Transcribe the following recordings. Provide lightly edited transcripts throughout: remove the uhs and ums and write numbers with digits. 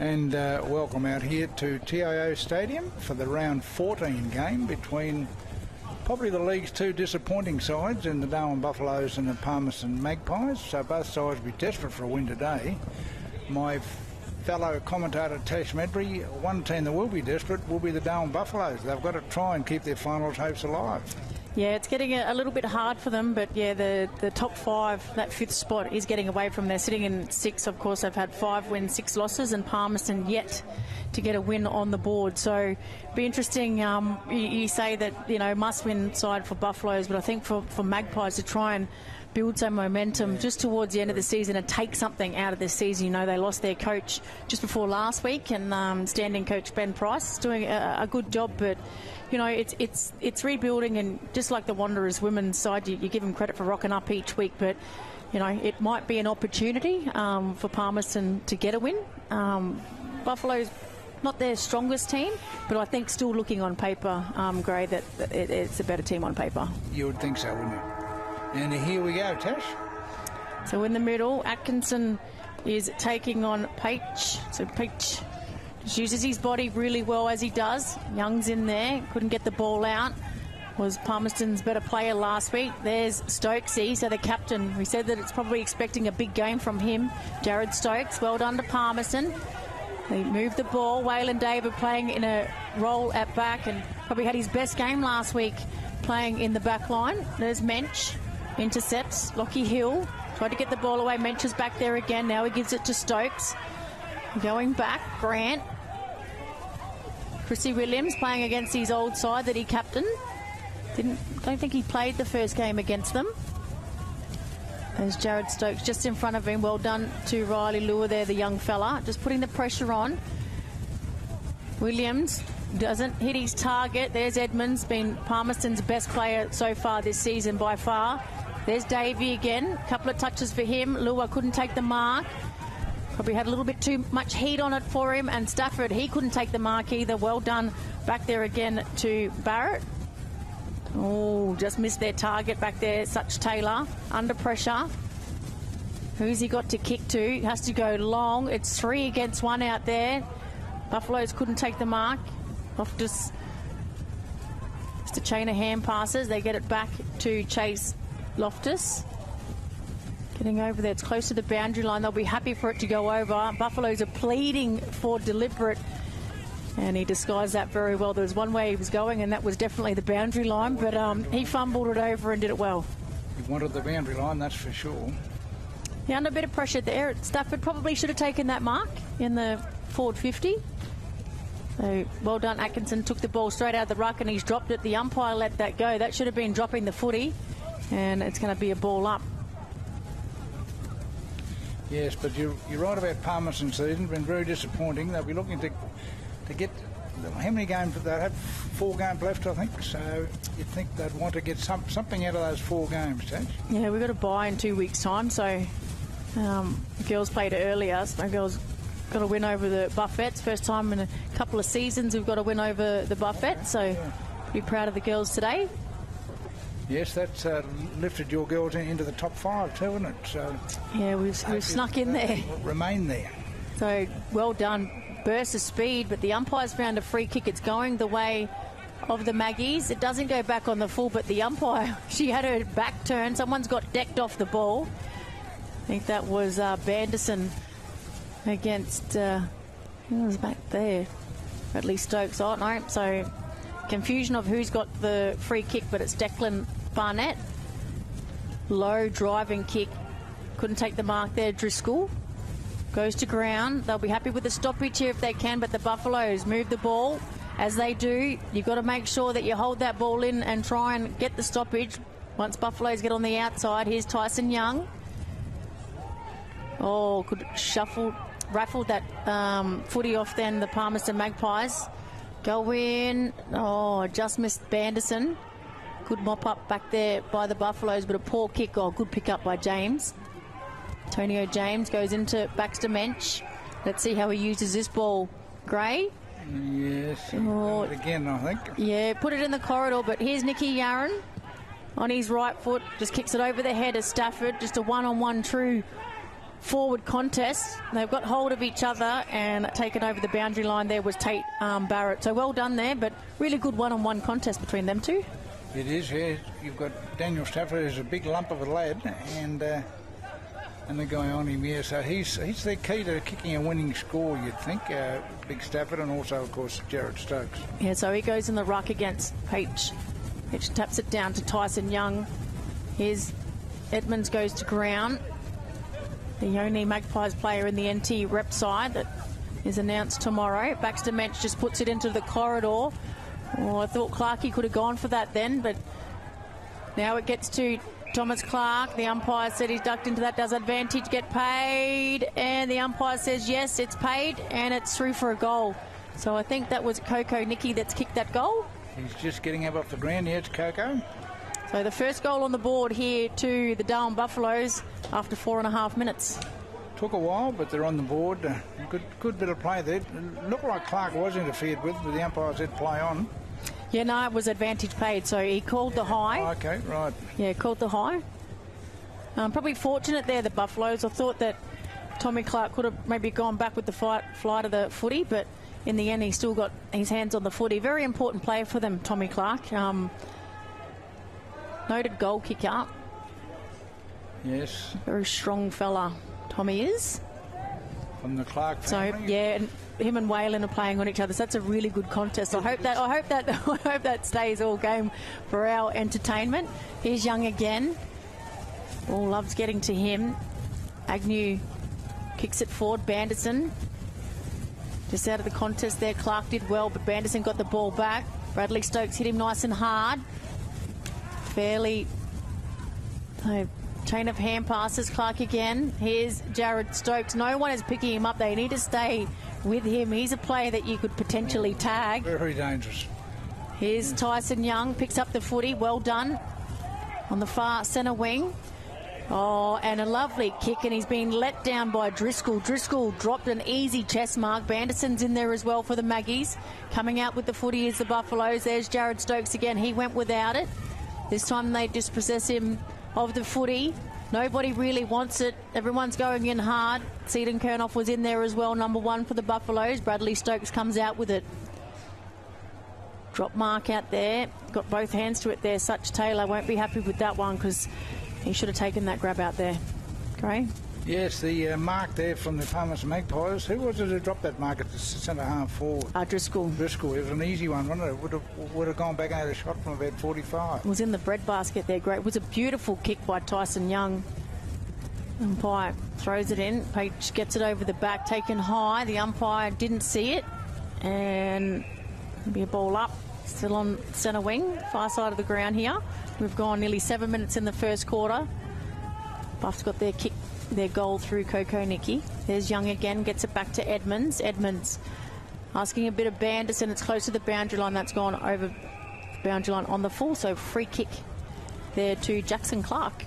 And welcome out here to TIO Stadium for the round 14 game between probably the league's two disappointing sides in the Darwin Buffaloes and the Palmerston Magpies. So both sides will be desperate for a win today. My fellow commentator Tash Medbury, one team that will be desperate will be the Darwin Buffaloes. They've got to try and keep their finals hopes alive. Yeah, it's getting a little bit hard for them, but yeah, the top five, that fifth spot is getting away from them. They're sitting in sixth. Of course, they've had 5 wins, 6 losses, and Palmerston yet to get a win on the board. So be interesting. You say that, you know, must-win side for Buffaloes, but I think for Magpies to try and build some momentum just towards the end of the season and take something out of this season. You know, they lost their coach just before last week, and standing coach Ben Price is doing a good job, but you know, it's rebuilding, and just like the Wanderers women's side, you give them credit for rocking up each week, but you know, it might be an opportunity for Palmerston to get a win. Buffalo's not their strongest team, but I think still looking on paper, Gray, that it's a better team on paper. You would think so, wouldn't you? And here we go, Tash. So in the middle, Atkinson is taking on Peach. So Peach just uses his body really well as he does. Young's in there, couldn't get the ball out. Was Palmerston's better player last week. There's Stokesy, so the captain. We said that it's probably expecting a big game from him. Jared Stokes, well done to Palmerston. They moved the ball. Waylon David playing in a role at back and probably had his best game last week playing in the back line. There's Mensch. Intercepts. Lockie Hill tried to get the ball away. Mensch is back there again. Now he gives it to Stokes. Going back, Grant. Chrissy Williams playing against his old side that he captained. Don't think he played the first game against them. There's Jared Stokes just in front of him. Well done to Riley Lure there, the young fella. Just putting the pressure on. Williams doesn't hit his target. There's Edmonds, been Palmerston's best player so far this season by far. There's Davey again. A couple of touches for him. Lua couldn't take the mark. Probably had a little bit too much heat on it for him. And Stafford, he couldn't take the mark either. Well done back there again to Barrett. Oh, just missed their target back there. Such Taylor under pressure. Who's he got to kick to? Has to go long. It's 3 against 1 out there. Buffaloes couldn't take the mark. Loftus, just a chain of hand passes. They get it back to Chase Loftus. Getting over there. It's close to the boundary line. They'll be happy for it to go over. Buffaloes are pleading for deliberate, and he disguised that very well. There was one way he was going, and that was definitely the boundary line, but he fumbled it over and did it well. He wanted the boundary line, that's for sure. Yeah, under a bit of pressure there. Stafford probably should have taken that mark in the forward 50. So well done. Atkinson took the ball straight out of the ruck and he's dropped it. The umpire let that go. That should have been dropping the footy, and it's going to be a ball up. Yes, but you're right about Palmerston's season. Been very disappointing. They'll be looking to get, how many games? They have 4 games left, I think. So you'd think they'd want to get something out of those 4 games, Taj. Yeah, we've got a bye in 2 weeks' time. So the girls played earlier. So my girls got to win over the Buffets. First time in a couple of seasons we've got to win over the Buffets. So be proud of the girls today. Yes, that's lifted your girls into the top 5 too, isn't it? So yeah, we've snuck in there. Remain there. So well done. Burst of speed, but the umpires found a free kick. It's going the way of the Maggies. It doesn't go back on the full, but the umpire, she had her back turned. Someone's got decked off the ball. I think that was Banderson against, who was back there? At least Stokes. Oh, no. So confusion of who's got the free kick, but it's Declan Barnett. Low driving kick. Couldn't take the mark there. Driscoll goes to ground. They'll be happy with the stoppage here if they can, but the Buffaloes move the ball. As they do, you've got to make sure that you hold that ball in and try and get the stoppage. Once Buffaloes get on the outside, here's Tyson Young. Oh, could raffled that footy off then, the Palmerston Magpies. Go in. Oh, just missed Banderson. Good mop up back there by the Buffaloes, but a poor kick. Oh, good pick up by James. Antonio James goes into Baxter Mensch. Let's see how he uses this ball. Gray? Yes. Oh, again, I think. Yeah, put it in the corridor, but here's Nicky Yarran on his right foot. Just kicks it over the head of Stafford. Just a one-on-one true forward contest. They've got hold of each other and taken over the boundary line. There was Tate Barrett. So well done there, but really good one-on-one contest between them two. It is, yeah. You've got Daniel Stafford, who's a big lump of a lad, and the guy on him here. So he's the key to kicking a winning score, you'd think. Big Stafford, and also, of course, Jared Stokes. Yeah, so he goes in the ruck against Peach. Peach taps it down to Tyson Young. Here's Edmonds goes to ground. The only Magpies player in the NT rep side that is announced tomorrow. Baxter Mensch just puts it into the corridor. Oh, I thought Clarkey could have gone for that then, but now it gets to Thomas Clark. The umpire said he's ducked into that. Does advantage get paid? And the umpire says yes, it's paid, and it's through for a goal. So I think that was Coco Nicky that's kicked that goal. He's just getting up off the ground. Yeah, it's Coco. So the first goal on the board here to the Darwin Buffaloes after 4.5 minutes. Took a while, but they're on the board. Good bit of play there. Looked like Clark was interfered with, but the umpire said play on. Yeah, no, it was advantage paid, so he called the high. Oh, okay, right. Yeah, called the high. Probably fortunate there, the Buffaloes. I thought that Tommy Clark could have maybe gone back with the flight of the footy, but in the end he still got his hands on the footy. Very important player for them, Tommy Clark. Noted goal kicker. Yes. Very strong fella, Tommy is. From the Clark family. So yeah, and him and Whalen are playing on each other. So that's a really good contest. I hope that stays all game for our entertainment. Here's Young again. All loves getting to him. Agnew kicks it forward. Banderson just out of the contest there. Clark did well, but Banderson got the ball back. Bradley Stokes hit him nice and hard. Fairly chain of hand passes. Clark again. Here's Jared Stokes. No one is picking him up. They need to stay with him. He's a player that you could potentially tag. Very dangerous. Here's Tyson Young. Picks up the footy. Well done. On the far centre wing. Oh, and a lovely kick, and he's been let down by Driscoll. Driscoll dropped an easy chest mark. Banderson's in there as well for the Maggies. Coming out with the footy is the Buffaloes. There's Jared Stokes again. He went without it. This time they dispossess him of the footy. Nobody really wants it. Everyone's going in hard. Seaton Kernoff was in there as well, number 1 for the Buffaloes. Bradley Stokes comes out with it. Drop mark out there. Got both hands to it there. Such Taylor won't be happy with that one because he should have taken that grab out there. Gray? Yes, the mark there from the Palmerston Magpies. Who was it who dropped that mark at the centre half forward? Driscoll. Driscoll. It was an easy one, wasn't it? Would have gone back and had a shot from about 45. It was in the breadbasket there. Great. It was a beautiful kick by Tyson Young. Umpire throws it in. Page gets it over the back, taken high. The umpire didn't see it. And be a ball up. Still on centre wing, far side of the ground here. We've gone nearly 7 minutes in the first quarter. Buffs got their goal through Coco Nicky. There's Young again, gets it back to Edmonds. Edmonds asking a bit of Banderson. It's close to the boundary line. That's gone over the boundary line on the full. So free kick there to Jackson Clark.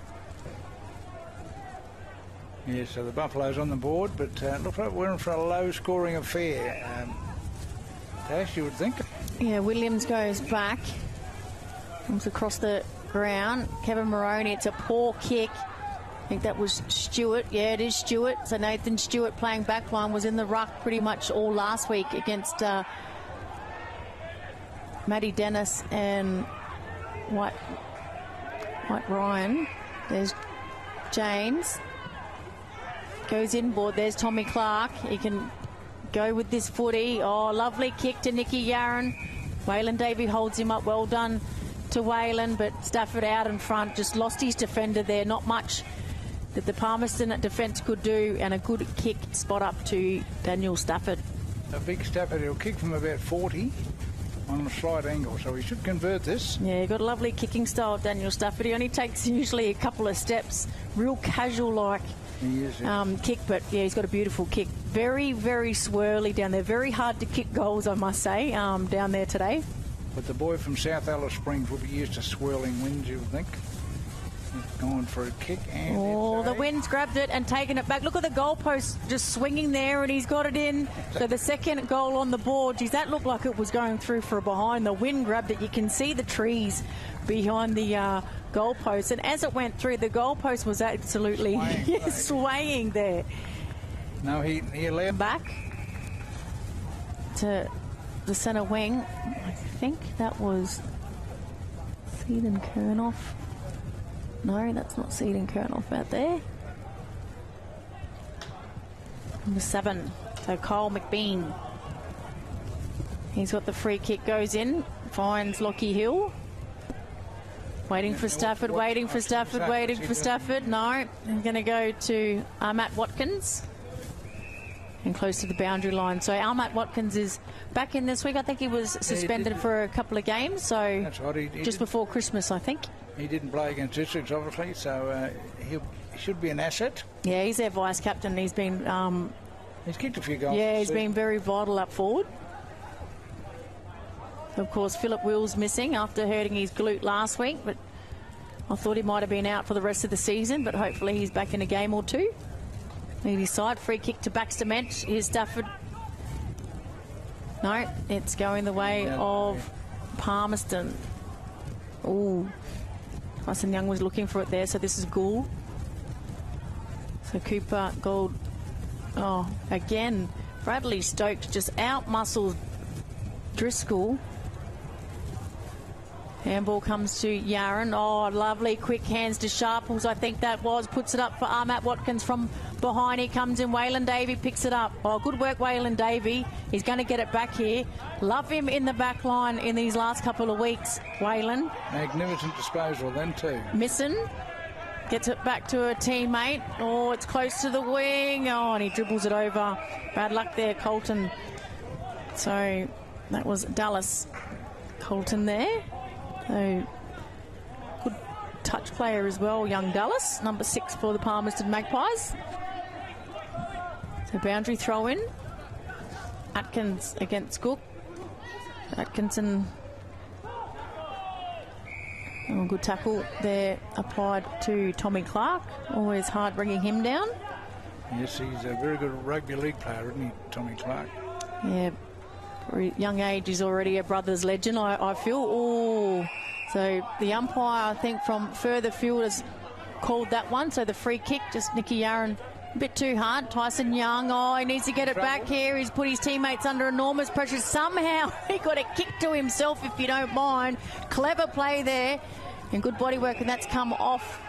Yeah, so the Buffaloes on the board, but looks like we're in for a low-scoring affair. Tash, you would think. Yeah, Williams goes back. Comes across the ground. Kevin Moroney, it's a poor kick. I think that was Stewart. Yeah, it is Stewart. So Nathan Stewart playing backline was in the ruck pretty much all last week against Matty Dennis and White Ryan. There's James. Goes inboard. There's Tommy Clark. He can go with this footy. Oh, lovely kick to Nicky Yarran. Waylon Davey holds him up. Well done to Waylon, but Stafford out in front. Just lost his defender there. Not much that the Palmerston defence could do, and a good kick spot up to Daniel Stafford. A big Stafford. He'll kick from about 40 on a slight angle, so he should convert this. Yeah, got a lovely kicking style, Daniel Stafford. He only takes usually a couple of steps. Real casual-like kick, but yeah, he's got a beautiful kick. Very, very swirly down there. Very hard to kick goals, I must say, down there today. But the boy from South Alice Springs will be used to swirling winds, you would think. going for a kick. And the wind's grabbed it and taken it back. Look at the goalpost just swinging there, and he's got it in. So the second goal on the board. Geez, that looked like it was going through for a behind. The wind grabbed it. You can see the trees behind the goalpost. And as it went through, the goalpost was absolutely swaying there. No, he allowed back to the centre wing. I think that was Seaton Kernoff. No, that's not Seaton Kernoff out there. Number 7, so Kyle McBean. He's got the free kick, goes in, finds Lockie Hill. Waiting for Stafford, waiting for Stafford, waiting for Stafford. No, I'm going to go to Matt Watkins. And close to the boundary line. So Matt Watkins is back in this week. I think he was suspended for a couple of games. So that's right. Just before Christmas, I think. He didn't play against Districts, obviously, so he should be an asset. Yeah, he's their vice captain. He's been... he's kicked a few goals. Yeah, he's been very vital up forward. Of course, Philip Wills missing after hurting his glute last week, but I thought he might have been out for the rest of the season, but hopefully he's back in a game or two. Leady side, free kick to Baxter Mensch. Here's Stafford. No, it's going the way of Palmerston. Oh, Tyson Young was looking for it there, so this is Gould. So Cooper, Gould. Oh, again, Bradley Stokes just out-muscled Driscoll. Handball comes to Yaron. Oh, lovely. Quick hands to Sharples, I think that was. Puts it up for Matt Watkins from behind. He comes in. Waylon Davey picks it up. Oh, good work, Waylon Davey. He's going to get it back here. Love him in the back line in these last couple of weeks, Waylon. Magnificent disposal then too. Missing. Gets it back to a teammate. Oh, it's close to the wing. Oh, and he dribbles it over. Bad luck there, Colton. So that was Dallas Colton there. So good touch player as well, young Dallas, number 6 for the Palmerston Magpies. So boundary throw in. Atkins against Cook. Atkinson. Oh, good tackle there applied to Tommy Clark. Always hard bringing him down. Yes, he's a very good rugby league player, isn't he, Tommy Clark? Yeah. For a young age, he's already a Brothers legend, I feel. Oh, so the umpire, I think, from further field has called that one. So the free kick, just Nicky Yaron, a bit too hard. Tyson Young, oh, he needs to get it back here. He's put his teammates under enormous pressure. Somehow he got a kick to himself, if you don't mind. Clever play there and good body work, and that's come off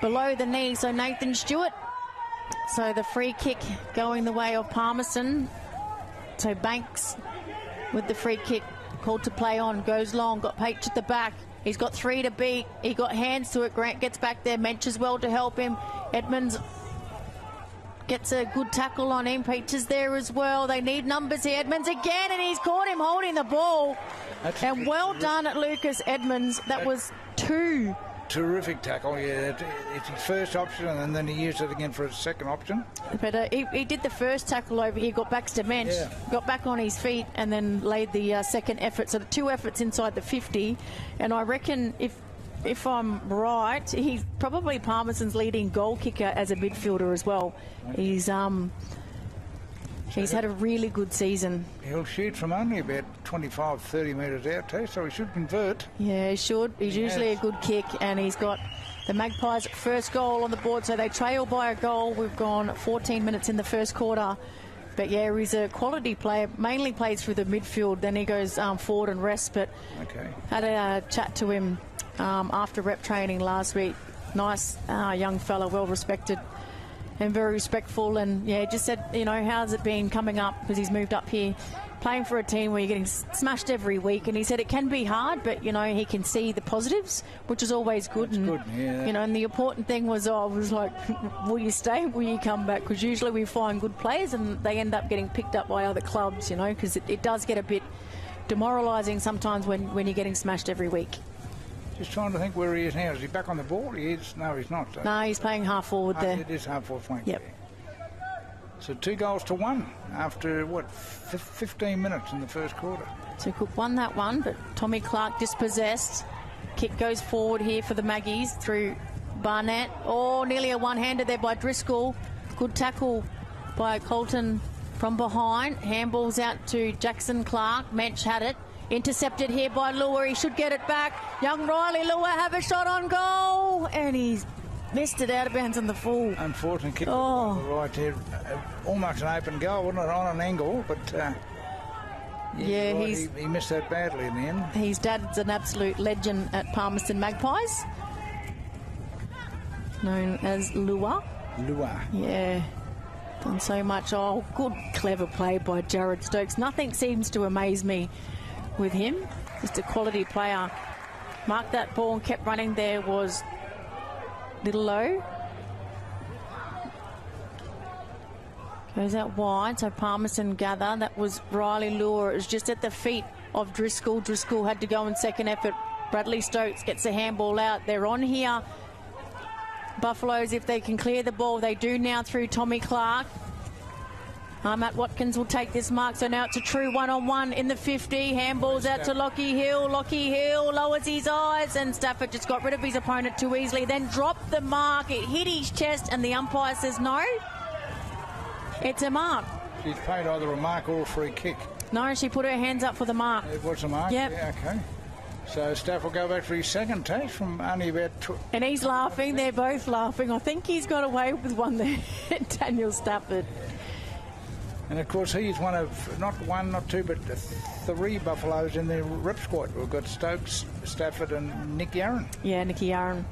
below the knee. So Nathan Stewart. So the free kick going the way of Palmerston. So Banks with the free kick called to play on, goes long, got Paige at the back. He's got 3 to beat. He got hands to it. Grant gets back there. Mensch as well to help him. Edmonds gets a good tackle on him. Peach is there as well. They need numbers here. Edmonds again, and he's caught him holding the ball. And well done at Lucas Edmonds. That was 2. Terrific tackle, yeah. It's his first option, and then he used it again for his second option. But he did the first tackle over here, got Baxter Mensch, got back on his feet, and then laid the second effort. So the 2 efforts inside the 50. And I reckon if I'm right, he's probably Palmerston's leading goal kicker as a midfielder as well. He's had a really good season. He'll shoot from only about 25, 30 metres out too, so he should convert. Yeah, he should. He's usually a good kick, and he's got the Magpies' first goal on the board, so they trail by a goal. We've gone 14 minutes in the first quarter. But yeah, he's a quality player, mainly plays through the midfield, then he goes forward and rests. But had a chat to him after rep training last week. Nice young fella, well respected and very respectful, and yeah, just said, you know, how's it been coming up, because he's moved up here playing for a team where you're getting smashed every week, and he said it can be hard, but you know, he can see the positives, which is always good. That's good, yeah. You know, and the important thing was, like, will you stay, will you come back, because usually we find good players and they end up getting picked up by other clubs, you know, because it does get a bit demoralising sometimes when you're getting smashed every week. Just trying to think where he is now. Is he back on the ball? He is. No, he's not. No, he's playing half forward there. It is half forward flank. Yep. So 2 goals to 1 after, 15 minutes in the first quarter. So Cook won that one, but Tommy Clark dispossessed. Kick goes forward here for the Maggies through Barnett. Oh, nearly a one-hander there by Driscoll. Good tackle by Colton from behind. Handballs out to Jackson Clark. Mensch had it. Intercepted here by Lua. He should get it back. Young Riley Lua have a shot on goal. And he's missed it out of bounds on the full. Unfortunate kick on the right here. Almost an open goal, wasn't it? On an angle, but yeah, he missed that badly in the end. His dad's an absolute legend at Palmerston Magpies, known as Lua. Yeah, done so much. Oh, good, clever play by Jared Stokes. Nothing seems to amaze me with him. Just a quality player. Marked that ball and kept running there. Was little low. Goes out wide, so Palmerston gather. That was Riley Lure. It was just at the feet of Driscoll. Driscoll had to go in second effort. Bradley Stokes gets the handball out. They're on here. Buffaloes, if they can clear the ball, they do now through Tommy Clark. Matt Watkins will take this mark, so now it's a true one-on-one in the 50. Handballs out to Lockie Hill. Lockie Hill lowers his eyes, and Stafford just got rid of his opponent too easily. Then dropped the mark. It hit his chest, and the umpire says no. It's a mark. She's paid either a mark or a free kick. No, she put her hands up for the mark. It was a mark? Yep. Yeah, okay. So Staff will go back for his second touch from only about... And he's laughing. They're both laughing. I think he's got away with one there, Daniel Stafford. And, of course, he's one of not one, not two, but three Buffaloes in the rip squad. We've got Stokes, Stafford and Nick Yarran. Yeah, Nicky Yarran.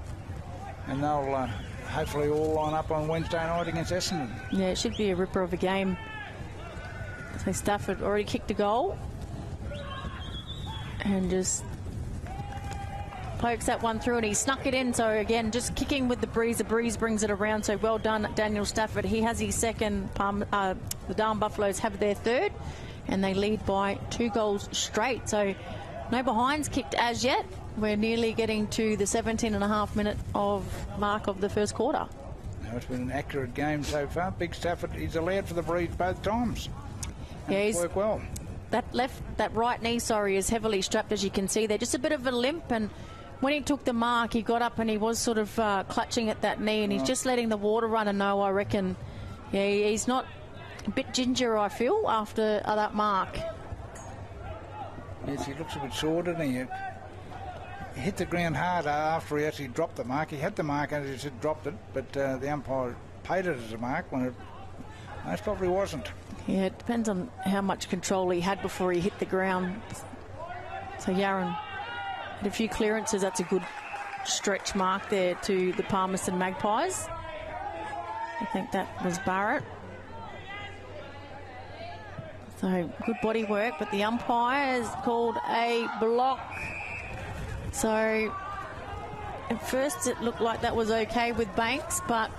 And they'll... hopefully all line up on Wednesday night against Essendon. Yeah, it should be a ripper of a game. So Stafford already kicked a goal. And just pokes that one through, and he snuck it in. So again, just kicking with the breeze. The breeze brings it around. So well done, Daniel Stafford. He has his second. The Darwin Buffaloes have their third, and they lead by 2 goals straight. So no behinds kicked as yet. We're nearly getting to the 17.5-minute mark of the first quarter. Now it's been an accurate game so far. Big Stafford, he's allowed for the breeze both times. Yeah, he's worked well. That right knee, is heavily strapped, as you can see there. Just a bit of a limp, and when he took the mark, he got up and he was sort of clutching at that knee, and he's just letting the water run. And no, I reckon, yeah, he's not a bit ginger, I feel, after that mark. Yes, he looks a bit sore, doesn't he? He hit the ground hard after he actually dropped the mark. He had the mark and he just dropped it, but the umpire paid it as a mark when it most probably wasn't. Yeah, it depends on how much control he had before he hit the ground. So Yarran had a few clearances. That's a good stretch mark there to the Palmerston Magpies. I think that was Barrett. So good body work, but the umpire has called a block. So at first it looked like that was okay with Banks, but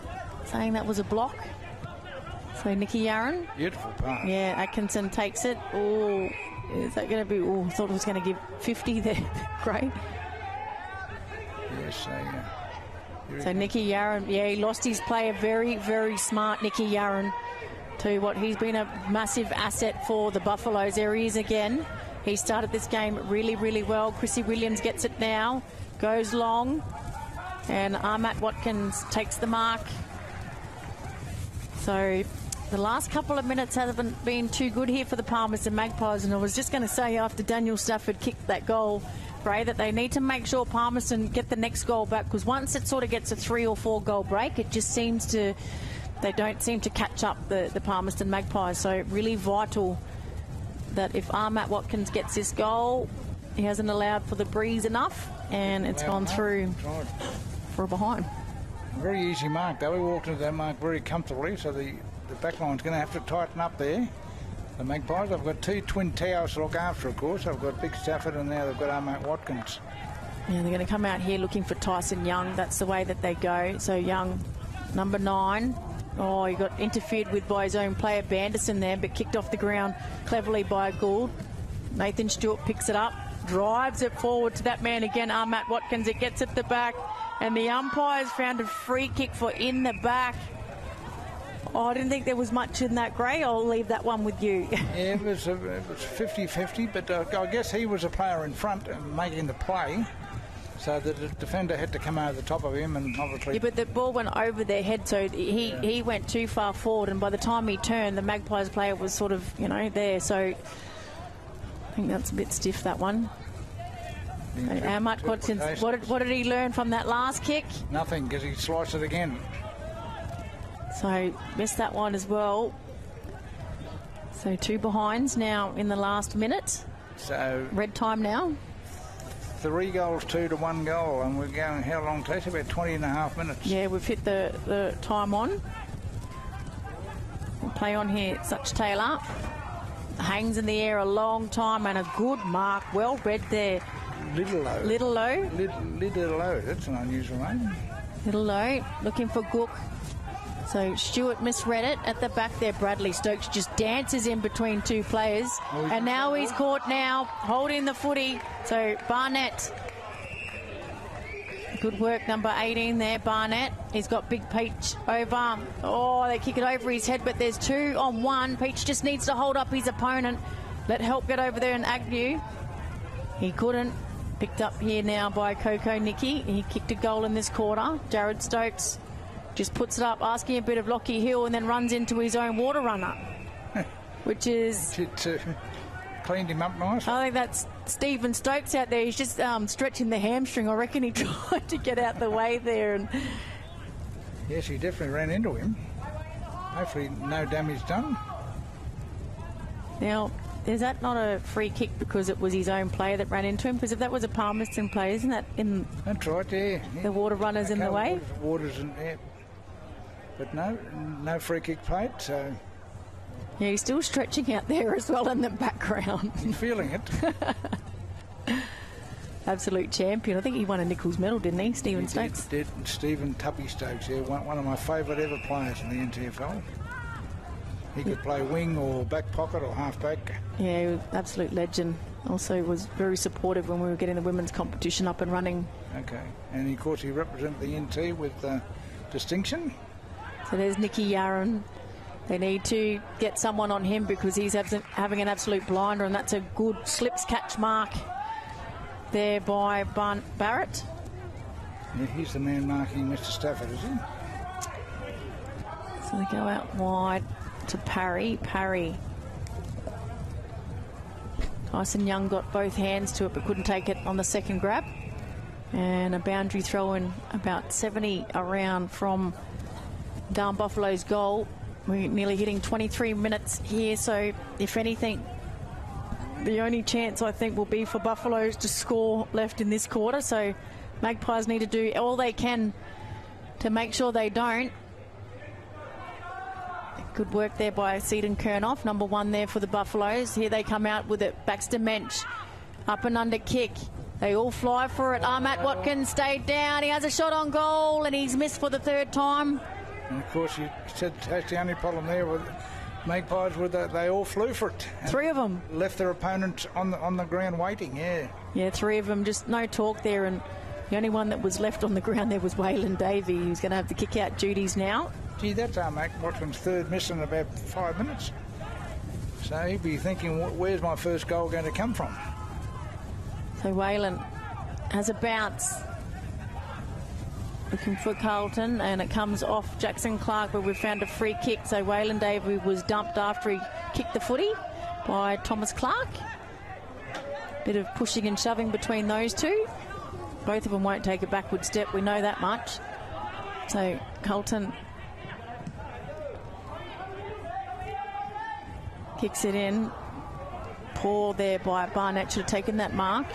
saying that was a block. So Nicky Yarran. Beautiful pass. Yeah, Atkinson takes it. Oh, is that going to be... Oh, I thought it was going to give 50 there. Great. Yes, so Nicky Yarran, yeah, he lost his player. Very, very smart Nicky Yarran. Tell you what, he's been a massive asset for the Buffaloes. There he is again. He started this game really, really well. Chrissy Williams gets it now. Goes long. And Matt Watkins takes the mark. So the last couple of minutes haven't been too good here for the Palmerston Magpies. And I was just going to say, after Daniel Stafford kicked that goal, Ray, that they need to make sure Palmerston get the next goal back. Because once it sort of gets a 3 or 4 goal break, it just seems to... They don't seem to catch up the Palmerston Magpies. So really vital that if Matt Watkins gets this goal, he hasn't allowed for the breeze enough, and it's gone through for a behind. Very easy mark, though. We walked into that mark very comfortably, so the back line's going to have to tighten up there. The Magpies, they've got 2 twin towers to look after, of course. They've got Big Stafford, and now they've got Matt Watkins. Yeah, they're going to come out here looking for Tyson Young. That's the way that they go. So Young, number 9. Oh, he got interfered with by his own player, Banderson, there, but kicked off the ground cleverly by Gould. Nathan Stewart picks it up, drives it forward to that man again, Matt Watkins. It gets at the back, and the umpires found a free kick for in the back. Oh, I didn't think there was much in that, Gray. I'll leave that one with you. Yeah, it was 50-50, but I guess he was a player in front making the play. So the defender had to come over the top of him, and obviously... Yeah, but the ball went over their head, so he went too far forward, and by the time he turned, the Magpies player was sort of, you know, there. So I think that's a bit stiff, that one. How much? What did he learn from that last kick? Nothing, because he sliced it again. So missed that one as well. So 2 behinds now in the last minute. So red time now. 3 goals, 2 to 1 goal, and we're going how long, Tess? About 20.5 minutes. Yeah, we've hit the time on. We'll play on here, Such Taylor. Hangs in the air a long time and a good mark. Well read there. Little low. Little low. Little low. That's an unusual name. Little low. Looking for Gook. So Stewart misread it at the back there. Bradley Stokes just dances in between 2 players. And now he's caught now, holding the footy. So Barnett. Good work, number 18 there, Barnett. He's got Big Peach over. Oh, they kick it over his head, but there's 2 on 1. Peach just needs to hold up his opponent. Let help get over there and Agnew. He couldn't. Picked up here now by Coco Nicky. He kicked a goal in this quarter. Jared Stokes just puts it up, asking a bit of Lockie Hill, and then runs into his own water runner, which is... Cleaned him up nice. I think that's Stephen Stokes out there. He's just stretching the hamstring. I reckon he tried to get out the way there. And yes, he definitely ran into him. Hopefully no damage done. Now, is that not a free kick because it was his own player that ran into him? Because if that was a Palmerston player, isn't that in... That's right, yeah. The water runner's in the way? Water's in there. But no free kick played, so... Yeah, he's still stretching out there as well in the background. He's feeling it. Absolute champion. I think he won a Nichols medal, didn't he, Stephen Stokes? Did. Stephen Tuppy Stokes, yeah, one of my favourite ever players in the NTFL. He could play wing or back pocket or half back. Yeah, he was an absolute legend. Also was very supportive when we were getting the women's competition up and running. Okay, and of course he represented the NT with distinction. So there's Nicky Yaron. They need to get someone on him because he's having an absolute blinder, and that's a good slips catch mark there by Barrett. Yeah, he's the man marking Mr. Stafford, is he? So they go out wide to Parry. Tyson Young got both hands to it but couldn't take it on the second grab. And a boundary throw in about 70 around from Darwin Buffalo's goal. We're nearly hitting 23 minutes here, so if anything, the only chance I think will be for Buffaloes to score left in this quarter. So Magpies need to do all they can to make sure they don't. Good work there by Seaton Kernoff, number 1 there for the Buffaloes. Here they come out with it. Baxter Mensch, up and under kick. They all fly for it. Matt Watkins stayed down. He has a shot on goal, and he's missed for the 3rd time. And of course, you said that's the only problem there with Magpies, with they all flew for it. 3 of them left their opponent on the ground waiting. Yeah, 3 of them, just no talk there, and the only one that was left on the ground there was Waylon Davey, who's going to have the kick out duties now. Gee, that's Matt Watkins' 3rd miss in about 5 minutes. So he'd be thinking, where's my first goal going to come from? So Waylon has a bounce. Looking for Carlton, and it comes off Jackson Clark, but we've found a free kick. So Waylon Davey was dumped after he kicked the footy by Thomas Clark. Bit of pushing and shoving between those 2. Both of them won't take a backward step, we know that much. So Carlton kicks it in. Poor there by Barnett, should have taken that mark.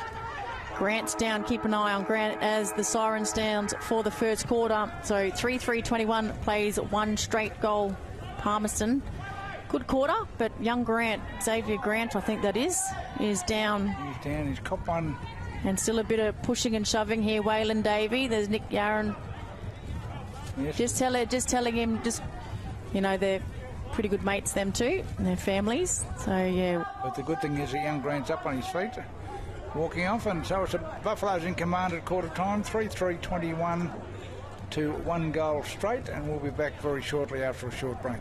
Grant's down. Keep an eye on Grant as the siren stands for the first quarter. So 3-3-21 plays 1 straight goal. Palmerston. Good quarter, but young Grant, Xavier Grant, I think that is down. He's down. He's caught one. And still a bit of pushing and shoving here. Waylon Davey. There's Nick Yaron. Yes. Just telling him, they're pretty good mates, them two, and their families. So, yeah. But the good thing is that young Grant's up on his feet, walking off, and so it's the Buffaloes in command at quarter time, 3-3-21 to 1 goal straight, and we'll be back very shortly after a short break.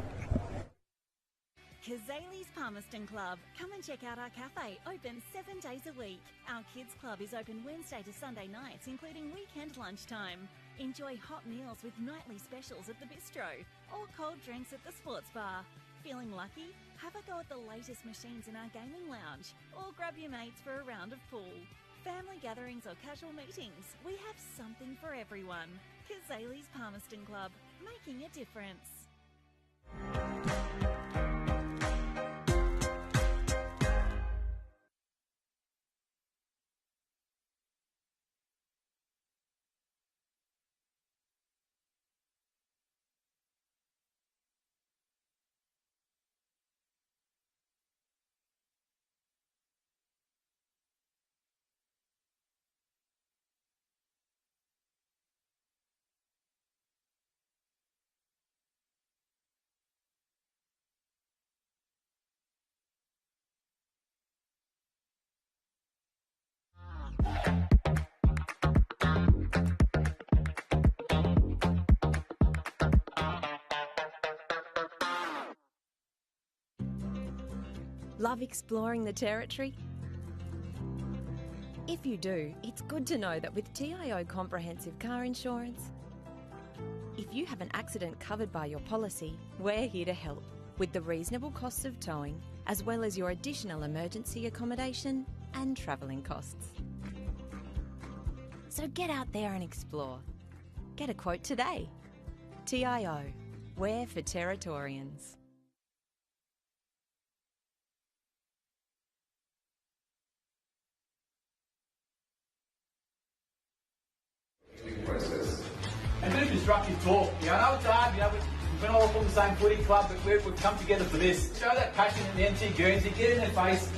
Kazali's Palmerston Club. Come and check out our cafe, open 7 days a week. Our kids club is open Wednesday to Sunday nights, including weekend lunchtime. Enjoy hot meals with nightly specials at the bistro or cold drinks at the sports bar. Feeling lucky? Have a go at the latest machines in our gaming lounge or grab your mates for a round of pool. Family gatherings or casual meetings, we have something for everyone. Kazali's Palmerston Club, making a difference. Love exploring the territory? If you do, it's good to know that with TIO Comprehensive Car Insurance, if you have an accident covered by your policy, we're here to help with the reasonable costs of towing, as well as your additional emergency accommodation and travelling costs. So get out there and explore. Get a quote today. TIO, we're for Territorians. Process. And a bit of constructive talk. I know it's hard, we've been all from the same footy club, but we've come together for this. Show that passion in the NT Guernsey, get in their face.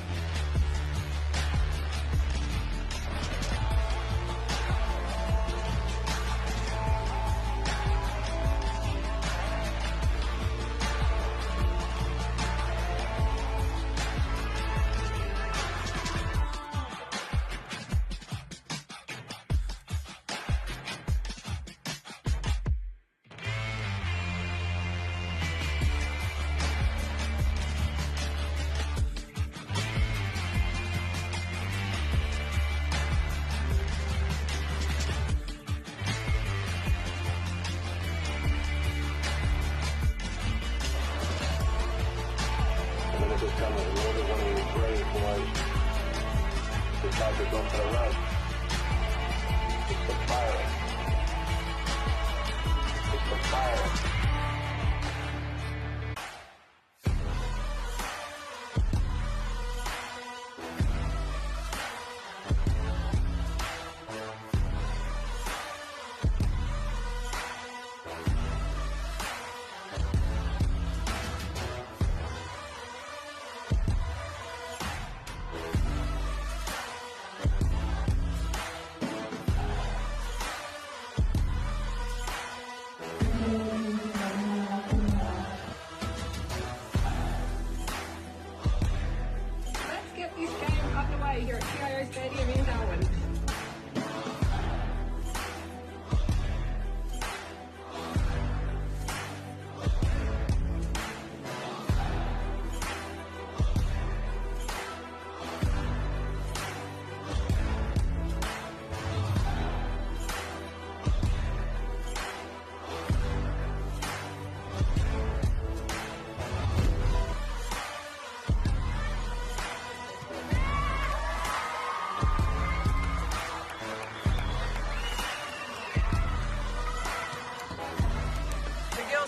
here at TIO Stadium in Darwin.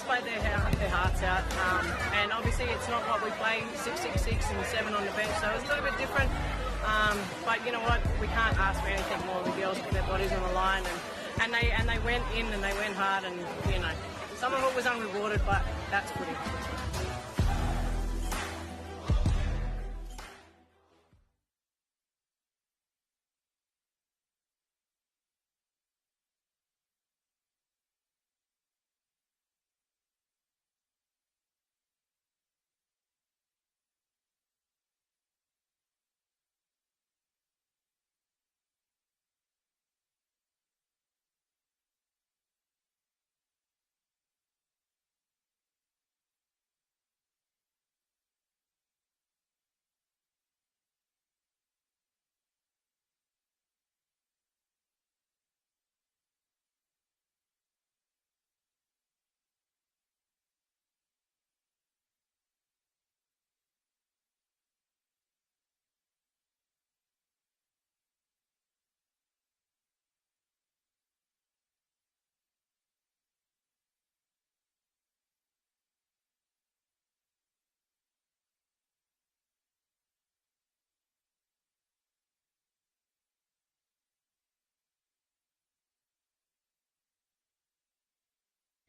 Played their hearts out, and obviously it's not what we play 6-6-6 and 7 on the bench, so it's a little bit different, but you know what, we can't ask for anything more. The girls put their bodies on the line, and they went in and they went hard, and you know, some of it was unrewarded, but that's footy.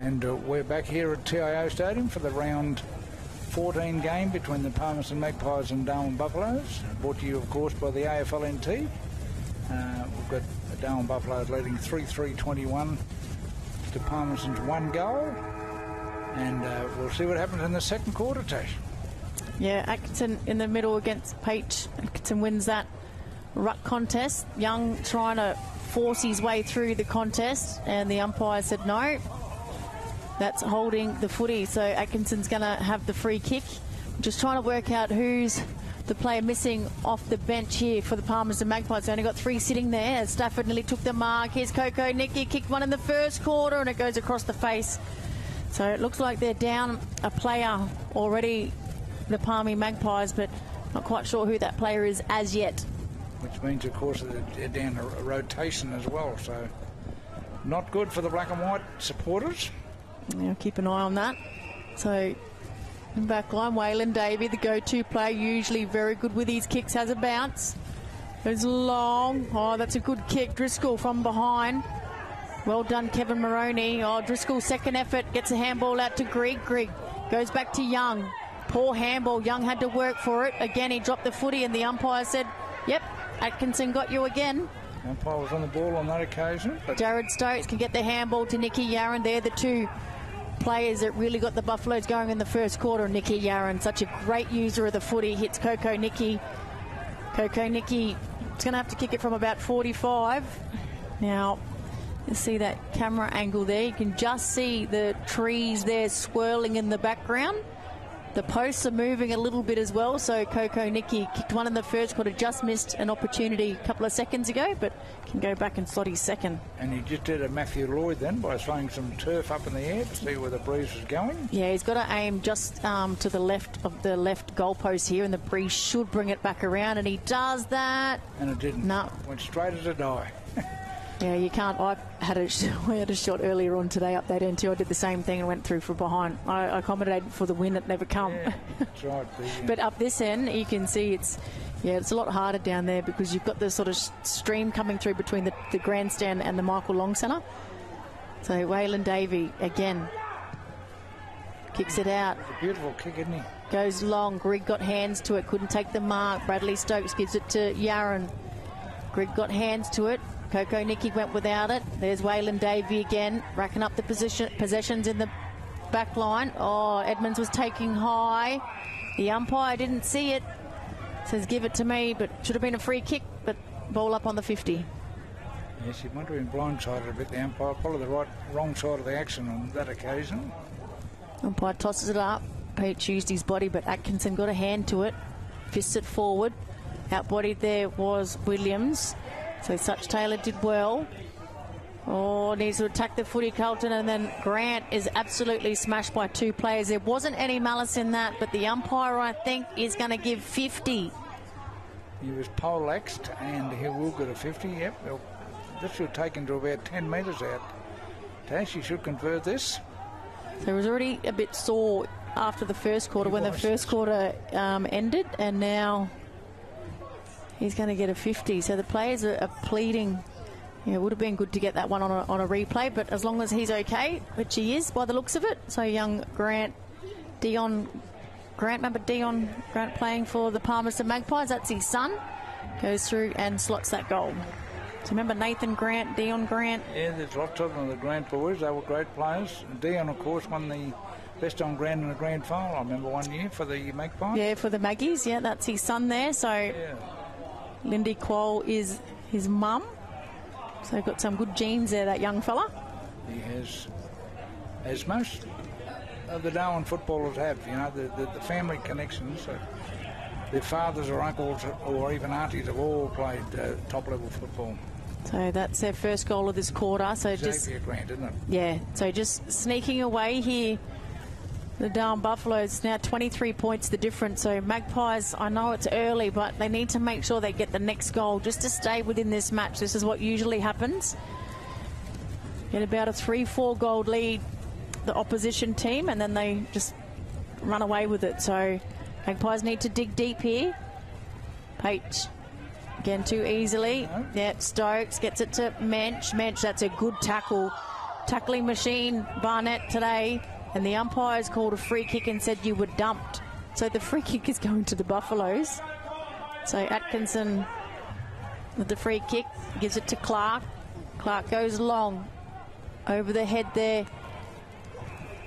And we're back here at TIO Stadium for the round 14 game between the Palmerston Magpies and Darwin Buffaloes. Brought to you, of course, by the AFL NT. We've got the Darwin Buffaloes leading 3-3-21 to Palmerston's 1 goal. And we'll see what happens in the second quarter, Tash. Yeah, Atkinson in the middle against Peach. Atkinson wins that ruck contest. Young trying to force his way through the contest, and the umpire said no. That's holding the footy, so Atkinson's going to have the free kick. Just trying to work out who's the player missing off the bench here for the Palmerston Magpies. They only got 3 sitting there. Stafford nearly took the mark. Here's Coco Nicky, kicked one in the first quarter, and it goes across the face. So it looks like they're down a player already, the Palmy Magpies, but not quite sure who that player is as yet. Which means, of course, they're down a rotation as well, so not good for the black and white supporters. Yeah, keep an eye on that. So in back line, Waylon Davey, the go-to player, usually very good with his kicks, has a bounce. Goes long. Oh, that's a good kick. Driscoll from behind. Well done, Kevin Moroney. Oh, Driscoll's second effort gets a handball out to Grigg. Grigg goes back to Young. Poor handball. Young had to work for it. Again, he dropped the footy, and the umpire said, yep, Atkinson got you again. The umpire was on the ball on that occasion. But Jared Stokes can get the handball to Nicky Yarran. They're the two players that really got the Buffaloes going in the first quarter. Nicky Yarran, such a great user of the footy, hits Coco Nicky. Coco Nicky is going to have to kick it from about 45. Now, you see that camera angle there. You can just see the trees there swirling in the background. The posts are moving a little bit as well, so Coco Nicky kicked one in the first quarter, just missed an opportunity a couple of seconds ago, but can go back and slot his second. And he just did a Matthew Lloyd then by throwing some turf up in the air to see where the breeze was going. Yeah, he's got to aim just to the left of the left goalpost here, and the breeze should bring it back around, and he does that. And it didn't. No. Went straight as a die. Yeah, you can't. We had a shot earlier on today up that end too. I did the same thing and went through from behind. I accommodated for the win. It never come. Yeah, that's right. But up this end, you can see it's a lot harder down there because you've got the sort of stream coming through between the grandstand and the Michael Long Centre. So Waylon Davey again kicks it out. It's a beautiful kick, isn't he? Goes long. Grigg got hands to it. Couldn't take the mark. Bradley Stokes gives it to Yarran. Grigg got hands to it. Coco Nicky went without it. There's Waylon Davey again, racking up the possessions in the back line. Oh, Edmonds was taking high. The umpire didn't see it. Says, give it to me, but should have been a free kick, but ball up on the 50. Yes, he might have been blindsided a bit, the umpire. Probably the wrong side of the action on that occasion. Umpire tosses it up. Pete used his body, but Atkinson got a hand to it. Fists it forward. Outbodied there was Williams. So Such Taylor did well. Oh, needs to attack the footy, Carlton, and then Grant is absolutely smashed by 2 players. There wasn't any malice in that, but the umpire, I think, is going to give 50. He was poleaxed, and he will get a 50. Yep, well, this should take him to about 10 metres out. Tash, he should convert this. So he was already a bit sore after the first quarter when the first quarter ended, and now he's going to get a 50. So the players are pleading. Yeah, it would have been good to get that one on a replay, but as long as he's okay, which he is by the looks of it. So young Grant playing for the Palmerston Magpies. That's his son. Goes through and slots that goal. So remember Nathan Grant, Dion Grant. Yeah, there's lots of them, the Grant boys. They were great players. Dion, of course, won the best on grand in the grand final, I remember, one year for the Magpies. Yeah, for the Maggies. Yeah, that's his son there. So yeah. Lindy Quoll is his mum. So they've got some good genes there, that young fella. He has, as most of the Darwin footballers have, you know, the family connections. So their fathers or uncles or even aunties have all played top-level football. So that's their first goal of this quarter. So Xavier Grant, isn't it? Yeah, so just sneaking away here. The Darwin Buffaloes now 23 points the difference. So Magpies, I know it's early, but they need to make sure they get the next goal just to stay within this match. This is what usually happens. Get about a 3-4 goal lead, the opposition team, and then they just run away with it. So Magpies need to dig deep here. Pate again too easily. No. Yeah, Stokes gets it to Mensch. Mensch, that's a good tackle tackling machine, Barnett, today, and the umpires called a free kick and said you were dumped. So the free kick is going to the Buffaloes. So Atkinson with the free kick gives it to Clark. Clark goes long over the head there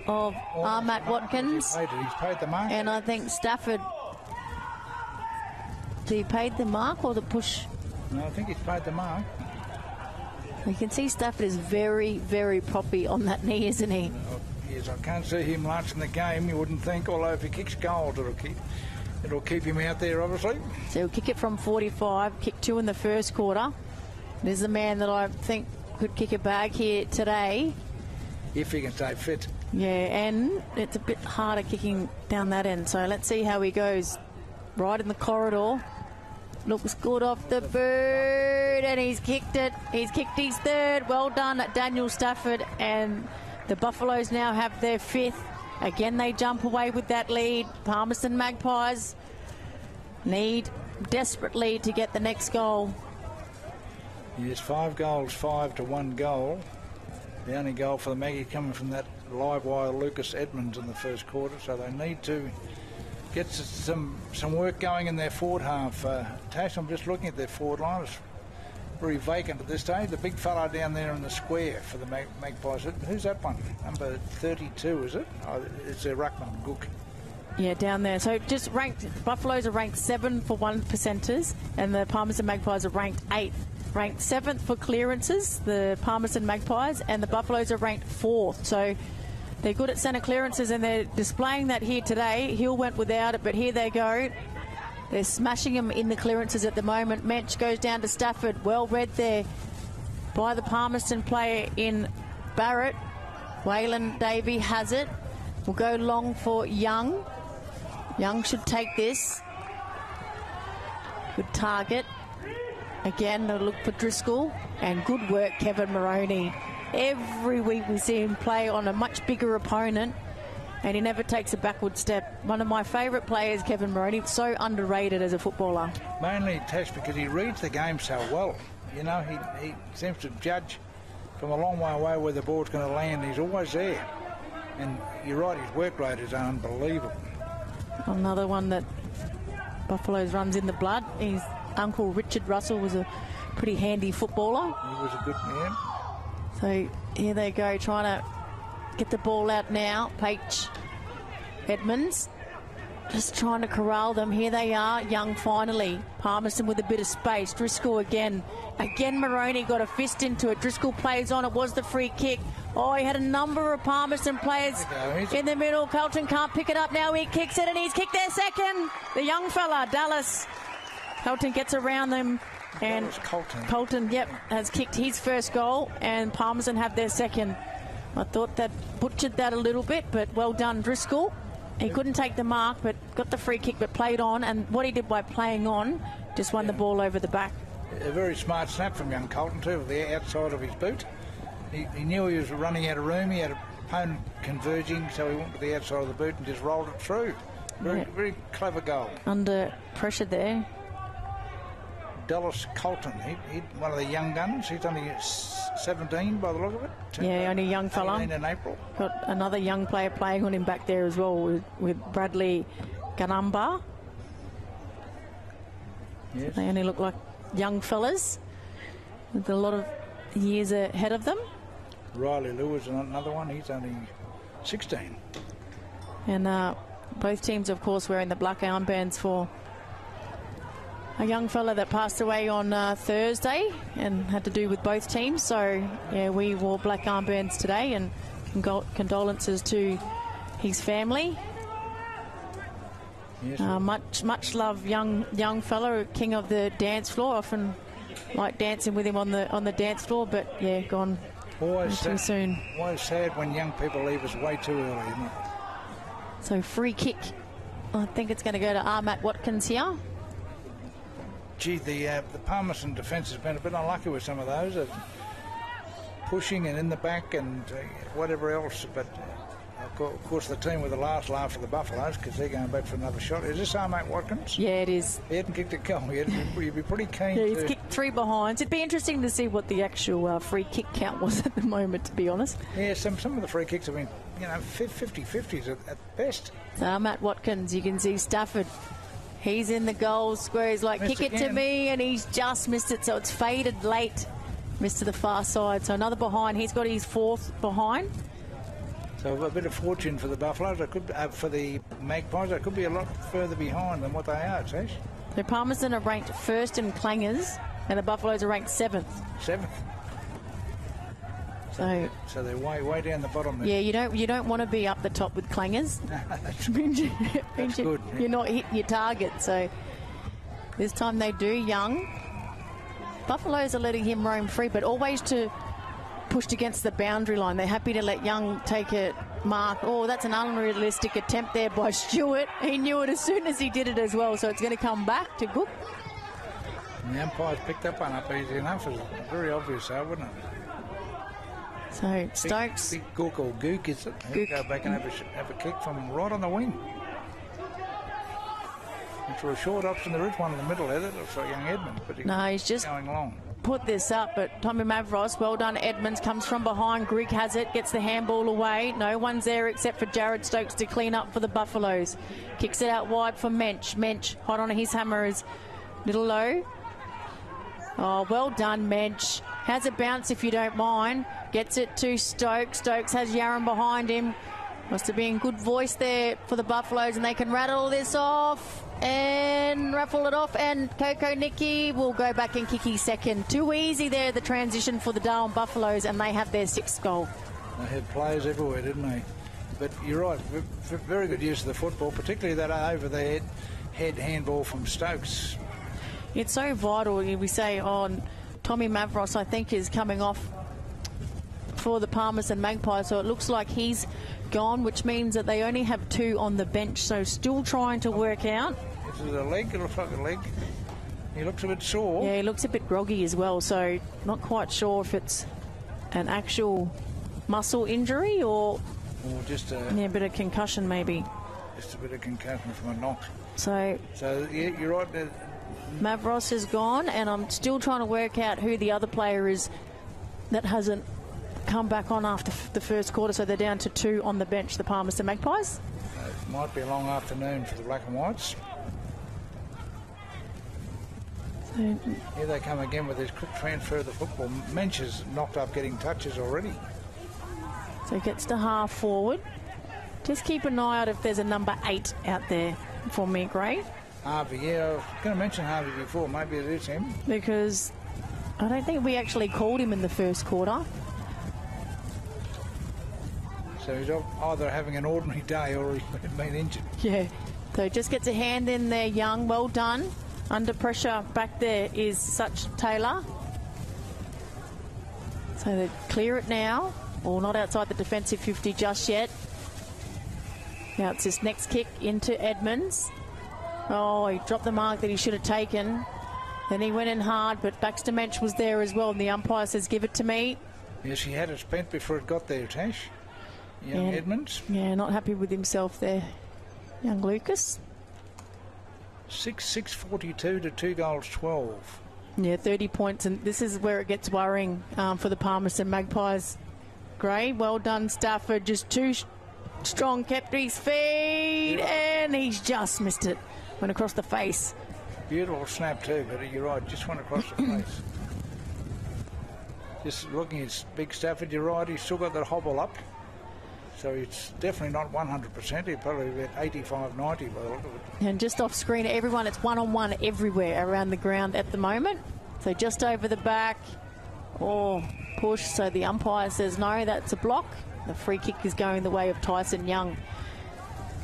of Ahmad Watkins. He's paid the mark. And I think Stafford, did he paid the mark or the push? No, I think he's paid the mark. You can see Stafford is very, very proppy on that knee, isn't he? Yes, I can't see him launching the game. You wouldn't think, although if he kicks goals, it'll keep him out there, obviously. So he'll kick it from 45, kick 2 in the first quarter. There's a man that I think could kick a bag here today. If he can stay fit. Yeah, and it's a bit harder kicking down that end. So let's see how he goes. Right in the corridor. Looks good off the bird, and he's kicked it. He's kicked his third. Well done, Daniel Stafford. And the Buffaloes now have their 5th. Again, they jump away with that lead. Palmerston Magpies need desperately to get the next goal. Yes, 5 goals, 5 to 1 goal. The only goal for the Maggie coming from that live wire Lucas Edmonds in the first quarter, so they need to get some work going in their forward half. Tash, I'm just looking at their forward line. It's very vacant at this stage. The big fella down there in the square for the Magpies. Who's that one? Number 32, is it? Oh, it's their ruckman, Gook. Yeah, down there. So just ranked, Buffaloes are ranked 7 for 1%ers, and the Palmerston Magpies are ranked 8th. Ranked 7th for clearances, the Palmerston Magpies, and the Buffaloes are ranked 4th. So they're good at centre clearances, and they're displaying that here today. Hill went without it, but here they go. They're smashing them in the clearances at the moment. Mensch goes down to Stafford. Well read there by the Palmerston player in Barrett. Waylon Davey has it. Will go long for Young. Young should take this. Good target. Again, they'll look for Driscoll. And good work, Kevin Moroney. Every week we see him play on a much bigger opponent, and he never takes a backward step. One of my favourite players, Kevin Moroney, so underrated as a footballer. Mainly, Tash, because he reads the game so well. You know, he seems to judge from a long way away where the ball's going to land. He's always there. And you're right, his work rate is unbelievable. Another one that Buffaloes runs in the blood. His uncle Richard Russell was a pretty handy footballer. He was a good man. So here they go, trying to get the ball out now. Paige Edmonds just trying to corral them. Here they are, Young finally. Palmerston with a bit of space. Driscoll again. Again, Moroney got a fist into it. Driscoll plays on. It was the free kick. Oh, he had a number of Palmerston players in the middle. Colton can't pick it up now. He kicks it, and he's kicked their second. The young fella, Dallas. Colton gets around them. And Colton, yep, has kicked his first goal, and Palmerston have their second. I thought that butchered that a little bit, but well done, Driscoll. He couldn't take the mark, but got the free kick, but played on. And what he did by playing on, just won the ball over the back. A very smart snap from young Colton, too, with the outside of his boot. He knew he was running out of room. He had an opponent converging, so he went to the outside of the boot and just rolled it through. Very clever goal. Under pressure there. Dallas Colton, he one of the young guns. He's only 17 by the look of it. Yeah, only a young fella. 18 in April. Got another young player playing on him back there as well with Bradley Ganamba. Yes. They only look like young fellas with a lot of years ahead of them. Riley Lewis, another one. He's only 16. And both teams, of course, wearing the black armbands for a young fella that passed away on Thursday and had to do with both teams. So, yeah, we wore black armbands today, and condolences to his family. Yes. Much love, young fella, king of the dance floor. Often like dancing with him on the dance floor, but yeah, gone too soon. Always sad when young people leave us way too early, isn't it? So free kick. I think it's going to go to Ahmad Watkins here. Gee, the Palmerston defence has been a bit unlucky with some of those, pushing and in the back and whatever else. But Of course, the team with the last laugh for the Buffaloes, because they're going back for another shot. Is this our mate Watkins? Yeah, it is. He hadn't kicked a goal. You'd be pretty keen Yeah, to... he's kicked 3 behinds. It'd be interesting to see what the actual free kick count was at the moment, to be honest. Yeah, some of the free kicks have been, 50-50s at best. So Matt Watkins, you can see Stafford. He's in the goal square. He's like, Missed kick it to again. me, and he's just missed it. So it's faded late. Missed to the far side. So another behind. He's got his 4th behind. So a bit of fortune for the Buffaloes. It could for the Magpies. They could be a lot further behind than what they are, Tash. The Palmerston are ranked 1st in clangers, and the Buffaloes are ranked 7th. 7th. So they're way down the bottom there. Yeah, you don't want to be up the top with clangers. That's good. You're not hitting your target. So this time they do. Young. Buffaloes are letting him roam free, but always to pushed against the boundary line. They're happy to let Young take a mark. Oh, that's an unrealistic attempt there by Stewart. He knew it as soon as he did it as well, so it's going to come back to Cook. And the umpires picked that one up easy enough. It's very obvious, though, wouldn't it? So Stokes. Big Gook or Gook, is it? He'll go back and have a kick from right on the wing. And for a short option, there is one in the middle there. That looks like young Edmund, but he's just going long. Put this up, but Tommy Mavros, well done. Edmonds comes from behind. Grigg has it, gets the handball away. No one's there except for Jared Stokes to clean up for the Buffaloes. Kicks it out wide for Mensch. Mensch, hot on his hammer, is little low. Oh, well done, Mensch. Has a bounce if you don't mind. Gets it to Stokes. Stokes has Yaron behind him. Must have been good voice there for the Buffaloes, and they can rattle this off and raffle it off, and Coco Nicky will go back and kick his second. Too easy there, the transition for the Darwin Buffaloes, and they have their 6th goal. They had players everywhere, didn't they? But you're right, very good use of the football, particularly that over the head handball from Stokes. It's so vital. We say on Tommy Mavros, I think, is coming off for the Palmerston Magpies, so it looks like he's gone, which means that they only have 2 on the bench, so still trying to work out. This is a leg. It looks like a leg. He looks a bit sore. Yeah, he looks a bit groggy as well, so not quite sure if it's an actual muscle injury or just a bit of concussion maybe. Just a bit of concussion from a knock. So yeah, you're right. Mavros is gone, and I'm still trying to work out who the other player is that hasn't come back on after the first quarter, so they're down to 2 on the bench, the Palmerston Magpies. It might be a long afternoon for the Black and Whites. So, here they come again with this quick transfer of the football. Mensch is knocked up getting touches already. So gets to half forward. Just keep an eye out if there's a number 8 out there for me, Gray. Harvey, yeah, I was going to mention Harvey before. Maybe it is him. Because I don't think we actually called him in the first quarter. So he's either having an ordinary day or he's been injured. Yeah. So just gets a hand in there, Young. Well done. Under pressure back there is Such Taylor. So they clear it now. Or not outside the defensive 50 just yet. Now it's this next kick into Edmonds. Oh, he dropped the mark that he should have taken. Then he went in hard, but Baxter Mensch was there as well, and the umpire says, give it to me. Yes, he had it spent before it got there, Tash. Young Edmonds. Yeah, not happy with himself there, young Lucas. 6-42 to 2 goals 12. Yeah, 30 points, and this is where it gets worrying for the Palmerston Magpies. Gray, well done, Stafford, just too strong, kept his feet, and he's just missed it. Went across the face. Beautiful snap too, but you're right, just went across the face. Just looking at Big Stafford, you're right, he's still got that hobble up. So it's definitely not 100%. He'll probably be at 85, 90 by the look of it. And just off screen, everyone, it's one-on-one everywhere around the ground at the moment. So just over the back. Oh, push. So the umpire says no, that's a block. The free kick is going the way of Tyson Young.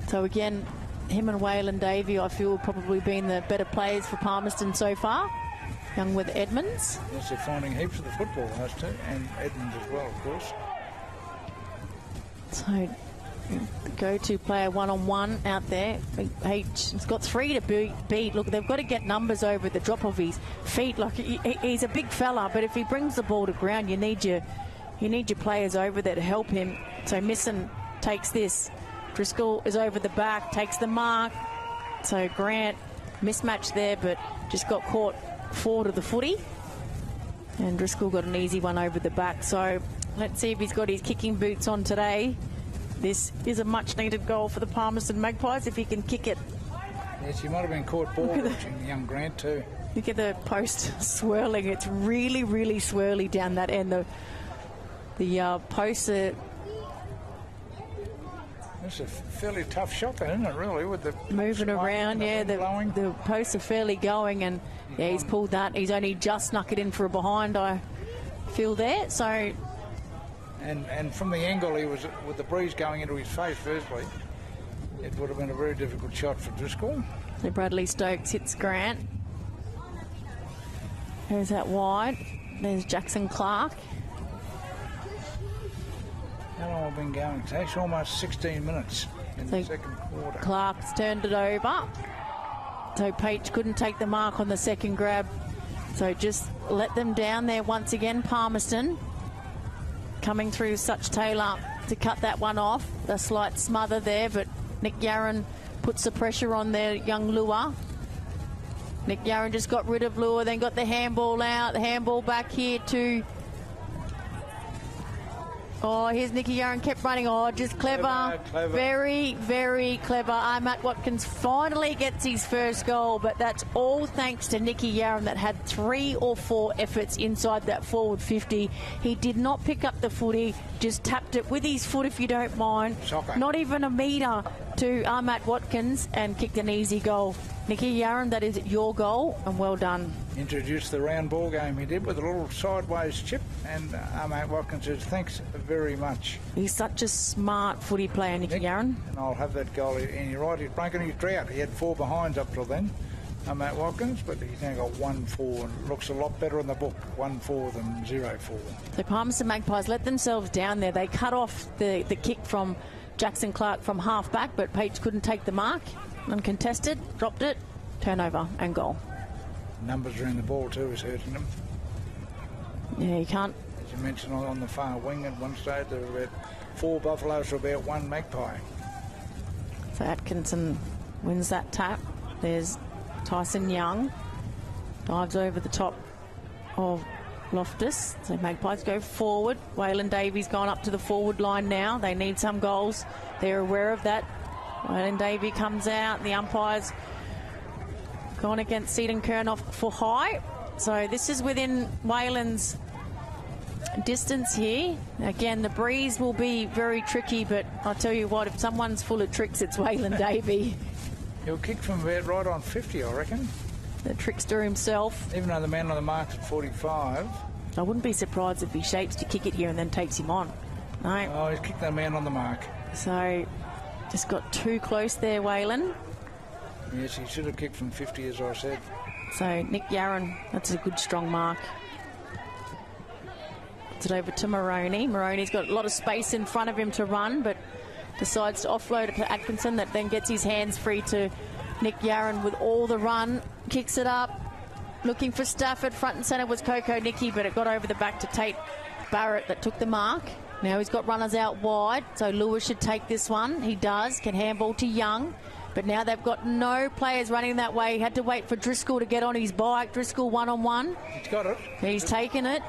So again, him and Waylon Davey, I feel, have probably been the better players for Palmerston so far. Young with Edmonds. Yes, they're finding heaps of the football, those two, and Edmonds as well, of course. So the go-to player one-on-one out there. He's got 3 to beat. Look, they've got to get numbers over the drop of his feet. Like he's a big fella, but if he brings the ball to ground, you need your players over there to help him. So missing takes this. Driscoll is over the back, takes the mark. So Grant, mismatch there, but just got caught forward of the footy. And Driscoll got an easy one over the back. So let's see if he's got his kicking boots on today. This is a much-needed goal for the Palmerston Magpies if he can kick it. Yes, he might have been caught ball watching young Grant too. Look at the post swirling. It's really, really swirly down that end. The posts are... It's a fairly tough shot, then, isn't it, really, with the... Moving around, yeah, the posts are fairly going, and yeah, he's pulled that. He's only just snuck it in for a behind, I feel there, so... And from the angle he was, with the breeze going into his face, firstly, it would have been a very difficult shot for Driscoll. So Bradley Stokes hits Grant. There's that wide. There's Jackson Clark. How long have we been going? It's actually almost 16 minutes in the second quarter. Clark's turned it over. So Page couldn't take the mark on the second grab. So just let them down there once again, Palmerston. Coming through Such Taylor to cut that one off. A slight smother there, but Nick Yarran puts the pressure on their young Lua. Nick Yarran just got rid of Lua, then got the handball out. The handball back here to... Oh, here's Nicky Yarran, kept running. Oh, just clever. Very, very clever. Matt Watkins finally gets his first goal, but that's all thanks to Nicky Yarran that had 3 or 4 efforts inside that forward 50. He did not pick up the footy, just tapped it with his foot, if you don't mind. Soccer. Not even a metre to Matt Watkins, and kicked an easy goal. Nicky Yarran, that is your goal, and well done. Introduced the round ball game he did with a little sideways chip, and Matt Watkins says thanks very much. He's such a smart footy player, Nicky Yarran. And I'll have that goal, and you're right, he's broken his drought. He had 4 behinds up till then, Matt Watkins, but he's now got 1-4, and looks a lot better in the book, 1-4 than 0-4. The Palmerston Magpies let themselves down there. They cut off the kick from Jackson Clark from half back, but Page couldn't take the mark. Uncontested, dropped it, turnover and goal. Numbers around the ball too is hurting them. Yeah, you can't. As you mentioned, on the far wing at one stage, there were about 4 Buffaloes for about 1 Magpie. So Atkinson wins that tap. There's Tyson Young. Dives over the top of Loftus. So Magpies go forward. Waylon Davies gone up to the forward line now. They need some goals. They're aware of that. Waylon Davey comes out. The umpire's gone against Seaton Kernoff for high. So this is within Waylon's distance here. Again, the breeze will be very tricky, but I'll tell you what, if someone's full of tricks, it's Waylon Davey. He'll kick from about right on 50, I reckon. The trickster himself. Even though the man on the mark's at 45. I wouldn't be surprised if he shapes to kick it here and then takes him on. No. Oh, he's kicked the man on the mark. So just got too close there, Waylon. Yes, he should have kicked from 50, as I said. So Nick Yarran, that's a good strong mark. Puts it over to Moroney. Moroney's got a lot of space in front of him to run, but decides to offload it to Atkinson, that then gets his hands free to Nick Yarran with all the run. Kicks it up, looking for Stafford. Front and centre was Coco Nicky, but it got over the back to Tate Barrett that took the mark. Now he's got runners out wide, so Lewis should take this one. He does, can handball to Young. But now they've got no players running that way. He had to wait for Driscoll to get on his bike. Driscoll one-on-one. He's got it. He's taken it.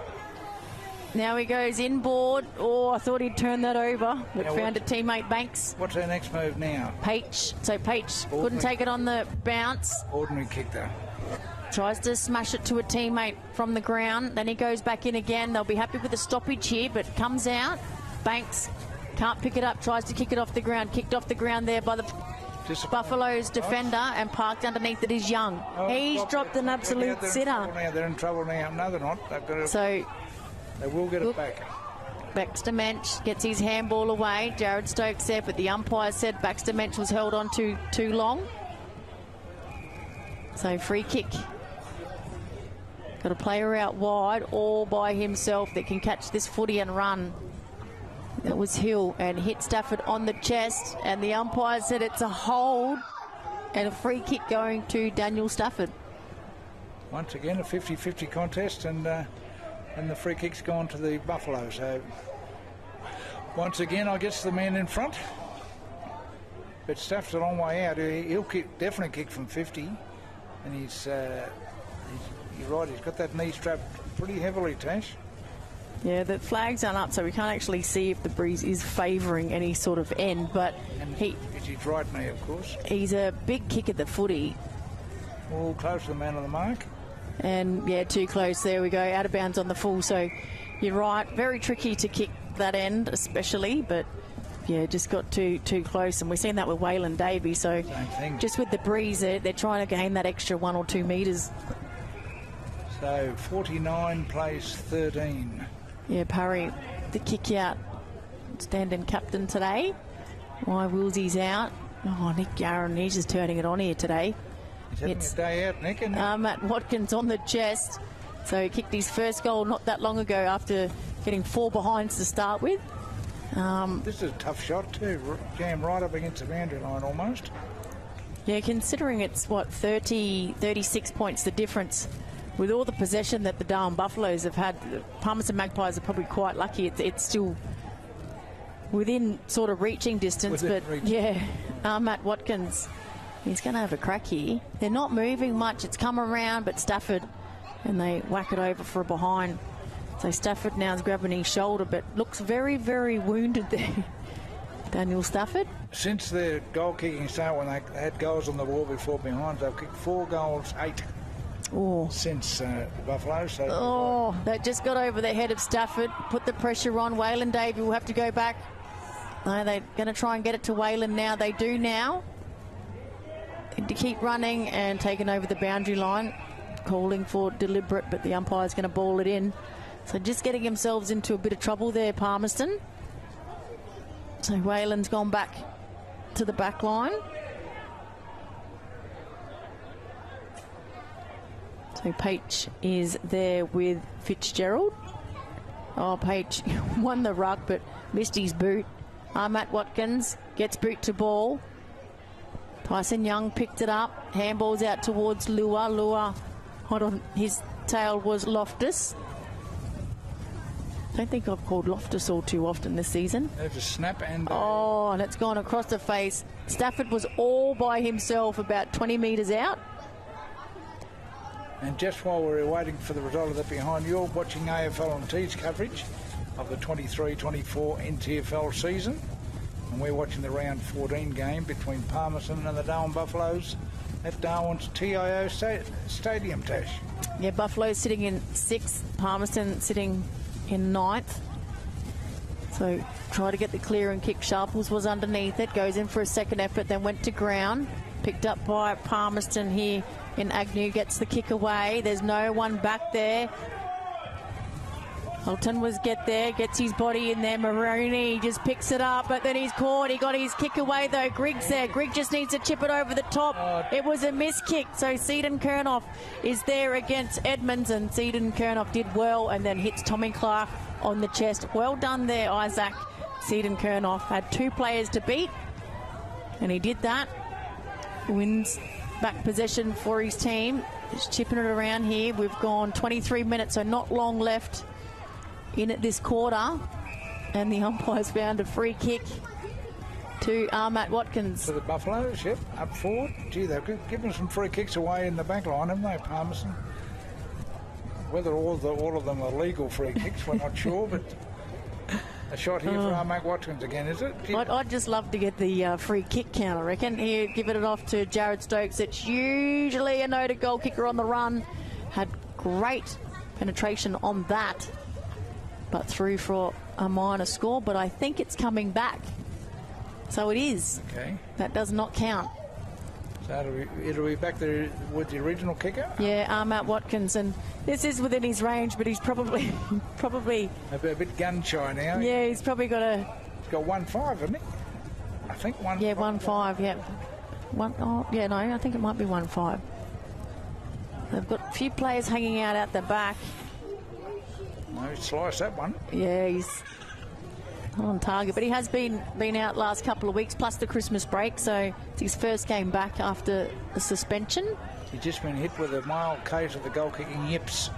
Now he goes inboard. Oh, I thought he'd turn that over, but now found a teammate, Banks. What's our next move now? Page. So Page couldn't take it on the bounce. Ordinary kick there. Tries to smash it to a teammate from the ground. Then he goes back in again. They'll be happy with the stoppage here, but comes out. Banks can't pick it up. Tries to kick it off the ground. Kicked off the ground there by the Buffalo's defender, and parked underneath it is Young. He's dropped an absolute sitter. They're in trouble now. No, they're not. They've got to, so they will get it back. Baxter Mensch gets his handball away. Jared Stokes said, but the umpire said Baxter Mensch was held on too long. So free kick. Got a player out wide all by himself that can catch this footy and run. That was Hill, and hit Stafford on the chest, and the umpire said it's a hold, and a free kick going to Daniel Stafford. Once again, a 50-50 contest, and the free kick's gone to the Buffalo. So Once again, I guess the man in front. But Staff's a long way out. He'll definitely kick from 50. And you're right, he's got that knee strapped pretty heavily, Tash. Yeah, the flags aren't up, so we can't actually see if the breeze is favouring any sort of end. But it's his right knee, of course. He's a big kick at the footy. All close to the man on the mark. And, yeah, too close. There we go, out of bounds on the full. So you're right, very tricky to kick that end especially, but, yeah, just got too close. And we've seen that with Waylon Davey. So same thing. Just with the breeze, they're trying to gain that extra 1 or 2 metres. So 49 plays 13. Yeah, Parry, the kick out, stand-in captain today. Why Willsy's out? Oh, Nick Garron, he's just turning it on here today. He's having a day out, Nick, isn't he? Matt Watkins on the chest. So he kicked his first goal not that long ago after getting 4 behinds to start with. This is a tough shot too, jammed right up against the boundary line almost. Yeah, considering it's, 36 points the difference. With all the possession that the Darwin Buffaloes have had, the Palmerston Magpies are probably quite lucky. It's still within sort of reaching distance. Yeah, Matt Watkins, he's going to have a crack here. They're not moving much. It's come around, but Stafford, and they whack it over for a behind. So Stafford now is grabbing his shoulder, but looks very, very wounded there. Daniel Stafford. Since their goal kicking start, when they had goals on the wall before behinds, they've kicked 4 goals, 8. Since the Buffaloes. So that just got over the head of Stafford, put the pressure on. Waylon Davey will have to go back. No, they're going to try and get it to Waylon now. They do now. To keep running and taking over the boundary line, calling for deliberate, but the umpire's going to ball it in. So just getting themselves into a bit of trouble there, Palmerston. So Waylon's gone back to the back line. So Page is there with Fitzgerald. Page won the ruck but missed his boot. Matt Watkins gets boot to ball. Tyson Young picked it up. Handball's out towards Lua. Hold on, his tail was Loftus. I don't think I've called Loftus all too often this season. There's a snap and... and it's gone across the face. Stafford was all by himself about 20 metres out. And just while we're waiting for the result of that behind, you're watching AFL on T's coverage of the 23-24 NTFL season. And we're watching the round 14 game between Palmerston and the Darwin Buffaloes at Darwin's TIO Stadium, Tash. Yeah, Buffaloes sitting in 6th, Palmerston sitting in 9th. So try to get the clear and kick. Sharples was underneath it, goes in for a second effort, then went to ground. Picked up by Palmerston here in Agnew, gets the kick away. There's no one back there. Holton was gets his body in there. Maroney just picks it up, but then he's caught. He got his kick away though. Griggs there. Grigg just needs to chip it over the top. It was a miss kick. So Seaton Kernoff is there against Edmonds, and Seaton Kernoff did well and then hits Tommy Clark on the chest. Well done there, Isaac. Seaton Kernoff had 2 players to beat, and he did that. Wins back possession for his team. Just chipping it around here. We've gone 23 minutes, so not long left in at this quarter. And the umpire's found a free kick to Matt Watkins. For the Buffaloes, yep, up forward. Gee, they've given some free kicks away in the back line, haven't they, Palmerston? Whether all of them are legal free kicks, we're not sure, but... A shot here for Matt Watkins again, is it? I'd just love to get the free kick count, I reckon. Here, giving it off to Jared Stokes. It's usually a noted goal kicker on the run. Had great penetration on that, but through for a minor score. But I think it's coming back. So it is. Okay. That does not count. So it'll be back there with the original kicker? Yeah, Matt Watkins, and this is within his range, but he's probably a bit gun shy now. Yeah, he's probably got a... He's got 1-5, hasn't he? I think 1-5. Yeah, 1-5, yeah. I think it might be 1-5. They've got a few players hanging out the back. No, slice that one. Yeah, he's on target, but he has been out last couple of weeks, plus the Christmas break, so it's his first game back after the suspension. He's just been hit with a mild case of the goal-kicking yips.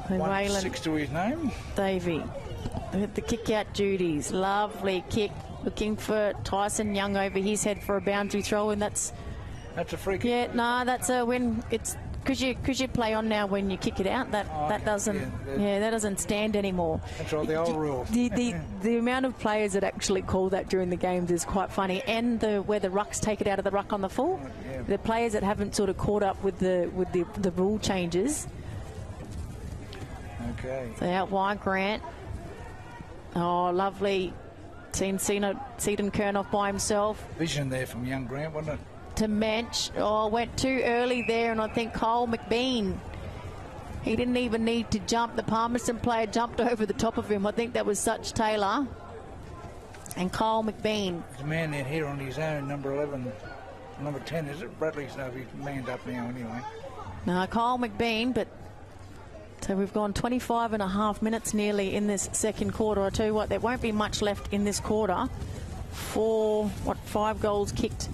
1-6 to his name. Davey. with the kick out duties. Lovely kick. Looking for Tyson Young over his head for a boundary throw, and that's a free kick. Yeah, no, that's a win. It's because you play on now when you kick it out. That doesn't that doesn't stand anymore. That's right, the old rule. The amount of players that actually call that during the games is quite funny, and where the rucks take it out of the ruck on the full. Yeah. The players that haven't sort of caught up with the rule changes. Okay. So out wide, Grant. Oh, lovely. Seen Seaton Kernoff by himself. Vision there from young Grant, wasn't it? To Mensch. Oh, went too early there, and I think Cole McBean, he didn't even need to jump. The Palmerston player jumped over the top of him. I think that was Such Taylor. And Cole McBean. There's a man in here on his own, number 11. Number 10, is it? Bradley's no, he's manned up now anyway. No, Cole McBean, but so we've gone 25 and a half minutes nearly in this second quarter. I tell you what, there won't be much left in this quarter. 5 goals kicked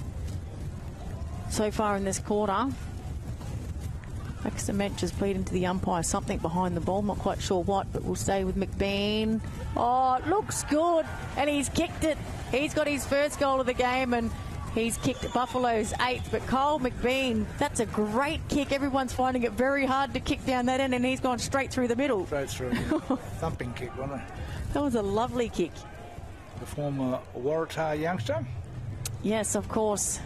so far in this quarter. Baxter Mensch has pleading to the umpire something behind the ball. Not quite sure what, but we'll stay with McBean. Oh, it looks good, and he's kicked it. He's got his first goal of the game, and he's kicked Buffalo's 8th, but Cole McBean, that's a great kick. Everyone's finding it very hard to kick down that end, and he's gone straight through the middle. Straight through, yeah. Thumping kick, wasn't it? That was a lovely kick. The former Waratah youngster? Yes, of course.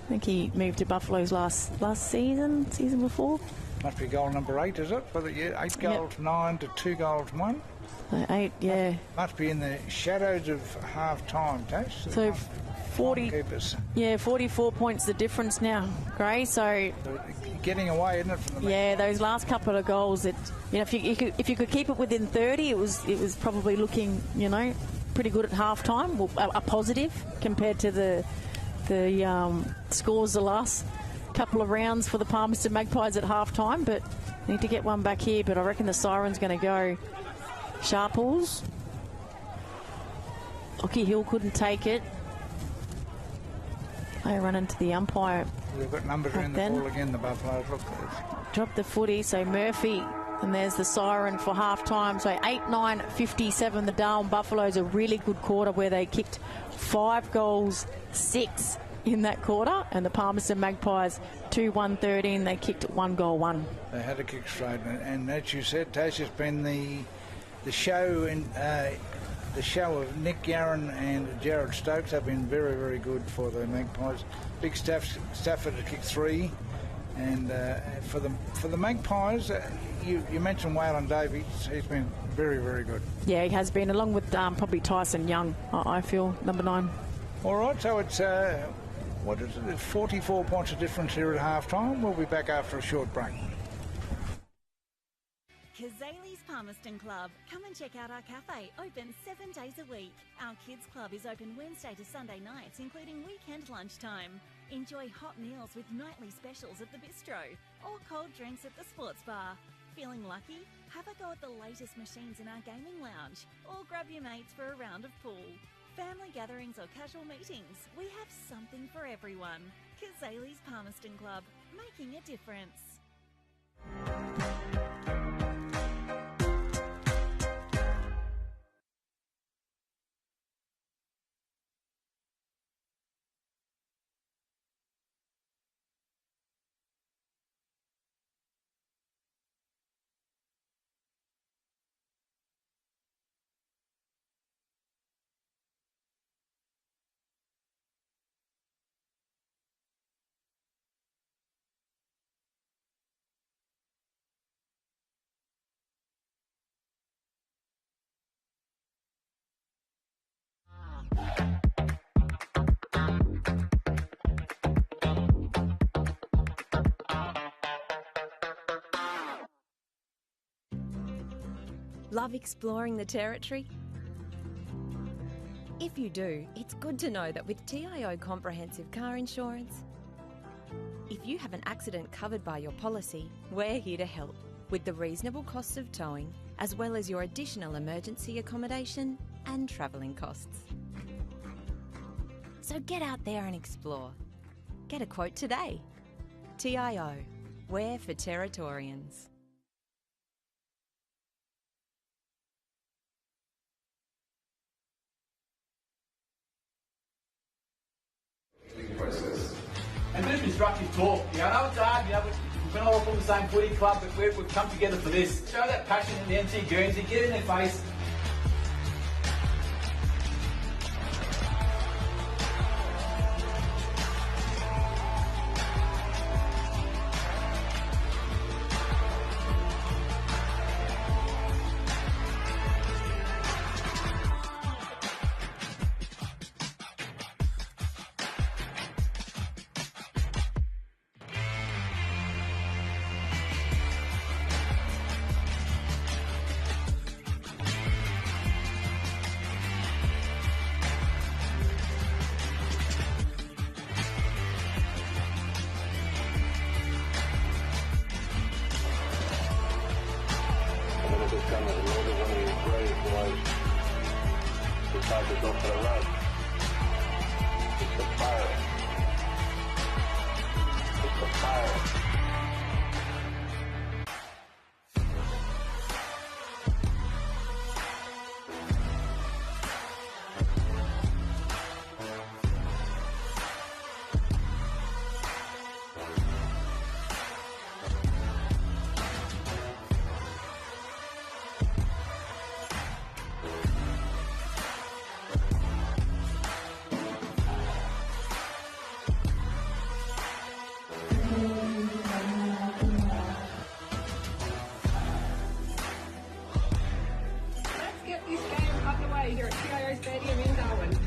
I think he moved to Buffalo's last season before. Must be goal number 8, is it? But 8 goals, 9 to 2 goals, 1. 8, yeah. Must be in the shadows of half-time, Tash. So 44 points the difference now, Gray. So getting away, isn't it? From the those last couple of goals. If you could keep it within 30, it was probably looking pretty good at half time. Well, a positive compared to the scores the last couple of rounds for the Palmerston Magpies at half time. But need to get one back here. But I reckon the siren's going to go. Sharples. Lockie Hill couldn't take it. They run into the umpire. We've got numbers around the ball again, the Buffaloes. Look, dropped the footy, so Murphy, and there's the siren for half time. So 8-9-57, the Darwin Buffaloes, a really good quarter where they kicked 5 goals, 6 in that quarter, and the Palmerston Magpies 2-1-13, they kicked 1 goal, 1. They had to kick straight, and as you said, Tash, has been the show in the show of Nick Yarran and Jared Stokes have been very, very good for the Magpies. Big Stafford to kick 3, and for the Magpies, you mentioned Waylon Davies. He's been very, very good. Yeah, he has been, along with probably Tyson Young, I feel, number 9. All right, so it's what is it? It's 44 points of difference here at half time. We'll be back after a short break. Kazali's Palmerston Club. Come and check out our cafe, open 7 days a week. Our kids club is open Wednesday to Sunday nights, including weekend lunchtime. Enjoy hot meals with nightly specials at the bistro or cold drinks at the sports bar. Feeling lucky? Have a go at the latest machines in our gaming lounge, or grab your mates for a round of pool. Family gatherings or casual meetings, we have something for everyone. Kazali's Palmerston Club, making a difference. Love exploring the territory? If you do, it's good to know that with TIO Comprehensive Car Insurance, if you have an accident covered by your policy, we're here to help with the reasonable costs of towing, as well as your additional emergency accommodation and travelling costs. So get out there and explore. Get a quote today. TIO, we're for Territorians. constructive talk. I know it's hard, we've been all from the same footy club, but we've come together for this. Show that passion in the NT Guernsey, get in their face. Here at TIO Stadium in Darwin.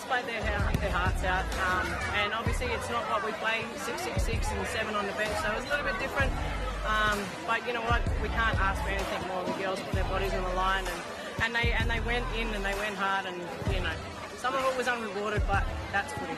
Played their hearts out, and obviously it's not what we play 6-6-6 and 7 on the bench, so it's a little bit different. But you know what, we can't ask for anything more. The girls put their bodies on the line, and they went in and they went hard, and some of it was unrewarded, but that's footy.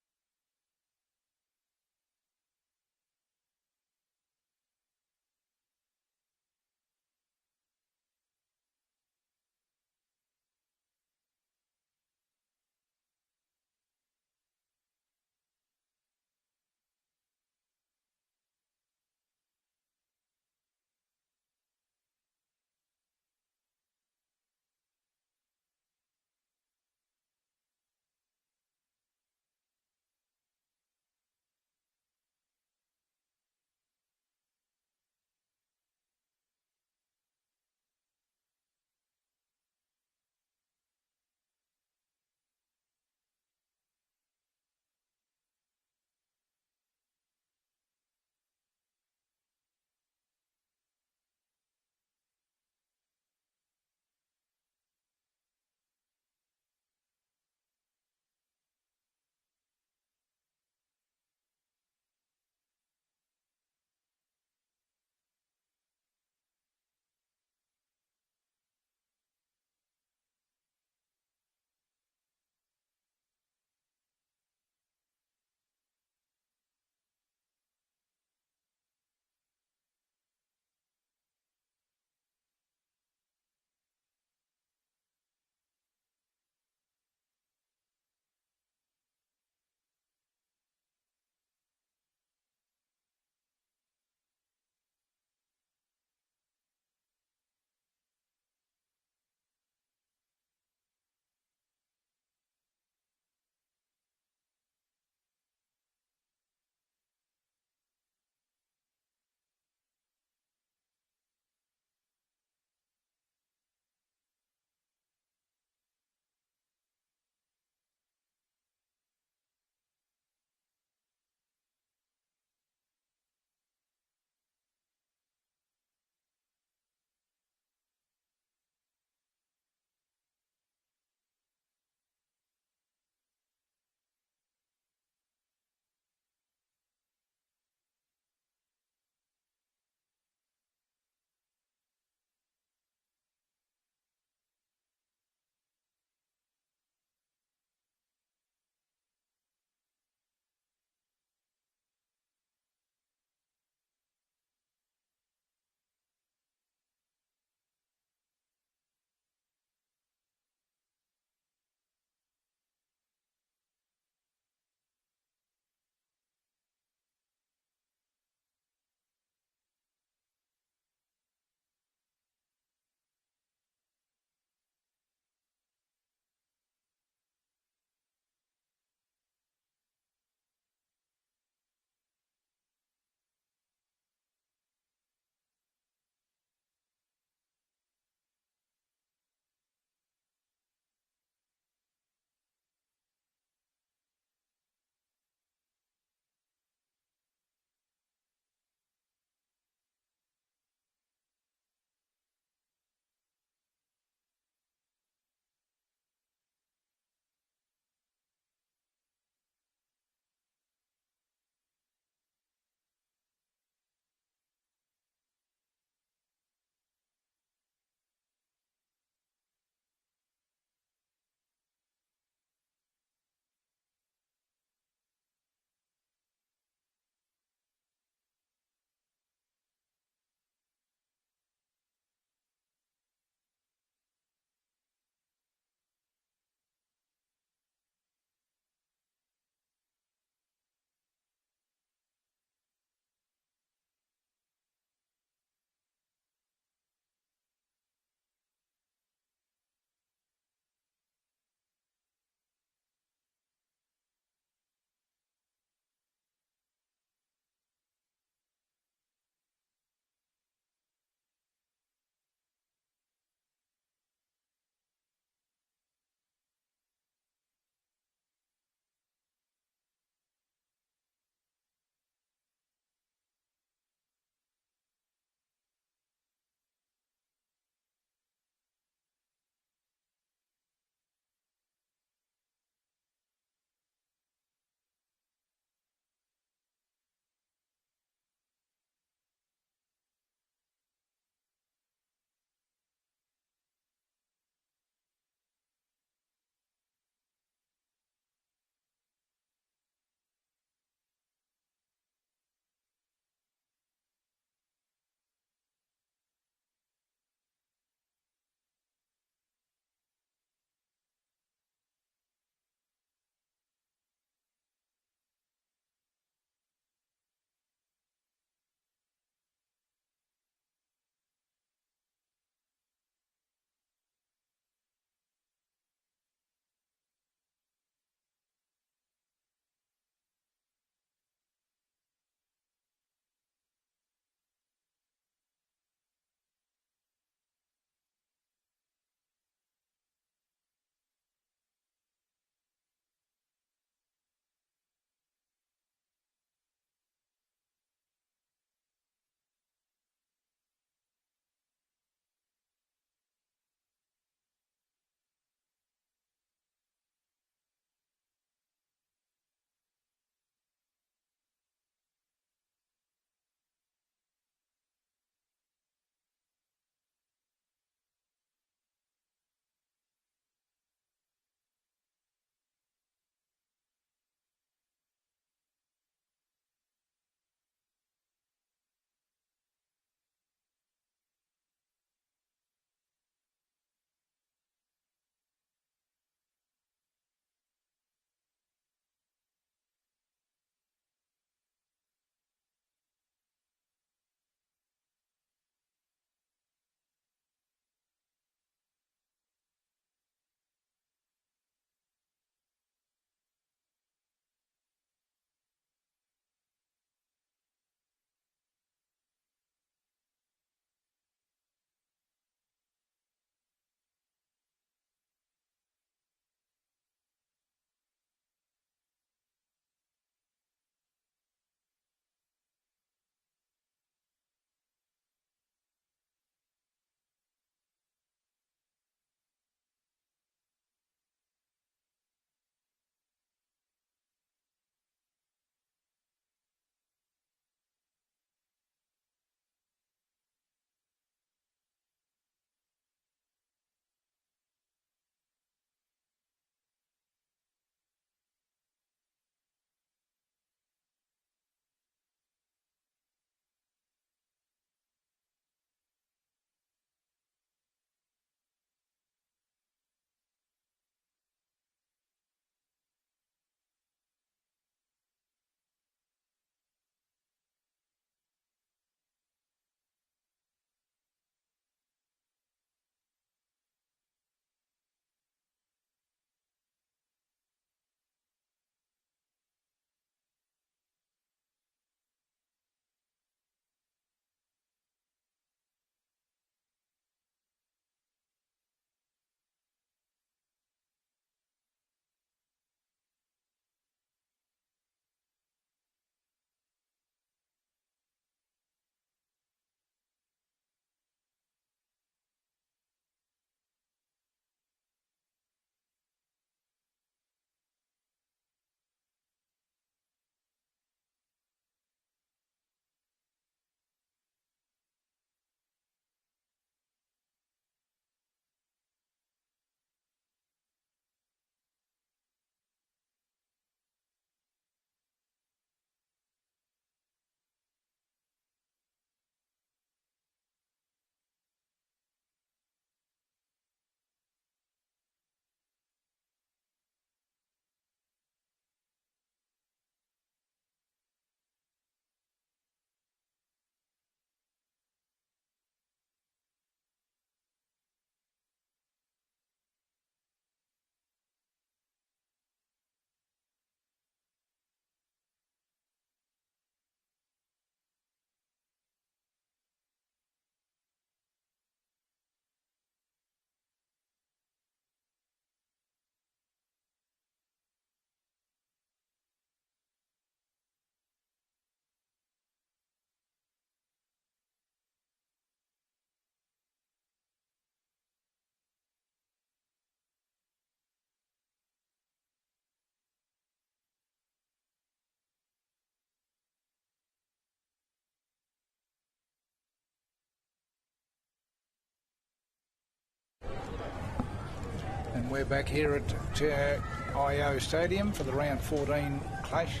We're back here at TIO Stadium for the round 14 clash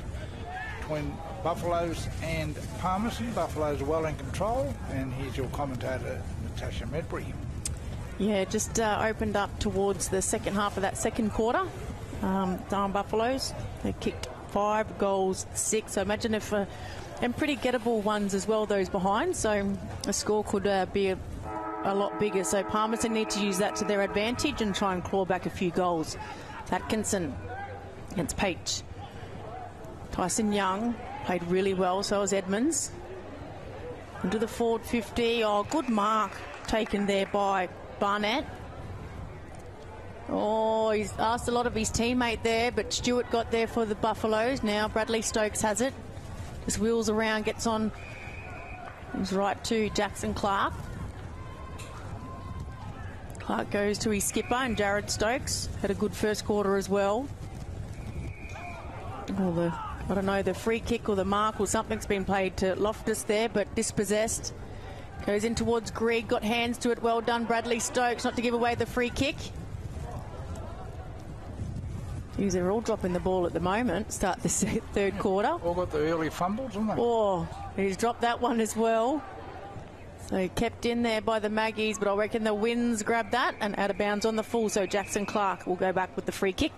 between Buffaloes and Palmerston. Buffaloes are well in control, and here's your commentator, Natasha Medbury. Yeah, just opened up towards the second half of that second quarter. Darwin Buffaloes, they kicked 5 goals, 6. So imagine if, and pretty gettable ones as well, those behind. So the score could be a lot bigger. So Palmerston need to use that to their advantage and try and claw back a few goals. Atkinson against Peach. Tyson Young played really well, so was Edmonds. Into the forward 50. Oh, good mark taken there by Barnett. Oh, he's asked a lot of his teammate there, but Stewart got there for the Buffaloes. Now Bradley Stokes has it. Just wheels around, gets on. He's right to Jackson Clark. Clark goes to his skipper, and Jared Stokes had a good first quarter as well. I don't know, the free kick or the mark or something's been played to Loftus there, but dispossessed. Goes in towards Greg, got hands to it. Well done, Bradley Stokes, not to give away the free kick. Geez, they're all dropping the ball at the moment. Start the third quarter. All got the early fumbles, haven't they? Oh, he's dropped that one as well. So kept in there by the Maggies, but I reckon the Winds grabbed that and out of bounds on the full. So Jackson Clark will go back with the free kick.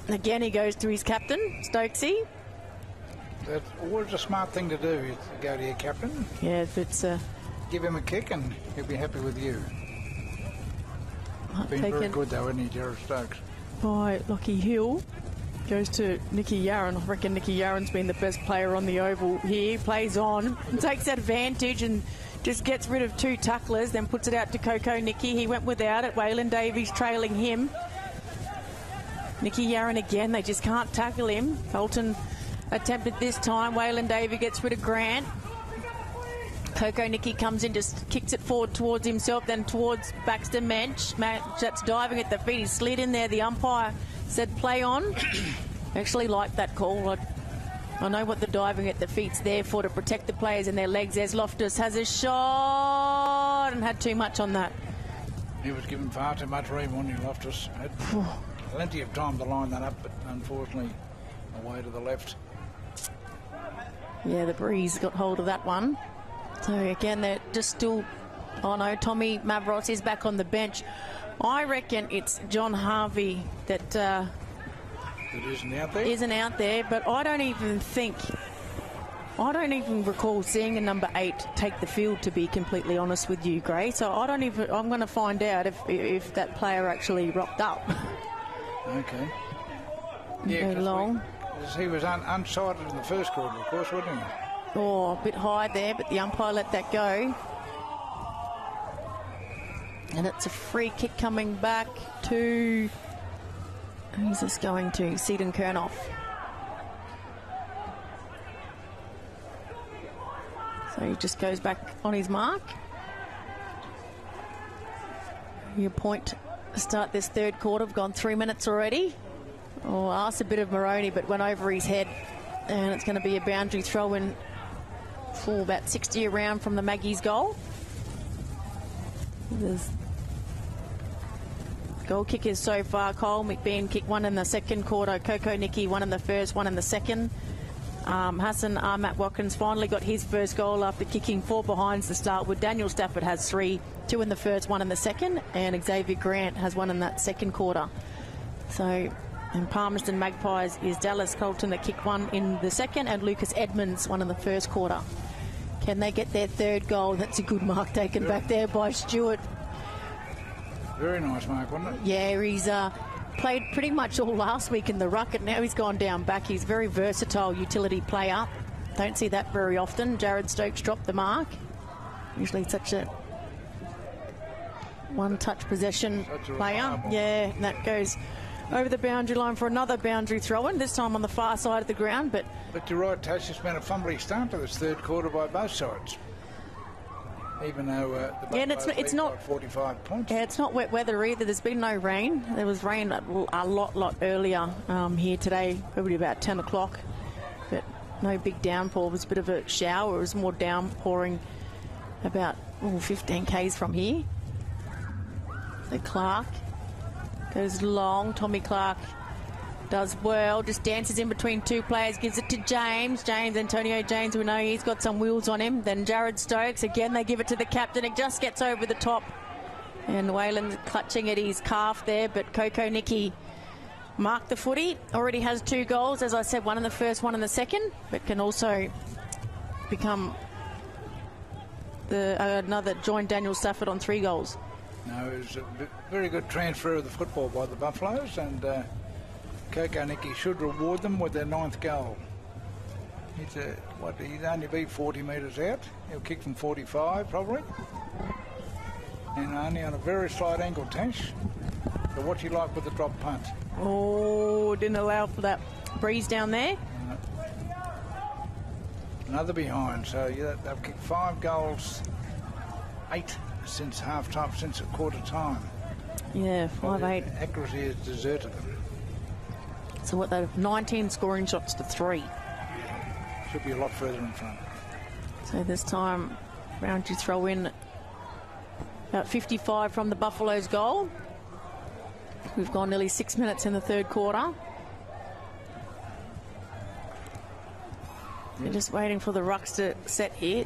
Again, he goes to his captain, Stokesy. That's always a smart thing to do, is to go to your captain. Yeah, if it's give him a kick and he'll be happy with you. Been very good though, isn't he, Jared Stokes? By Lockie Hill. Goes to Nicky Yarran. I reckon Nicky Yarran's been the best player on the oval here. Plays on and takes advantage and just gets rid of 2 tacklers, then puts it out to Coco Nicky. He went without it. Waylon Davies trailing him. Nicky Yarran again. They just can't tackle him. Colton attempted this time. Waylon Davies gets rid of Grant. Coco Nicky comes in, just kicks it forward towards himself, then towards Baxter Mensch. That's diving at the feet. He slid in there. The umpire said play on. Actually liked that call. I know what the diving at the feet's there for, to protect the players and their legs. There's Loftus, has a shot and had too much on that. He was given far too much room, wasn't he, Loftus? Had plenty of time to line that up, but unfortunately away to the left. Yeah, the breeze got hold of that one. So again, they're just still... Oh no, Tommy Mavros is back on the bench. I reckon it's John Harvey that isn't out there, but I don't even recall seeing a number 8 take the field, to be completely honest with you, Gray. So I'm going to find out if that player actually rocked up. Okay. Yeah, because he was unsighted in the first quarter, of course, wasn't he? Oh, a bit high there, but the umpire let that go. And it's a free kick coming back to... Who's this going to? Seaton Kernoff. So he just goes back on his mark. Your point to start this third quarter. We've gone 3 minutes already. Oh, asked a bit of Moroney, but went over his head. And it's going to be a boundary throw in for about 60 around from the Maggies' goal. There's goal kickers so far. Cole McBean kicked 1 in the second quarter. Coco Nicky 1 in the first, 1 in the second. Hassan Matt Watkins finally got his first goal after kicking 4 behinds to start with. Daniel Stafford has 3, 2 in the first, 1 in the second, and Xavier Grant has 1 in that second quarter. So, in Palmerston Magpies is Dallas Colton that kicked 1 in the second, and Lucas Edmonds 1 in the first quarter. Can they get their third goal? That's a good mark taken back there by Stewart. Very nice mark, wasn't it? Yeah, he's played pretty much all last week in the ruck, and now he's gone down back. He's a very versatile utility player. Don't see that very often. Jared Stokes dropped the mark. Usually such a one-touch possession player. Yeah, and that goes over the boundary line for another boundary throw-in, this time on the far side of the ground. But you're right, Tash, it's been a fumbling start to this third quarter by both sides. Even though it's not 45 points. Yeah, it's not wet weather either. There's been no rain. There was rain a lot earlier here today, probably about 10 o'clock. But no big downpour. It was a bit of a shower. It was more downpouring about 15 k's from here. So Clark Goes long. Tommy Clark does well. Just dances in between two players. Gives it to James. Antonio James, we know he's got some wheels on him. Then Jared Stokes. Again, they give it to the captain. It just gets over the top. And Wayland's clutching at his calf there. But Coco Nicky marked the footy. Already has 2 goals. As I said, one in the first, one in the second. But can also become another join Daniel Stafford on 3 goals. No, it was a very good transfer of the football by the Buffaloes, and Coco Nicky should reward them with their 9th goal. He'd only be 40 metres out. He'll kick from 45 probably, and only on a very slight angle, Tash. So what's he like with the drop punt? Oh, didn't allow for that breeze down there. Another behind, so yeah, they've kicked 5 goals, 8 since half-time, since a quarter time. Yeah, 5-8. Accuracy has deserted them. So what, they've 19 scoring shots to 3. Should be a lot further in front. So this time, round you throw in about 55 from the Buffaloes' goal. We've gone nearly 6 minutes in the 3rd quarter. We're just waiting for the rucks to set here.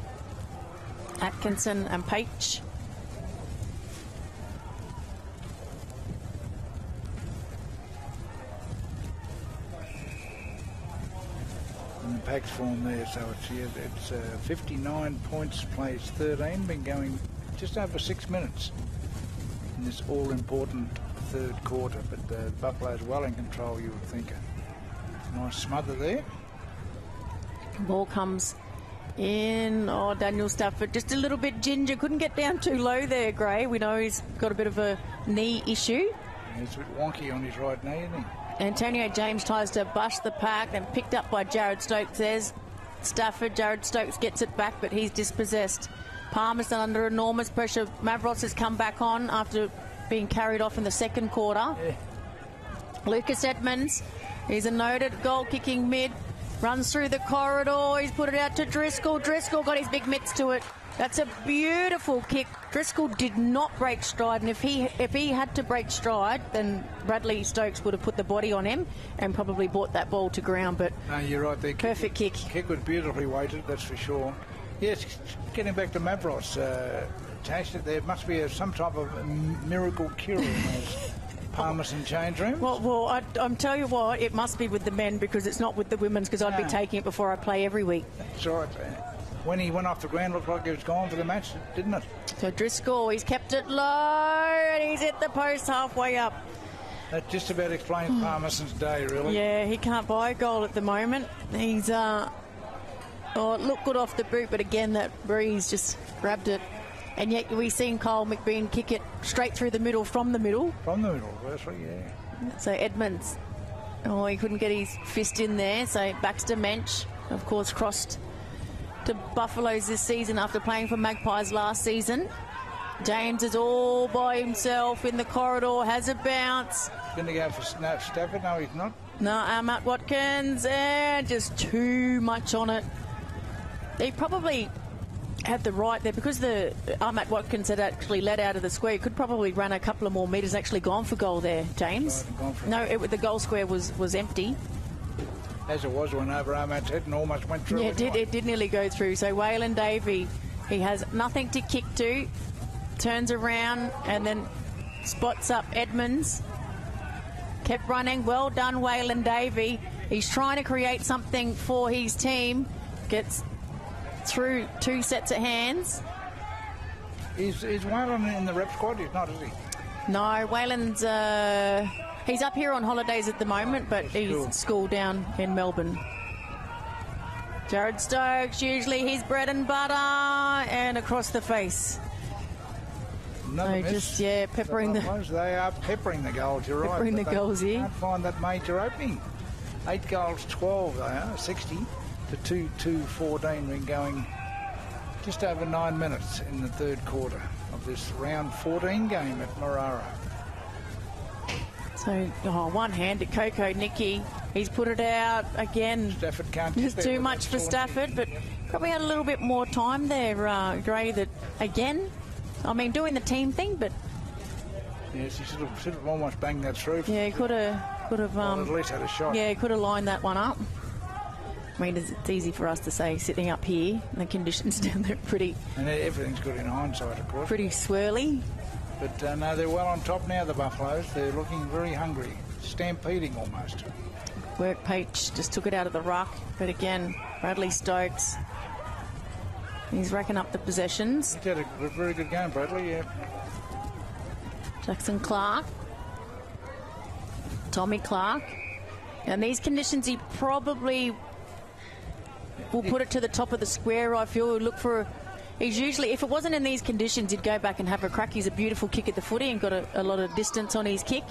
Atkinson and Page. And the pack's form there, so it's 59 points, plays 13, been going just over 6 minutes in this all-important 3rd quarter. But the Buffalo's well in control, you would think. Nice smother there. Ball comes in. Oh, Daniel Stafford just a little bit ginger. Couldn't get down too low there, Gray. We know he's got a bit of a knee issue. He's a bit wonky on his right knee, isn't he? Antonio James tries to bush the pack and picked up by Jared Stokes. There's Stafford. Jared Stokes gets it back, but he's dispossessed. Palmerston under enormous pressure. Mavros has come back on after being carried off in the 2nd quarter. Yeah. Lucas Edmonds, he's a noted goal-kicking mid. Runs through the corridor. He's put it out to Driscoll. Driscoll got his big mitts to it. That's a beautiful kick. Driscoll did not break stride, and if he had to break stride, then Bradley Stokes would have put the body on him and probably brought that ball to ground. But no, you're right there. Perfect kick. Kick was beautifully weighted, that's for sure. Yes, getting back to Mavros, Tash, there must be some type of miracle cure in those Palmerston change rooms. Well, I'm tell you what, it must be with the men because it's not with the women's, because I'd be taking it before I play every week. That's right. When he went off the ground, looked like he was gone for the match, didn't it? So Driscoll, he's kept it low and he's hit the post halfway up. That just about explains Palmerston's day, really. Yeah, he can't buy a goal at the moment. He's it looked good off the boot, but again that breeze just grabbed it. And yet we've seen Kyle McBean kick it straight through the middle from the middle. From the middle, that's right, yeah. So Edmonds, he couldn't get his fist in there. So Baxter Mensch, of course, crossed to Buffaloes this season after playing for Magpies last season. James is all by himself in the corridor, has a bounce. Going to go for Stafford? No, he's not. No, Matt Watkins, and just too much on it. He probably had the right there because the Matt Watkins had actually led out of the square. He could probably run a couple of more metres, actually gone for goal there, James. The goal square was empty. As it was, went over Ahmad's head and almost went through. Yeah, it did nearly go through. So Waylon Davey, he has nothing to kick to, turns around and then spots up Edmonds. Kept running. Well done, Waylon Davey. He's trying to create something for his team. Gets through 2 sets of hands. Is Waylon in the rep squad? He's not, is he? No, Waylon's he's up here on holidays at the moment, but he's school down in Melbourne. Jared Stokes, usually his bread and butter, and across the face. Another miss. Just peppering They are peppering the goals, you're right. Peppering the goals here. Can't find that major opening. 8 goals, 12 they are, 60 to 2-14. We're going just over 9 minutes in the 3rd quarter of this round 14 game at Marara. So, one hand to Coco Nicky. He's put it out again. Stafford can't. Just too much for Stafford, but probably had a little bit more time there, Gray, that again, I mean, doing the team thing, but Yes, he should have almost banged that through. Yeah, he could have. Well, at least had a shot. Yeah, he could have lined that one up. I mean, it's easy for us to say sitting up here, and the conditions down there are pretty. And everything's good in hindsight, of course. Pretty swirly. But no, they're well on top now, the Buffaloes. They're looking very hungry, stampeding almost. Work Peach just took it out of the ruck, but again, Bradley Stokes, he's racking up the possessions. He's had a very good game, Bradley, yeah. Jackson Clark, Tommy Clark. In these conditions, he probably will put it to the top of the square, I feel. Look for... He's usually, if it wasn't in these conditions, he'd go back and have a crack. He's a beautiful kick at the footy and got a lot of distance on his kick.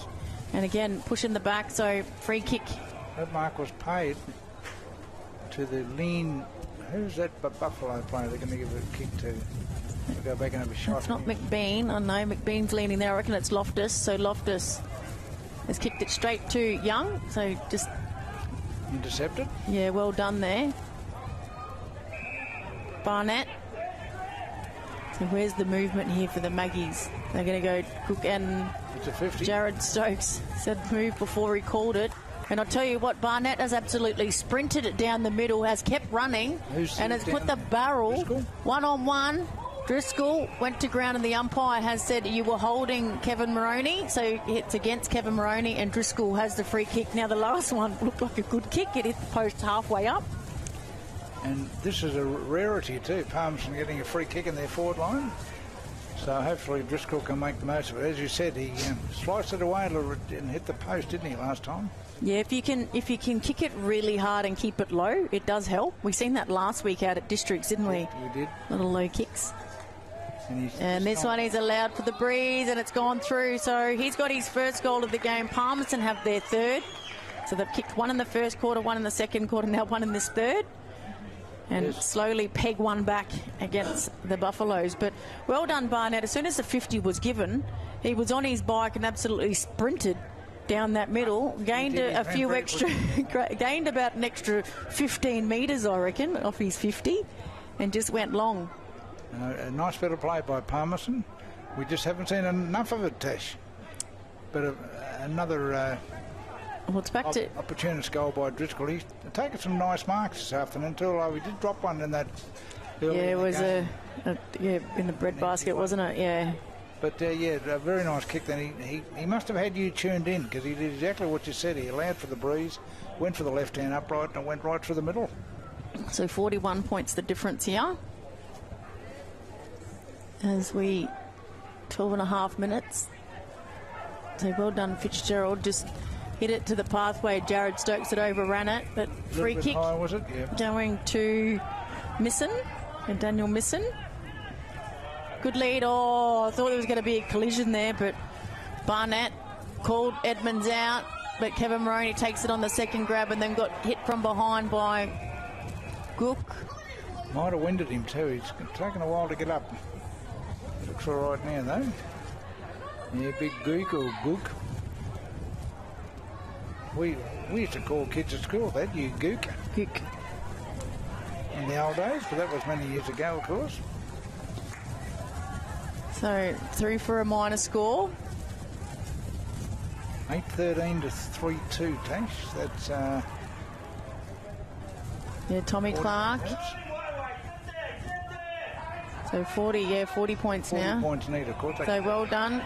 And again, pushing the back, so free kick. That mark was paid to the lean... Who's that Buffalo player they're going to give a kick to? We'll go back and have a shot. It's not McBean. I know McBean's leaning there. I reckon it's Loftus. So Loftus has kicked it straight to Young. So just... Intercepted? Yeah, well done there. Barnett. So where's the movement here for the Maggies? They're going to go Cook and it's a 50. Jared Stokes said move before he called it. And I'll tell you what, Barnett has absolutely sprinted it down the middle, has kept running, and has put the barrel Driscoll? one-on-one. Driscoll went to ground, and the umpire has said you were holding Kevin Moroney, so it's against Kevin Moroney, and Driscoll has the free kick. Now, the last one looked like a good kick. It hit the post halfway up. And this is a rarity too, Palmerston getting a free kick in their forward line. So hopefully Driscoll can make the most of it. As you said, he sliced it away and hit the post, didn't he, last time? Yeah, if you can kick it really hard and keep it low, it does help. We seen that last week out at Districts, didn't we? We did. Little low kicks. And this one is allowed for the breeze, and it's gone through. So he's got his first goal of the game. Palmerston have their third. So they've kicked one in the first quarter, one in the second quarter, now one in this third. And slowly peg one back against the Buffaloes. But well done, Barnett. As soon as the 50 was given, he was on his bike and absolutely sprinted down that middle. Gained a few extra, gained about an extra 15 metres, I reckon, off his 50, and just went long. A nice bit of play by Palmerston. We just haven't seen enough of it, Tash. But another... Well, it's back to opportunist goal by Driscoll. He's taken some nice marks this afternoon too. Although we did drop one in that. Yeah, it was in the bread basket, wasn't it? Yeah. But yeah, a very nice kick. Then he must have had you tuned in, because he did exactly what you said. He allowed for the breeze, went for the left hand upright, and went right through the middle. So 41 points the difference here. As we 12.5 minutes. So well done, Fitzgerald. Just hit it to the pathway. Jared Stokes had overran it, but free kick high, was it? Yeah. Going to Misson, and Daniel Misson. Good lead. Oh, I thought there was going to be a collision there, but Barnett called Edmonds out, but Kevin Moroney takes it on the second grab and then got hit from behind by Gook. Might have winded him too. He's taken a while to get up. Looks all right now though. Yeah, big Gook or Gook. We used to call kids at school that, you Gook. Gook. In the old days, but that was many years ago, of course. So through for a minor score. 8-13 to 3-2, Tash. That's yeah, Tommy Clark. Points. So 40 points 40 now. 40 points needed, of course. So well done,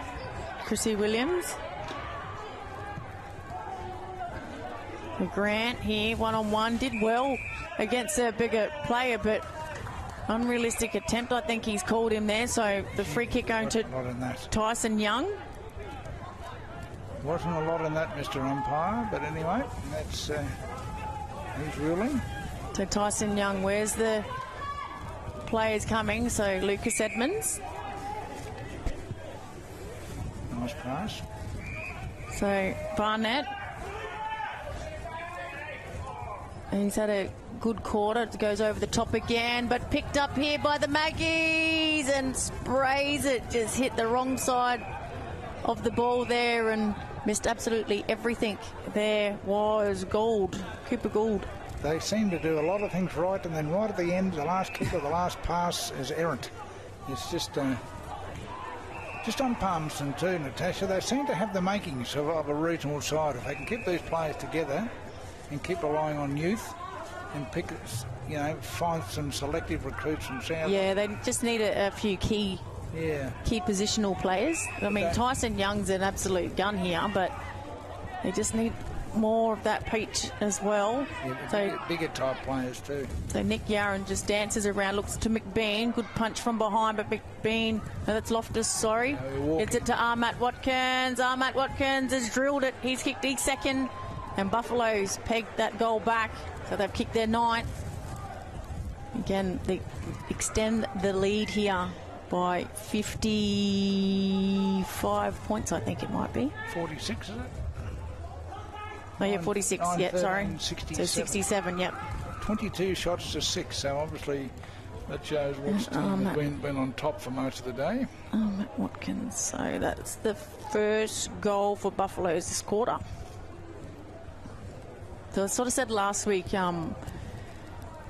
Chrissy Williams. Grant here, one-on-one, did well against a bigger player, but unrealistic attempt. I think he's called him there. So the free kick going to Tyson Young. Wasn't a lot in that, Mr. Umpire, but anyway, that's he's ruling. So Tyson Young, where's the players coming? So Lucas Edmonds. Nice pass. So Barnett. He's had a good quarter. It goes over the top again, but picked up here by the Magpies and sprays it. Just hit the wrong side of the ball there and missed absolutely everything. There was Gould, Cooper Gould. They seem to do a lot of things right, and then right at the end, the last kick or the last pass is errant. It's just Just on Palmerston too, Natasha, they seem to have the makings of a regional side. If they can keep these players together and keep relying on youth and pick, find some selective recruits from South. Yeah, they just need a few key positional players. I mean, Tyson Young's an absolute gun here, but they just need more of that peach as well. Yeah, so bigger type players too. So Nick Yarran just dances around, looks to McBean. Good punch from behind, but McBean, no, that's Loftus, sorry. Gets it to Ahmat Watkins. Ahmat Watkins has drilled it. He's kicked each second. And Buffalo's pegged that goal back. So they've kicked their ninth. Again, they extend the lead here by 55 points, I think it might be. 46, is it? Oh, yeah, 46, yeah, sorry. 67. So 67, yep. 22 shots to 6, so obviously that shows what's been on top for most of the day. Matt Watkins, so that's the first goal for Buffaloes this quarter. So I sort of said last week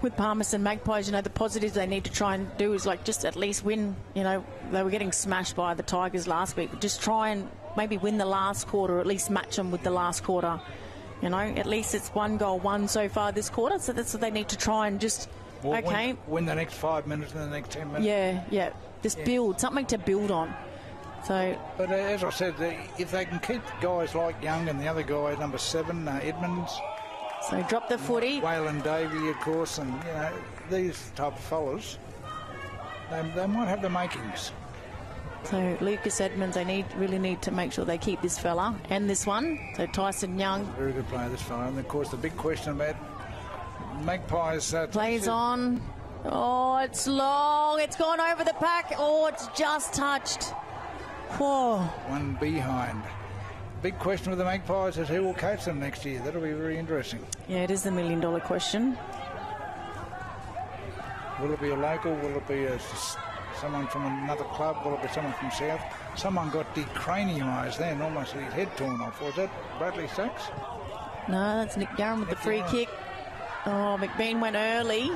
with Palmerston Magpies, the positives they need to try and do is like just at least win. They were getting smashed by the Tigers last week. Just try and maybe win the last quarter, or at least match them with the last quarter. At least it's 1 goal won so far this quarter, so that's what they need to try and just, win the next 5 minutes and the next 10 minutes. Yeah. Just build, something to build on. So, but as I said, if they can keep guys like Young and the other guy, number 7, Edmonds. So drop the footy. Waylon Davey, of course, and, these type of fellas, they might have the makings. So Lucas Edmonds, they really need to make sure they keep this fella and this one. So Tyson Young. Very good player, this fella. And, of course, the big question about Magpies. Plays on. Oh, it's long. It's gone over the pack. Oh, it's just touched. Whoa. One behind. Big question with the Magpies is who will coach them next year. That'll be very interesting. Yeah, it is the $1 million question. Will it be a local? Will it be someone from another club? Will it be someone from South? Someone got decranialised then, almost had his head torn off. Was that Bradley Sachs? No, that's Nick Yarran with the free kick. Oh, McBean went early.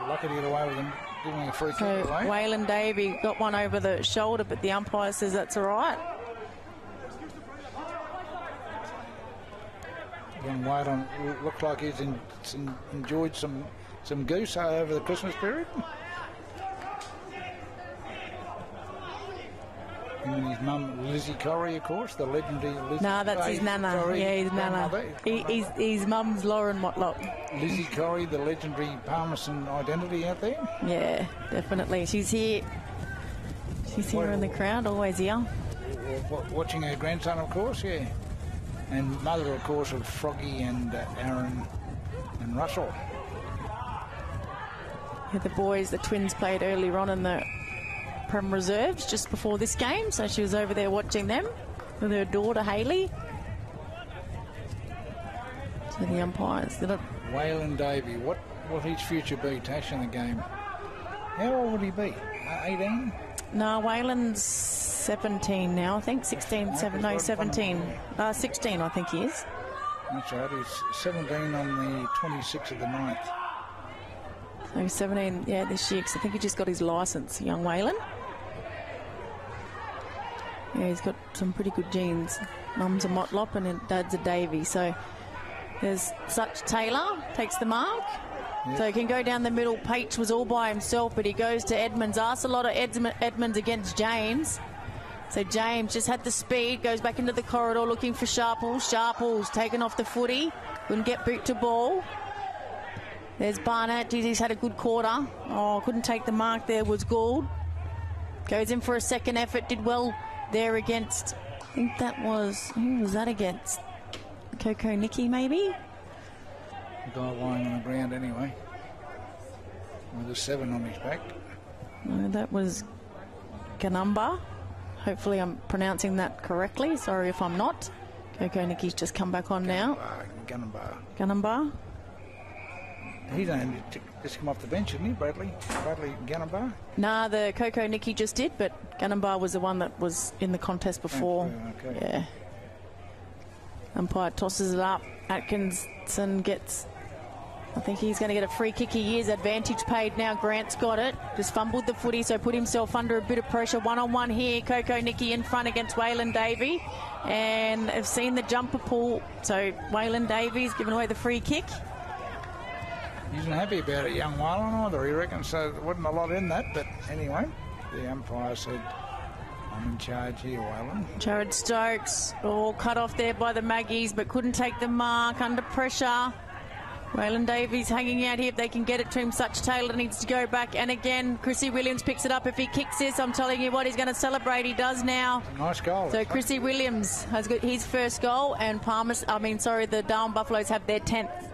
Lucky to get away with him giving a free kick away. Waylon Davey got one over the shoulder, but the umpire says that's all right. Young Waylon looked like he's enjoyed some goose over the Christmas period. And his mum, Lizzie Corrie, of course, the legendary Lizzie. No, that's his nana. Corrie, his nana. His mum's Lauren Motlop. Lizzie Corrie, the legendary Palmerston identity out there. Yeah, definitely. She's here. She's here in the crowd, always here. Watching her grandson, of course, yeah. And mother, of course, of Froggy and Aaron and Russell. Yeah, the boys, the twins, played earlier on in the Prem Reserves just before this game, so she was over there watching them with her daughter Hayley. So the umpires. Waylon Davey, what will his future be, Tash, in the game? How old would he be? 18? No, Waylon's 17 now, I think. 16, 17. 16, I think he is. That's right, he's 17 on the 26th of the 9th. So he's 17, this year, because I think he just got his licence, young Waylon. Yeah, he's got some pretty good genes. Mum's a Motlop and Dad's a Davey. So there's Such Taylor, takes the mark. Yep. So he can go down the middle. Paich was all by himself, but he goes to Edmonds. Asks a lot of Edmonds against James. So James just had the speed, goes back into the corridor looking for Sharples. Sharples taken off the footy. Couldn't get boot to ball. There's Barnett. He's had a good quarter. Oh, couldn't take the mark there, was Gould. Goes in for a second effort. Did well there against, I think that was, who was that against? Coco Nicky, maybe? The guy lying on the ground anyway. With a 7 on his back. No, that was Ganumba. Hopefully I'm pronouncing that correctly. Sorry if I'm not. Coco Nicky's just come back on now. Ganumba. He's only just come off the bench, isn't he, Bradley Ganumba? Nah, the Coco Nicky just did, but Ganumba was the one that was in the contest before. Okay. Yeah. Umpire tosses it up. Atkinson gets I think he's going to get a free kick. He is. Advantage paid now. Grant's got it. Just fumbled the footy, so put himself under a bit of pressure. One-on-one here. Coco Nicky in front against Waylon Davey. And have seen the jumper pull. So Waylon Davies giving away the free kick. He isn't happy about it, young Waylon, either. He reckons so. There wasn't a lot in that. But anyway, the umpire said, I'm in charge here, Waylon. Jared Stokes all cut off there by the Maggies, but couldn't take the mark. Under pressure. Waylon Davies hanging out here. If they can get it to him, Such Taylor needs to go back. And again, Chrissy Williams picks it up. If he kicks this, I'm telling you what, he's going to celebrate. He does now. Nice goal. So Chrissy Williams has got his first goal, and the Darwin Buffaloes have their 10th.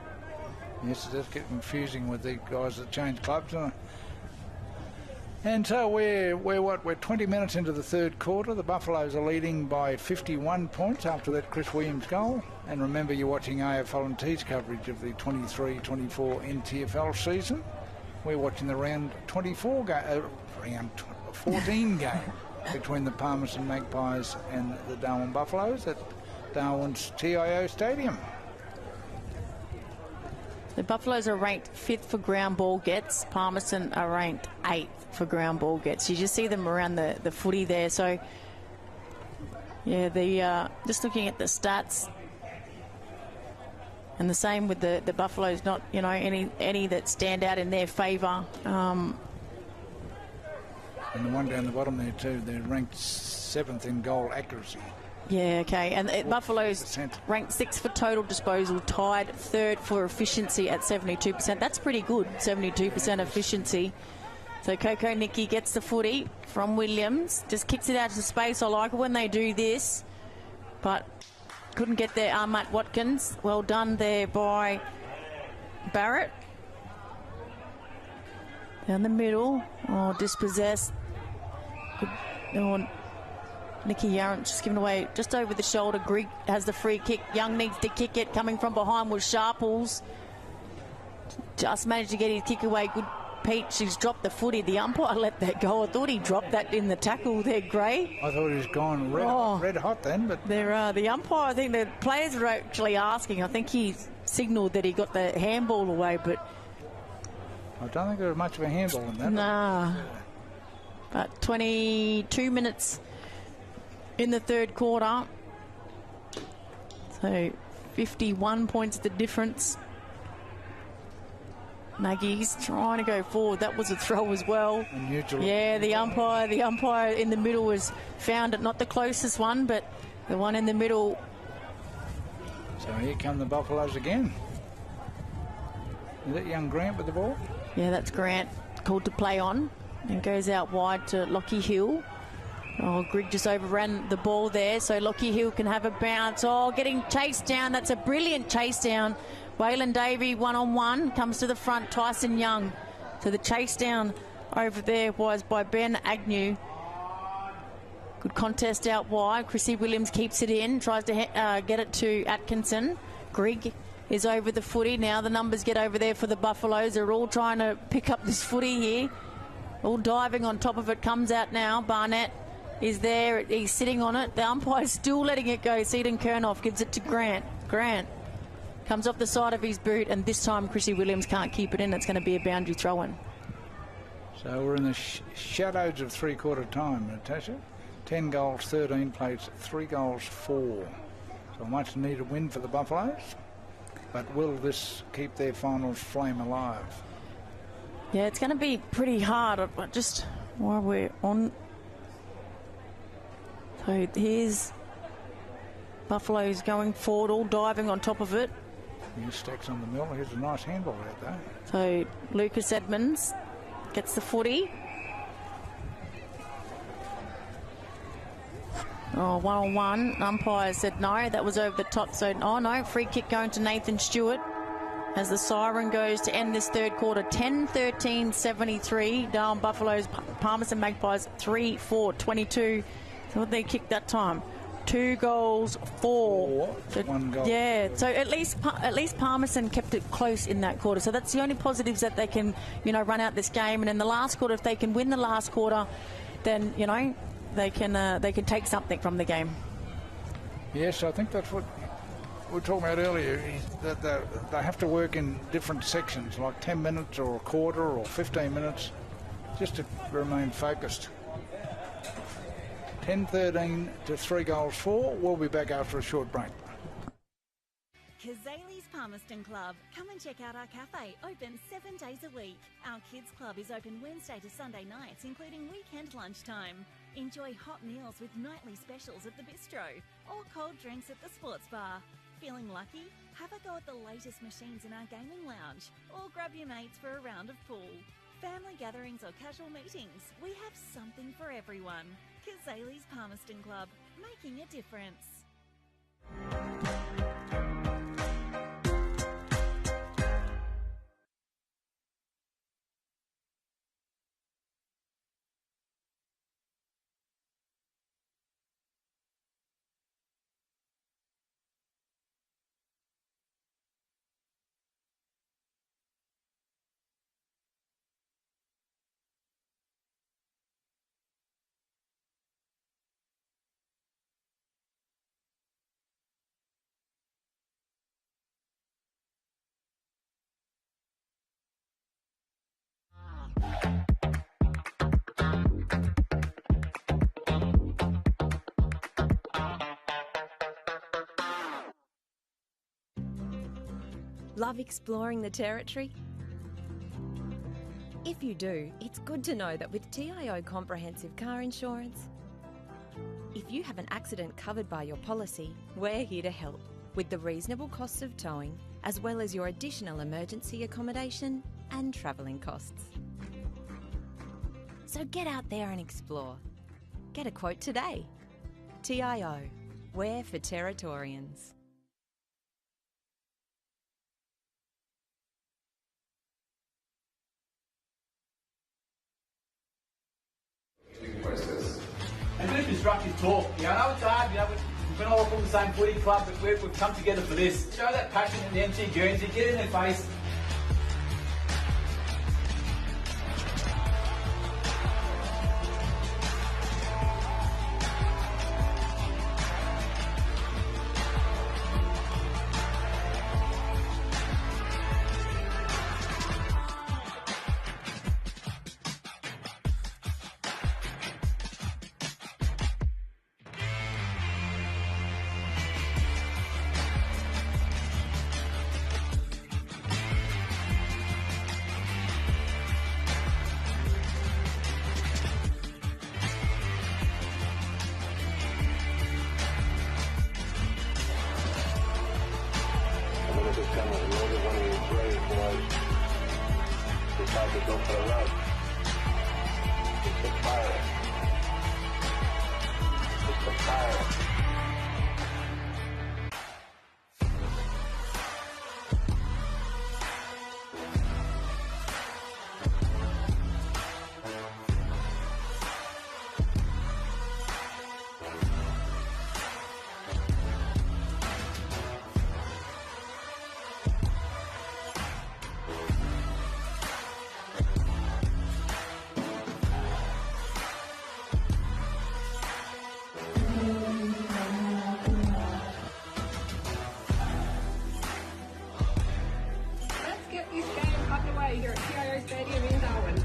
Yes, it does get confusing with the guys that change clubs, doesn't it? And so we're 20 minutes into the third quarter. The Buffaloes are leading by 51 points after that Chris Williams goal. And remember, you're watching AFL and T's coverage of the 23-24 NTFL season. We're watching the round 14 game between the Palmerston Magpies and the Darwin Buffaloes at Darwin's TIO Stadium. The Buffaloes are ranked 5th for ground ball gets. Palmerston are ranked 8th for ground ball gets. You just see them around the footy there. So, yeah, just looking at the stats. And the same with the Buffaloes, not, any that stand out in their favour. And the one down the bottom there too, they're ranked 7th in goal accuracy. Yeah, okay. And Buffalo's ranked 6th for total disposal, tied 3rd for efficiency at 72%. That's pretty good, 72% efficiency. So Coco Nicky gets the footy from Williams, just kicks it out to space. I like it when they do this, but couldn't get there. Matt Watkins, well done there by Barrett. Down the middle, dispossessed. Good. Nicky Yarrant just giving away just over the shoulder. Grigg has the free kick. Young needs to kick it. Coming from behind was Sharples. Just managed to get his kick away. Good Pete. She's dropped the footy. The umpire let that go. I thought he dropped that in the tackle there, Gray. I thought he was gone red hot then. But the umpire, I think the players were actually asking. I think he signalled that he got the handball away, but I don't think there was much of a handball in that. Nah. But 22 minutes in the third quarter. So 51 points the difference. Maggies trying to go forward. That was a throw as well. Unusual. Yeah, the umpire in the middle found it, not the closest one, but the one in the middle. So here come the Buffaloes again. Is that young Grant with the ball? Yeah, that's Grant called to play on and goes out wide to Lockie Hill. Grigg just overran the ball there, so Lockie Hill can have a bounce. Getting chased down. That's a brilliant chase down. Waylon Davey one-on-one comes to the front. Tyson Young. So the chase down over there was by Ben Agnew. Good contest out wide. Chrissy Williams keeps it in. Tries to get it to Atkinson. Grigg is over the footy. Now the numbers get over there for the Buffaloes. They're all trying to pick up this footy here. All diving on top of it. Comes out now. Barnett is there. He's sitting on it. The umpire's still letting it go. Seaton Kernoff gives it to Grant. Grant comes off the side of his boot, and this time Chrissy Williams can't keep it in. It's going to be a boundary throw-in. So we're in the shadows of three-quarter time, Natasha. 10 goals, 13 plates, 3 goals, 4. So a much-needed win for the Buffaloes. But will this keep their finals flame alive? Yeah, it's going to be pretty hard. Just while we're on. So here's Buffaloes going forward, all diving on top of it. He stacks on the middle. Here's a nice handball out there. So Lucas Edmonds gets the footy. One-on-one. Umpire said no, that was over the top. So, no, free kick going to Nathan Stewart as the siren goes to end this third quarter. 10-13-73. Darwin Buffaloes, Palmerston Magpies 3-4-22. So what they kicked that time? 2 goals, 4. So 1 goal. Yeah, so at least Palmerston kept it close in that quarter. So that's the only positives that they can, run out this game. And in the last quarter, if they can win the last quarter, then they can take something from the game. Yes, I think that's what we were talking about earlier, that they have to work in different sections, like 10 minutes or a quarter or 15 minutes, just to remain focused. 10-13 to 3 goals for. We'll be back after a short break. Kazali's Palmerston Club. Come and check out our cafe, open 7 days a week. Our kids club is open Wednesday to Sunday nights, including weekend lunchtime. Enjoy hot meals with nightly specials at the bistro or cold drinks at the sports bar. Feeling lucky? Have a go at the latest machines in our gaming lounge or grab your mates for a round of pool. Family gatherings or casual meetings, we have something for everyone. Kazali's Palmerston Club, making a difference. Love exploring the territory? If you do, it's good to know that with TIO Comprehensive Car Insurance, if you have an accident covered by your policy, we're here to help with the reasonable costs of towing, as well as your additional emergency accommodation and travelling costs. So get out there and explore. Get a quote today. TIO, we're for Territorians. And do constructive talk. I know it's hard, we've been all from the same footy club, but we've come together for this. Show that passion in the MC Guernsey, get in their face. Here at TIO Stadium in Darwin.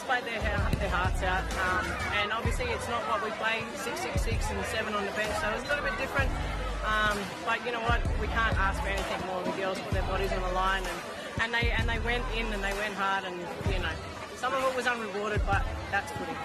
Played their hearts out, and obviously it's not what we play 6-6-6 and 7 on the bench, so it's a little bit different, but you know what, we can't ask for anything more. The girls put their bodies on the line, and they went in and they went hard, and you know, some of it was unrewarded, but that's footy.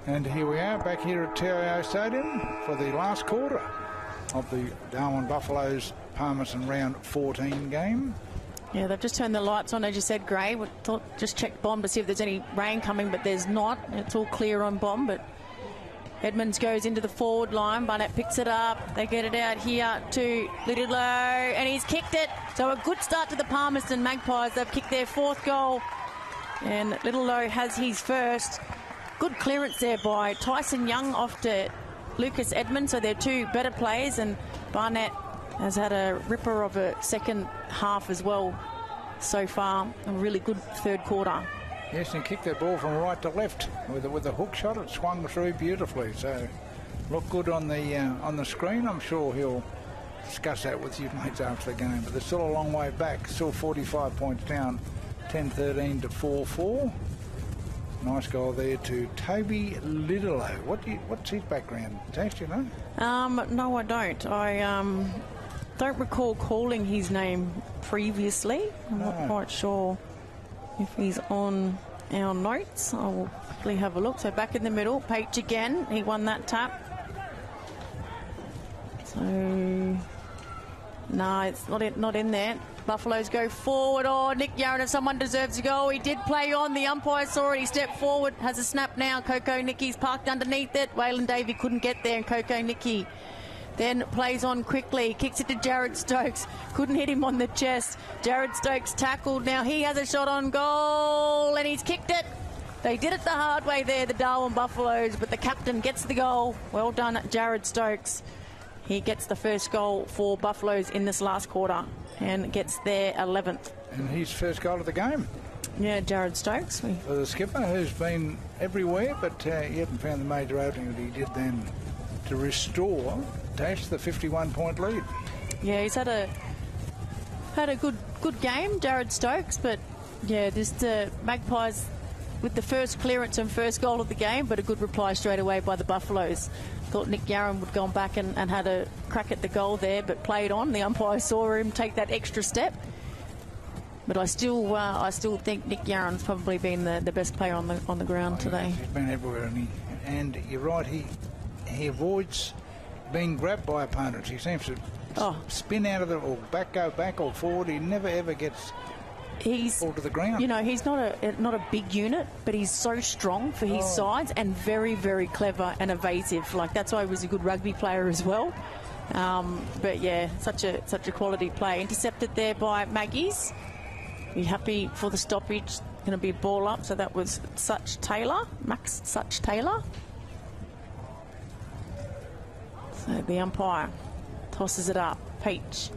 And here we are back here at TIO Stadium for the last quarter of the Darwin Buffaloes Palmerston round 14 game. Yeah, they've just turned the lights on, as you said, Gray. We thought, just checked Bomb to see if there's any rain coming, but there's not. It's all clear on Bomb, but Edmonds goes into the forward line. Barnett picks it up. They get it out here to Little and he's kicked it. So a good start to the Palmerston Magpies. They've kicked their 4th goal, and Little has his first. Good clearance there by Tyson Young off to Lucas Edmonds. So they're 2 better players, and Barnett has had a ripper of a second half as well so far. A really good 3rd quarter. Yes, and he kicked that ball from right to left with a hook shot. It swung through beautifully. So looked good on the screen. I'm sure he'll discuss that with you mates after the game. But they're still a long way back. Still 45 points down, 10-13 to 4-4. Nice goal there to Toby Littlelow. What's his background? Tash, you know? No, I don't. I don't recall calling his name previously. I'm not quite sure if he's on our notes. I will quickly have a look. So back in the middle, Page again. He won that tap. So no, it's not in there. Buffaloes go forward. Oh, Nick Yarran, if someone deserves a goal, he did play on. The umpire saw it. He stepped forward. Has a snap now. Coco Nicky's parked underneath it. Waylon Davey couldn't get there, and Coco Nicky then plays on quickly. Kicks it to Jared Stokes. Couldn't hit him on the chest. Jared Stokes tackled. Now he has a shot on goal, and he's kicked it. They did it the hard way there, the Darwin Buffaloes, but the captain gets the goal. Well done, Jared Stokes. He gets the first goal for Buffaloes in this last quarter and gets their 11th. And his first goal of the game. Yeah, Jared Stokes. For the skipper, who's been everywhere, but he hadn't found the major opening that he did then to restore Dash the 51-point lead. Yeah, he's had a good game, Jared Stokes, but yeah, just Magpies with the first clearance and first goal of the game, but a good reply straight away by the Buffaloes. Thought Nick Yarran would go back and had a crack at the goal there, but played on. The umpire saw him take that extra step. But I still think Nick Yarran's probably been the best player on the ground today. He's been everywhere, and you're right. He avoids being grabbed by opponents. He seems to spin out of the or go back or forward. He never ever gets. Fall to the ground. You know, he's not a big unit, but he's so strong for his size and very, very clever and evasive. Like, that's why he was a good rugby player as well. But yeah, such a quality play. Intercepted there by Magpies. Be happy for the stoppage. Going to be a ball up. So that was Max Such Taylor. So the umpire tosses it up. Peach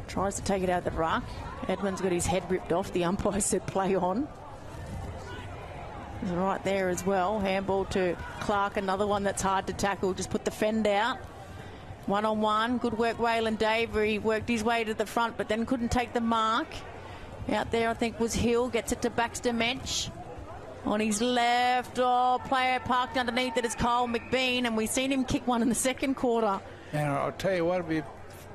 tries to take it out of the ruck. Edmonds got his head ripped off. The umpire said play on. He's right there as well. Handball to Clark, another one that's hard to tackle. Just put the fend out. 1-on-1. Good work, Waylon Davey. He worked his way to the front, but then couldn't take the mark. Out there, I think, was Hill. Gets it to Baxter Mensch. On his left, player parked underneath it is Kyle McBean, and we've seen him kick one in the second quarter. And I'll tell you what, it'll be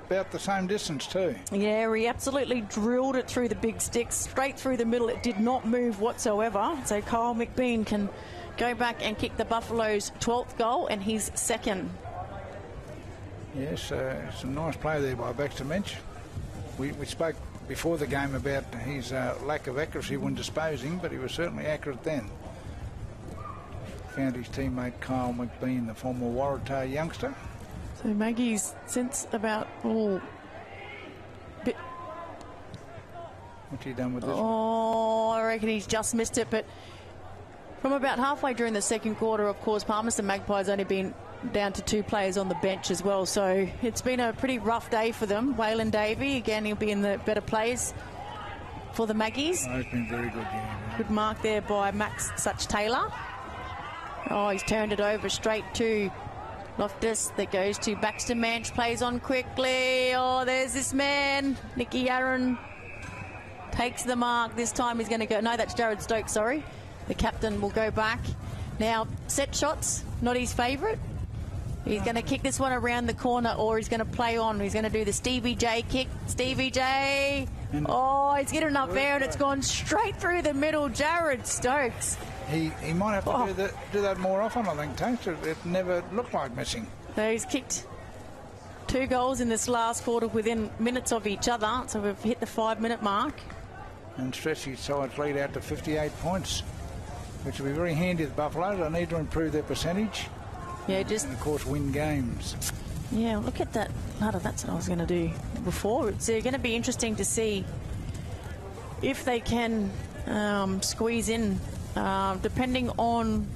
about the same distance too. Yeah, he absolutely drilled it through the big sticks, straight through the middle. It did not move whatsoever. So Kyle McBean can go back and kick the Buffaloes' 12th goal and his second. Yes, some nice play there by Baxter Mensch. We spoke before the game about his lack of accuracy when disposing, but he was certainly accurate then. Found his teammate Kyle McBean, the former Waratah youngster. So Maggie's since about what's he done with this one? I reckon he's just missed it, but from about halfway during the second quarter, of course, Palmerston Magpies only been down to 2 players on the bench as well, so it's been a pretty rough day for them. Waylon Davey, again, he'll be in the better players for the Maggies. Oh, it's been very good game. Good mark there by Max Such Taylor. Oh, he's turned it over straight to Loftus. That goes to Baxter Mensch, plays on quickly. Oh, there's this man, Nicky Yarran. Takes the mark. This time he's going to go. No, that's Jared Stokes, sorry. The captain will go back. Now, set shots, not his favourite. He's going to kick this one around the corner, or he's going to play on. He's going to do the Stevie J kick. Stevie J. Oh, he's getting up there, and it's gone straight through the middle. Jared Stokes He might have to do that more often, I think, Tash. It never looked like missing. So he's kicked 2 goals in this last quarter within minutes of each other. So we've hit the 5-minute mark. And stretch his side's lead out to 58 points, which will be very handy to the Buffaloes. They need to improve their percentage. Yeah, and of course win games. Yeah, look at that ladder. That's what I was going to do before. It's going to be interesting to see if they can squeeze in, depending on,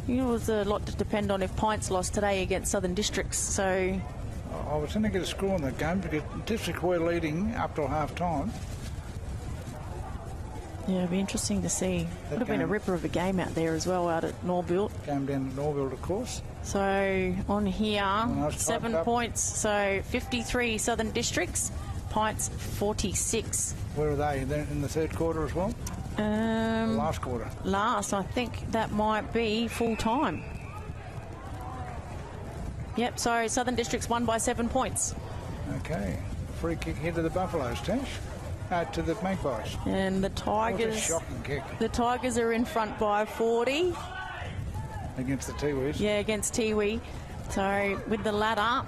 there's a lot to depend on if Pints lost today against Southern Districts. So I was going to get a score on that game because District were leading up till half time. Yeah, it'd be interesting to see. Would have been a ripper of a game out there as well, out at Norbuilt. Game down at Norbuilt, of course. So on here, 7 points. So 53 Southern Districts, Pints 46. Where are they? They're in the third quarter as well? Last quarter. Last, I think that might be full time. Yep, so Southern Districts won by 7 points. Okay. Free kick here to the Buffaloes, Tash. To the Magpies. And the Tigers. What a shocking kick. The Tigers are in front by 40. Against the Tiwis. Yeah, against Tiwi. So with the ladder,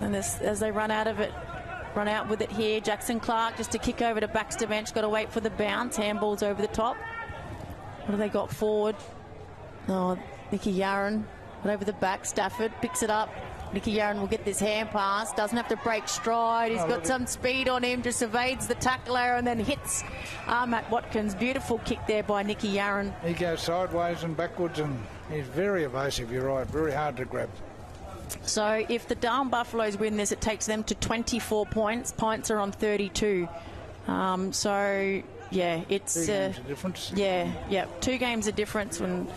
and as they run out with it here, Jackson Clark just to kick over to Baxter Bench. Got to wait for the bounce. Handball's over the top. What have they got forward? Oh, Nicky Yaron. But over the back, Stafford picks it up. Nicky Yaron will get this hand pass. Doesn't have to break stride. He's got some speed on him. Just evades the tackler and then hits Matt Watkins. Beautiful kick there by Nicky Yaron. He goes sideways and backwards, and he's very evasive. You're right. Very hard to grab. So if the Darwin Buffaloes win this, it takes them to 24 points. Pints are on 32. So yeah, it's 2 games of difference. Yeah. 2 games of difference. When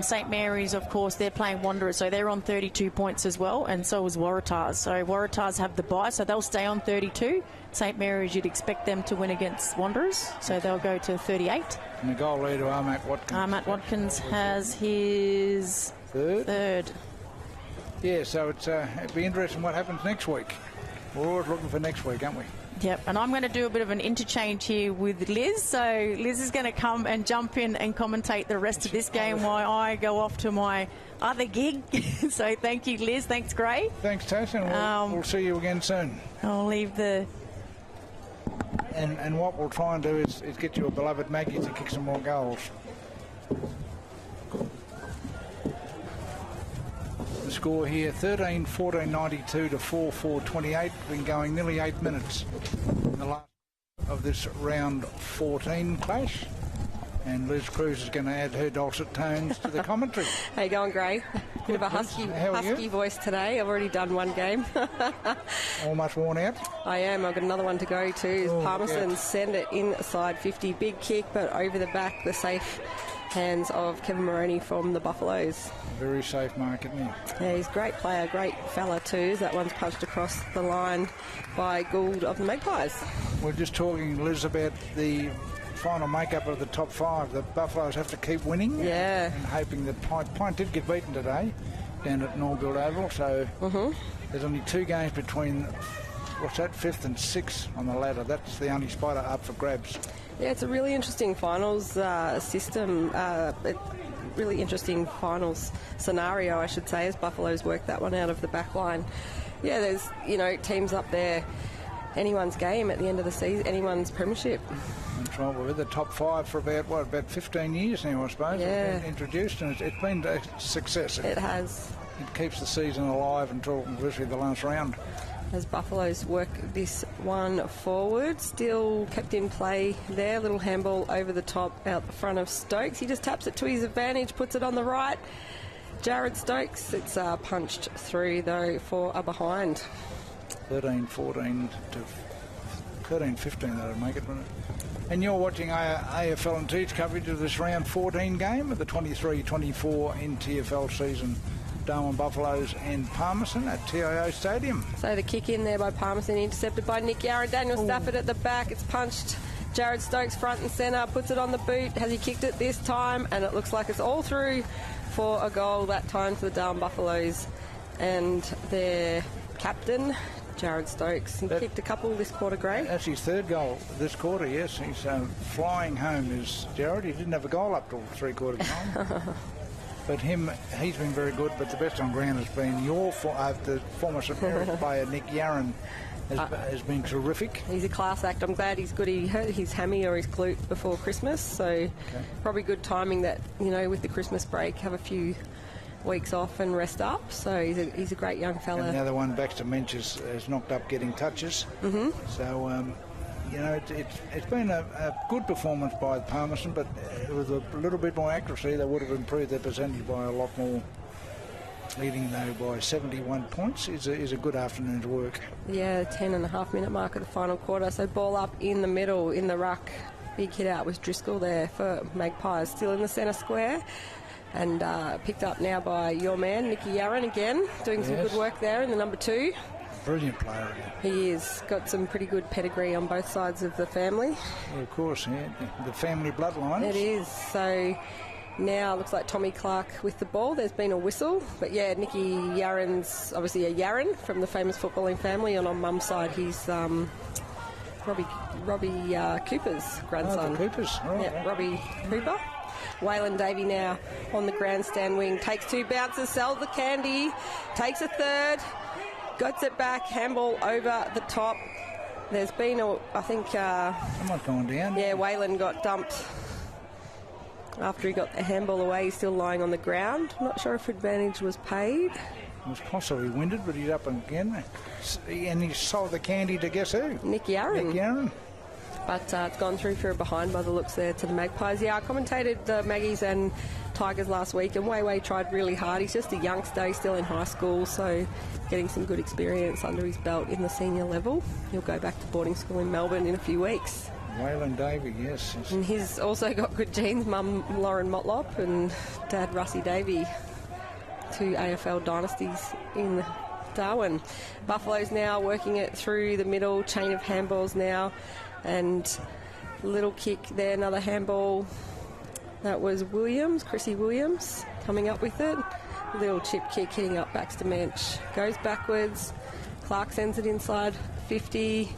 St Mary's, of course, they're playing Wanderers, so they're on 32 points as well, and so is Waratahs. So Waratahs have the bye, so they'll stay on 32. St Mary's, you'd expect them to win against Wanderers, so they'll go to 38. And the goal leader, Matt Watkins. Matt Watkins has his third. Yeah, so it'd be interesting what happens next week. We're always looking for next week, aren't we? Yep, and I'm going to do a bit of an interchange here with Liz. So Liz is going to come and jump in and commentate the rest of this game while I go off to my other gig. So thank you, Liz. Thanks, Gray. Thanks, Tash, and we'll see you again soon. I'll leave the... And what we'll try and do is get you a beloved Maggie to kick some more goals. The score here, 13-14-92 to 4-4-28. Been going nearly 8 minutes in the last of this round 14 clash. And Liz Cruz is going to add her dulcet tones to the commentary. How you going, Gray? Bit of a husky voice today. I've already done one game. Almost worn out? I am. I've got another one to go to. Palmerston send it inside 50. Big kick, but over the back, the safe hands of Kevin Moroney from the Buffaloes. Very safe mark, isn't he? Yeah, he's a great player, great fella too. That one's punched across the line by Gould of the Magpies. We're just talking, Liz, about the final makeup of the top 5. The Buffaloes have to keep winning. Yeah. And hoping that Pint did get beaten today down at Norbuilt Oval. So there's only 2 games between, 5th and 6th on the ladder. That's the only spot up for grabs. Yeah, it's a really interesting finals system. Really interesting finals scenario, I should say, as Buffaloes work that one out of the back line. Yeah, there's, teams up there, anyone's game at the end of the season, anyone's premiership. That's right. We're with the top 5 for about 15 years now, I suppose. Yeah. It's been introduced, and it's been a success. It has. It keeps the season alive until literally the last round. As Buffaloes work this one forward, still kept in play there. Little handball over the top out the front of Stokes. He just taps it to his advantage, puts it on the right. Jared Stokes, it's punched through though for a behind. 13-14 to 13-15 that'll make it, wouldn't it? And you're watching AFL and Teach coverage of this round 14 game of the 23-24 NTFL season. Darwin Buffaloes and Palmerston at TIO Stadium. So the kick in there by Palmerston, intercepted by Nick Yaron. Daniel Stafford at the back. It's punched. Jared Stokes front and centre, puts it on the boot. Has he kicked it this time? And it looks like it's all through for a goal that time for the Darwin Buffaloes. And their captain, Jared Stokes. He kicked a couple this quarter, Gray. That's his third goal this quarter, yes. He's flying home is Jared. He didn't have a goal up till three-quarter time. But he's been very good, but the best on ground has been the former St Mary's player, Nick Yarran, has been terrific. He's a class act. I'm glad he's good. He hurt his hammy or his glute before Christmas, so probably good timing that, with the Christmas break, have a few weeks off and rest up. So he's a great young fella. And the other one, Baxter Mensch, has knocked up getting touches. Mm-hmm. So, it's been a good performance by Palmerston, but with a little bit more accuracy, they would have improved their percentage by a lot more. Leading, though, by 71 points is a good afternoon's work. Yeah, 10.5-minute mark of the final quarter. So ball up in the middle, in the ruck. Big hit out with Driscoll there for Magpies. Still in the centre square. And picked up now by your man, Nicky Yarran, again. Doing some good work there in the number 2. Brilliant player again. He is. Got some pretty good pedigree on both sides of the family. Yeah, of course, the family bloodline. It is. So now looks like Tommy Clark with the ball. There's been a whistle. But yeah, Nicky Yarran's obviously a Yarran from the famous footballing family. And on mum's side, he's Robbie Cooper's grandson. Oh, the Coopers. Oh, yeah, Robbie Cooper. Waylon Davey now on the grandstand wing. Takes 2 bounces, sells the candy. Takes a third. Gets it back, handball over the top. There's been, I think... Someone's gone down. Yeah, Waylon got dumped after he got the handball away. He's still lying on the ground. I'm not sure if advantage was paid. He was possibly winded, but he's up again. And he sold the candy to guess who? Nick Yarran. Nick Yarran. But it's gone through for a behind by the looks there to the Magpies. Yeah, I commentated the Maggies and Tigers last week, and Wei tried really hard. He's just a youngster. He's still in high school, so getting some good experience under his belt in the senior level. He'll go back to boarding school in Melbourne in a few weeks. Waylon Davey, yes. And he's also got good genes. Mum Lauren Motlop and Dad Russie Davey. 2 AFL dynasties in Darwin. Buffalo's now working it through the middle, chain of handballs now. And little kick there, another handball. That was Williams, Chrissy Williams, coming up with it. Little chip kick hitting up Baxter Mensch. Goes backwards. Clark sends it inside 50.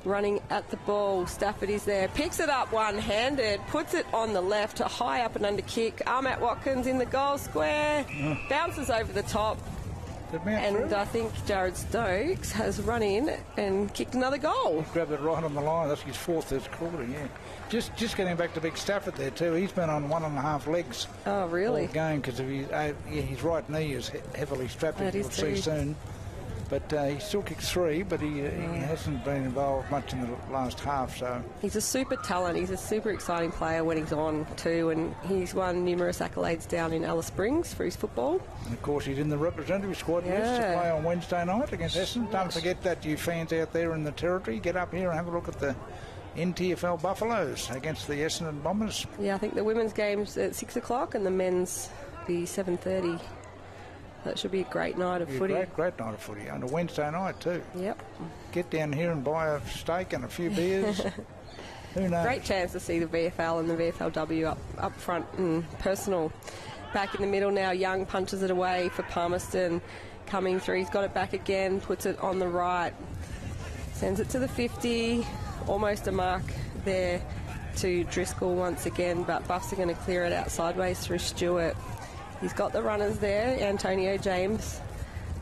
Running at the ball. Stafford is there. Picks it up one-handed. Puts it on the left. A high up and under kick. Armat Watkins in the goal square. Bounces over the top. And I think Jared Stokes has run in and kicked another goal. Grabbed it right on the line. That's his 4th this quarter, yeah. Just getting back to Big Stafford there too. He's been on 1.5 legs. Oh, really? All game because of his right knee is heavily strapped, as you'll see soon. But he still kicks 3, but he hasn't been involved much in the last half. So he's a super talent. He's a super exciting player when he's on too, and he's won numerous accolades down in Alice Springs for his football. And of course, he's in the representative squad list to play on Wednesday night against Essendon. Don't forget that, you fans out there in the territory. Get up here and have a look at the NTFL Buffaloes against the Essendon Bombers. Yeah, I think the women's game's at 6 o'clock and the men's be 7:30. That should be a great night of footy. Great night of footy. On a Wednesday night too. Yep. Get down here and buy a steak and a few beers. Who knows? Great chance to see the VFL and the VFLW up front and personal. Back in the middle now, Young punches it away for Palmerston. Coming through, he's got it back again, puts it on the right. Sends it to the 50. Almost a mark there to Driscoll once again, but Buffs are going to clear it out sideways through Stewart. He's got the runners there. Antonio James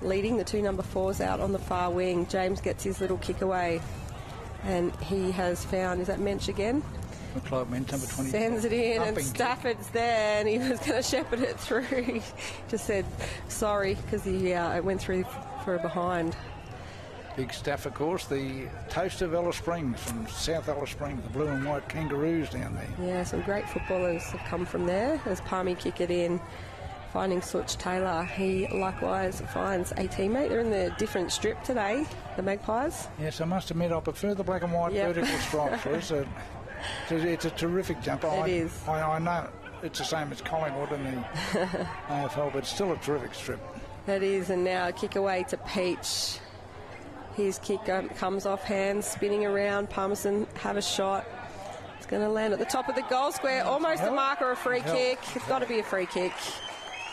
leading the 2 number 4s out on the far wing. James gets his little kick away. And he has found, is that Mensch again? Looks like Mensch, number 20. Sends it in, and Stafford's there, and he was going to shepherd it through. He just said sorry because he went through for a behind. Big Staff, of course, the toast of Alice Springs, from South Alice Springs, the blue and white Kangaroos down there. Yeah, some great footballers have come from there. As Palmy kick it in. Finding Such Taylor, he likewise finds a teammate. They're in the different strip today, the Magpies. Yes, I must admit I prefer the black and white vertical stripes. It's a terrific jump. It is. I know it's the same as Collingwood in the AFL, but it's still a terrific strip. It is, and now a kick away to Peach. His kick comes off hands, spinning around. Palmerston have a shot. It's going to land at the top of the goal square. Almost a mark or a free kick. It's got to be a free kick.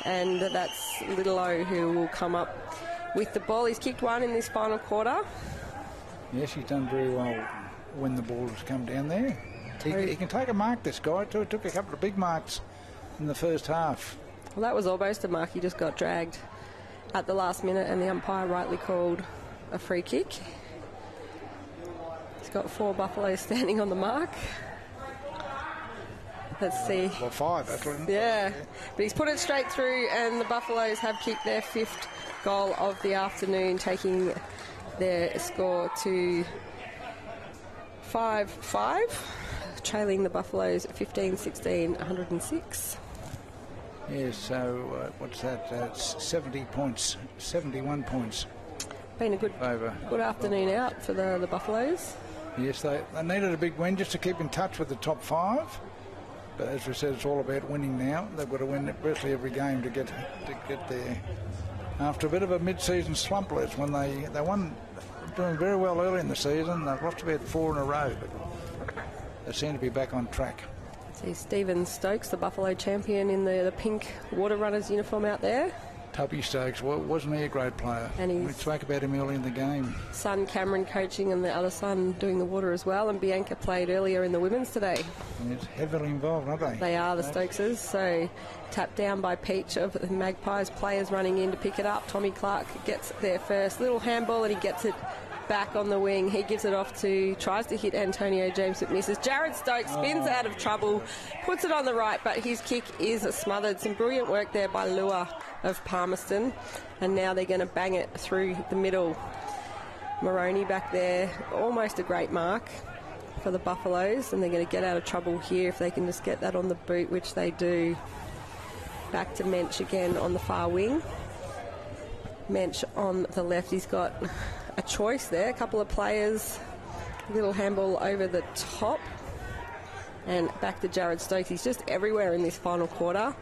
And that's Little O who will come up with the ball. He's kicked one in this final quarter. Yes, he's done very well when the ball has come down there. He can take a mark, this guy, too. It took a couple of big marks in the first half. Well, that was almost a mark. He just got dragged at the last minute, and the umpire rightly called a free kick. He's got 4 Buffaloes standing on the mark. Let's see. Well, 5, actually. Yeah, but he's put it straight through, and the Buffaloes have kicked their 5th goal of the afternoon, taking their score to 5-5, trailing the Buffaloes 15-16, 106. Yeah, so what's that? It's 70 points, 71 points. Been a good afternoon out for the Buffaloes. Yes, they needed a big win just to keep in touch with the top 5. But as we said, it's all about winning now. They've got to win virtually every game to get there. After a bit of a mid-season slump, Les, when they won, doing very well early in the season. They've lost about 4 in a row, but they seem to be back on track. See Stephen Stokes, the Buffalo champion, in the pink Water Runners uniform out there. Tubby Stokes, wasn't he a great player? And we spoke about him early in the game. Son Cameron coaching, and the other son doing the water as well. And Bianca played earlier in the women's today. And it's heavily involved, aren't they? They are, the Stokeses. So tapped down by Peach of the Magpies. Players running in to pick it up. Tommy Clark gets there first. Little handball, and he gets it back on the wing. He gives it off tries to hit Antonio James, but misses. Jared Stokes spins out of trouble, puts it on the right, but his kick is smothered. Some brilliant work there by Lua of Palmerston, and now they're going to bang it through the middle. Moroney back there, almost a great mark for the Buffaloes, and they're going to get out of trouble here if they can just get that on the boot, which they do. Back to Mensch again on the far wing. Mensch on the left. He's got a choice there, a couple of players, little handball over the top, and back to Jared Stokes. He's just everywhere in this final quarter.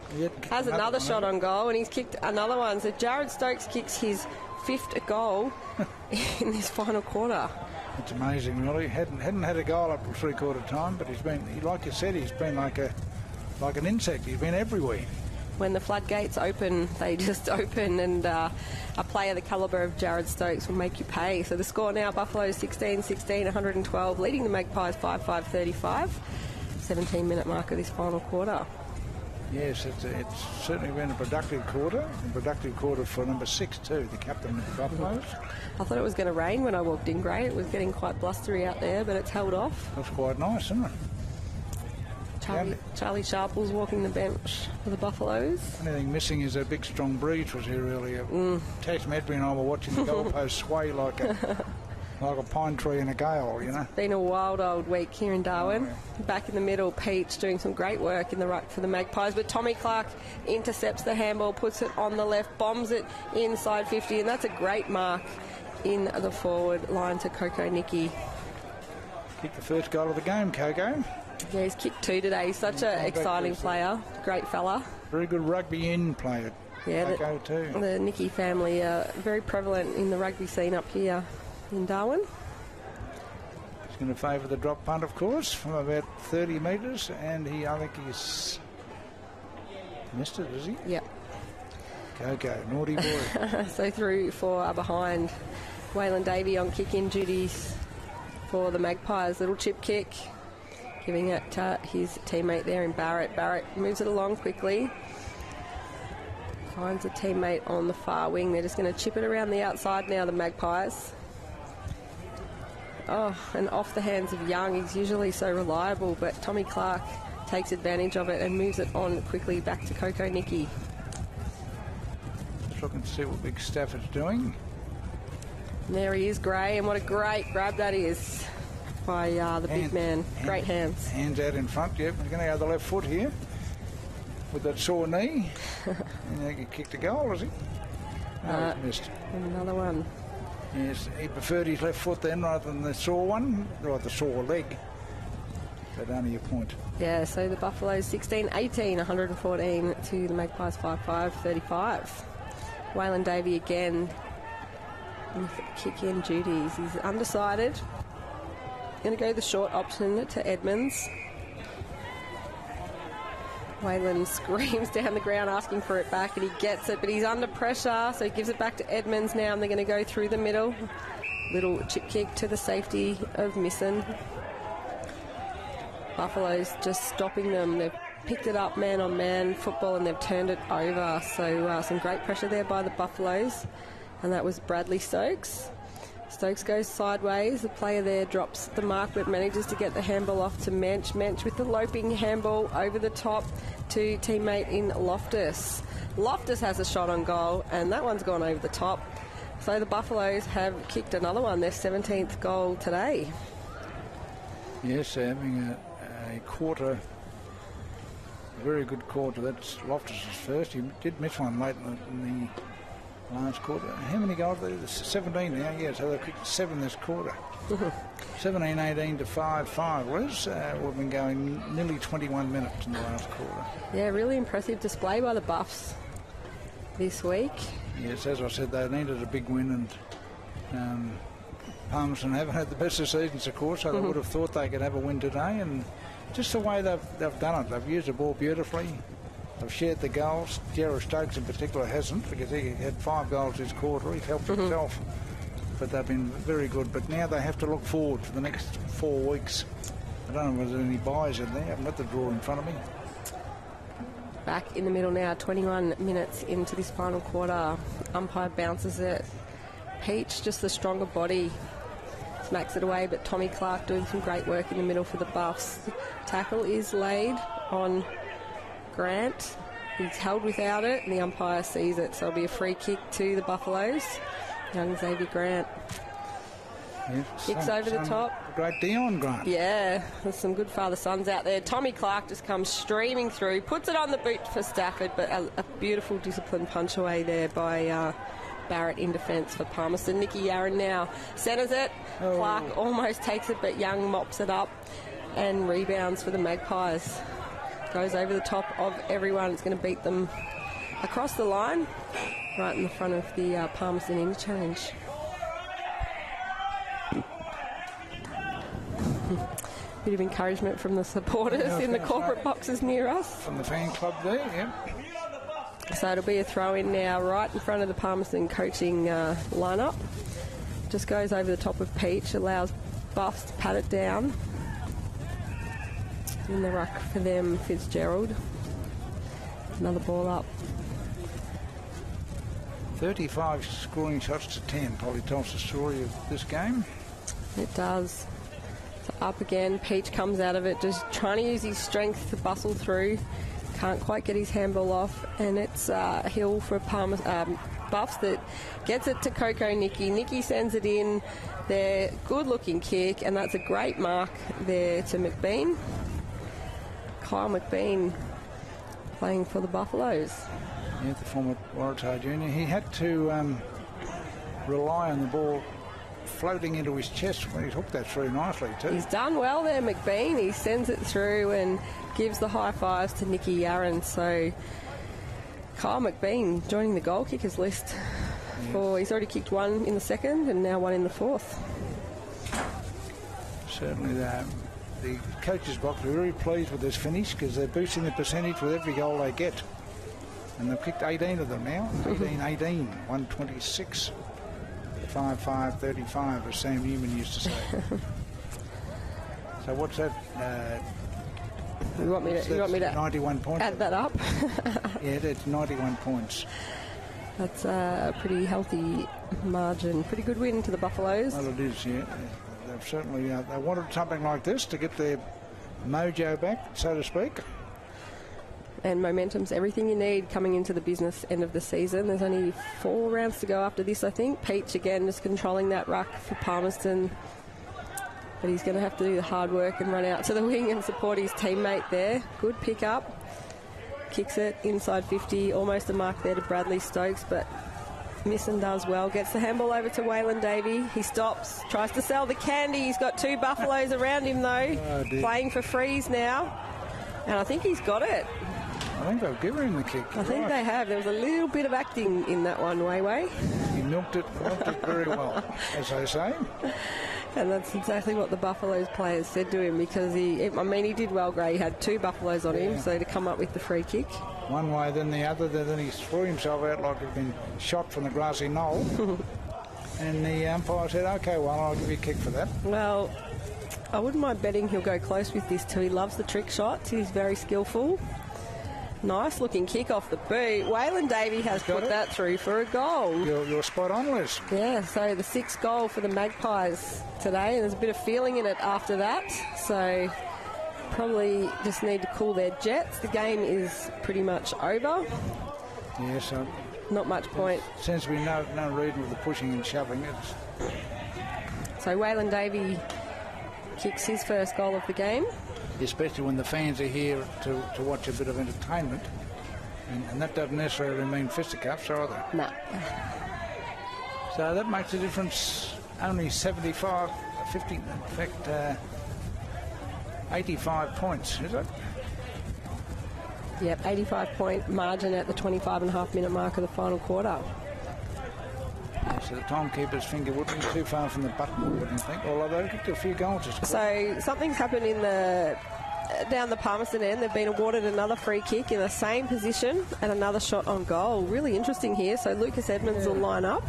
Has another shot on goal, and he's kicked another one. So Jared Stokes kicks his 5th goal in this final quarter. It's amazing, really. Hadn't had a goal up to 3/4 time, but he's been, like you said, he's been like an insect. He's been everywhere. When the floodgates open, they just open, and a player the calibre of Jared Stokes will make you pay. So the score now, Buffalo 16-16, 112, leading the Magpies 5-5-35. 17-minute mark of this final quarter. Yes, it's certainly been a productive quarter for number 6 too, the captain of the Buffaloes. I thought it was going to rain when I walked in, Gray. It was getting quite blustery out there, but it's held off. That's quite nice, isn't it? Charlie Sharple's walking the bench for the Buffaloes. Only thing missing is a big strong breeze was here earlier. Tash Medbury and I were watching the goalpost sway like a pine tree in a gale, you know. It's been a wild old week here in Darwin. Back in the middle, Peach doing some great work in the ruck for the Magpies, but Tommy Clark intercepts the handball, puts it on the left, bombs it inside 50, and that's a great mark in the forward line to Coco Nicky. Kicked the first goal of the game, Coco. Yeah, he's kicked 2 today. He's such an exciting player. Great fella. Very good rugby in player. Yeah, Coco too. The Nicky family are very prevalent in the rugby scene up here in Darwin. He's going to favour the drop punt, of course, from about 30 metres, and I think he's missed it, is he? Yep. Coco, naughty boy. So through for behind. Waylon Davey on kick-in duties for the Magpies. Little chip kick, giving it to his teammate there in Barrett. Barrett moves it along quickly. Finds a teammate on the far wing. They're just going to chip it around the outside now, the Magpies. Oh, and off the hands of Young. He's usually so reliable, but Tommy Clark takes advantage of it and moves it on quickly back to Coco Nicky. Just looking to see what Big Stafford's doing. And there he is, Gray, and what a great grab that is by the big man. Great hands. Hands out in front, yep. He's going to go the left foot here with that sore knee. And he kicked a goal, has he? No, he's missed. And another one. Yes, he preferred his left foot then rather than the sore one, or the sore leg. But only a point. Yeah, so the Buffaloes 16-18, 114 to the Magpies 5-5-35. Waylon Davey again with kick-in duties. He's undecided. Going to go the short option to Edmonds. Whalen screams down the ground asking for it back, and he gets it, but he's under pressure, so he gives it back to Edmonds now, and they're going to go through the middle. Little chip kick to the safety of Misson. Buffalo's just stopping them. They've picked it up man-on-man football, and they've turned it over. So some great pressure there by the Buffaloes, and that was Bradley Stokes. Stokes goes sideways. The player there drops the mark but manages to get the handball off to Mensch. Mensch with the loping handball over the top to teammate in Loftus. Loftus has a shot on goal, and that one's gone over the top. So the Buffaloes have kicked another one, their 17th goal today. Yes, they're having a quarter, a very good quarter. That's Loftus' first. He did miss one late in the last quarter. How many goals? 17 now, yeah, so they've kicked 7 this quarter. 17-18 to 5-5, Liz. We've been going nearly 21 minutes in the last quarter. Yeah, really impressive display by the Buffs this week. Yes, as I said, they needed a big win, and Palmerston haven't had the best of seasons, of course, so they would have thought they could have a win today, and just the way they've done it. They've used the ball beautifully. They've shared the goals. Jared Stokes in particular hasn't, because he had 5 goals this quarter. He's helped himself. But they've been very good. But now they have to look forward for the next 4 weeks. I don't know if there's any buys in there. I haven't got the draw in front of me. Back in the middle now, 21 minutes into this final quarter. Umpire bounces it. Peach, just the stronger body, smacks it away, but Tommy Clark doing some great work in the middle for the Buffs. Tackle is laid on Grant. He's held without it, and the umpire sees it, so it'll be a free kick to the Buffaloes. Young Xavier Grant. Yeah, kicks over the top. Great Dion Grant. Yeah, there's some good father-sons out there. Tommy Clark just comes streaming through, puts it on the boot for Stafford, but a beautiful disciplined punch away there by Barrett in defence for Palmerston. Nicky Yarran now centres it. Clark almost takes it, but Young mops it up and rebounds for the Magpies. Goes over the top of everyone. It's going to beat them across the line, right in the front of the Palmerston interchange. Bit of encouragement from the supporters in the corporate boxes near us. From the fan club there, yeah. So it'll be a throw-in now right in front of the Palmerston coaching lineup. Just goes over the top of Peach, allows Buffs to pat it down. In the ruck for them, Fitzgerald. Another ball up. 35 scoring shots to 10 probably tells the story of this game. It does. So up again, Peach comes out of it, just trying to use his strength to bustle through. Can't quite get his handball off, and it's Hill for Buffs that gets it to Coco Nicky. Nicky sends it in. Their good-looking kick, and that's a great mark there to McBean. Kyle McBean playing for the Buffaloes. Yeah, the former Waratah junior. He had to rely on the ball floating into his chest when he hooked that through nicely too. He's done well there, McBean. He sends it through and gives the high fives to Nicky Yarran. So Kyle McBean joining the goal kickers list. Yes. He's already kicked one in the second and now one in the fourth. Certainly the coaches box are very pleased with this finish because they're boosting the percentage with every goal they get. And they've kicked 18 of them now. 18-18, 126. 5-5-35, as Sam Newman used to say. So what's that? You want me to 91 points. Add that up? Yeah, that's 91 points. That's a pretty healthy margin. Pretty good win to the Buffaloes. Well, it is, yeah. They've certainly they wanted something like this to get their mojo back, so to speak. And momentum's everything you need coming into the business end of the season. There's only 4 rounds to go after this, I think. Peach, again, just controlling that ruck for Palmerston. But he's going to have to do the hard work and run out to the wing and support his teammate there. Good pick up. Kicks it inside 50. Almost a mark there to Bradley Stokes, but Misson does well. Gets the handball over to Waylon Davey. He stops, tries to sell the candy. He's got 2 Buffaloes around him, though. Playing for freeze now. And I think he's got it. I think they've given him the kick. I think they have. There was a little bit of acting in that one, Wei. He milked it very well, as they say. And that's exactly what the Buffaloes players said to him, because he did well, Gray. He had 2 Buffaloes on him, so to come up with the free kick. One way, then the other, then he threw himself out like he'd been shot from the grassy knoll. And the umpire said, OK, well, I'll give you a kick for that. Well, I wouldn't mind betting he'll go close with this too. He loves the trick shots. He's very skillful. Nice looking kick off the boot. Waylon Davey has put that through for a goal. You're spot on, Liz. Yeah, so the 6th goal for the Magpies today, and there's a bit of feeling in it after that. So probably just need to cool their jets. The game is pretty much over. Yes, not much point. Seems to be no reason with the pushing and shoving. So Waylon Davey kicks his first goal of the game. Especially when the fans are here to watch a bit of entertainment. And that doesn't necessarily mean fisticuffs either. No. So that makes a difference. Only 75, 50, in fact, 85 points, is it? Yep, 85-point margin at the 25.5-minute mark of the final quarter. So the timekeeper's finger wouldn't be too far from the button, I wouldn't think, although they've kicked a few goals. So something's happened down the Palmerston end. They've been awarded another free kick in the same position and another shot on goal. Really interesting here. So Lucas Edmonds will line up.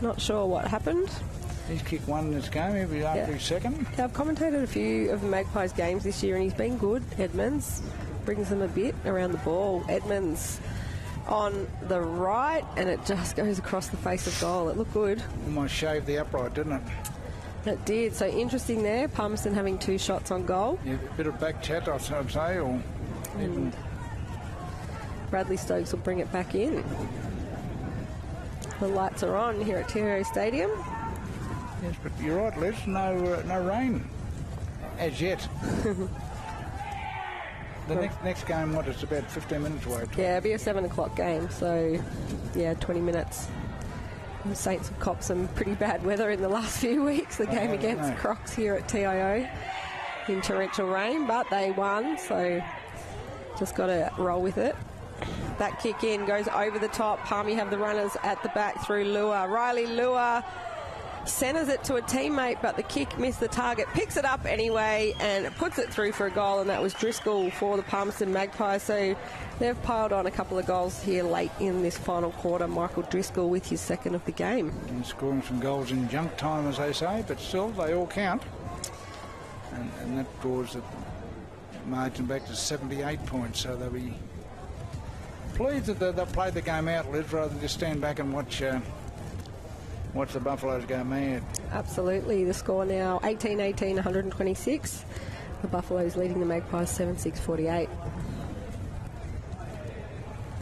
Not sure what happened. He's kicked one in this game. He'll be after his second. Yeah, I've commentated a few of the Magpies games this year and he's been good, Edmonds. Brings them a bit around the ball. Edmonds on the right, and it just goes across the face of goal. It looked good. Almost shaved the upright, didn't it? It did. So interesting there. Palmerston having 2 shots on goal. Yeah, a bit of back chat, I'd say, or even Bradley Stokes will bring it back in. The lights are on here at TIO Stadium. Yes, but you're right, Liz. No rain as yet. The next game, it's about 15 minutes away. Yeah, it'll be a 7 o'clock game, so, 20 minutes. The Saints have copped some pretty bad weather in the last few weeks. The game against Crocs here at TIO in torrential rain, but they won, so just got to roll with it. That kick in goes over the top. Palmy have the runners at the back through Lua. Riley Lua centres it to a teammate, but the kick missed the target. Picks it up anyway and puts it through for a goal, and that was Driscoll for the Palmerston Magpies. So they've piled on a couple of goals here late in this final quarter. Michael Driscoll with his second of the game. And scoring some goals in junk time, as they say, but still, they all count. And that draws the margin back to 78 points, so they'll be pleased that they'll play the game out, Liz, rather than just stand back and watch the Buffaloes go mad. Absolutely. The score now 18-18, 126. The Buffaloes leading the Magpies 7-6-48.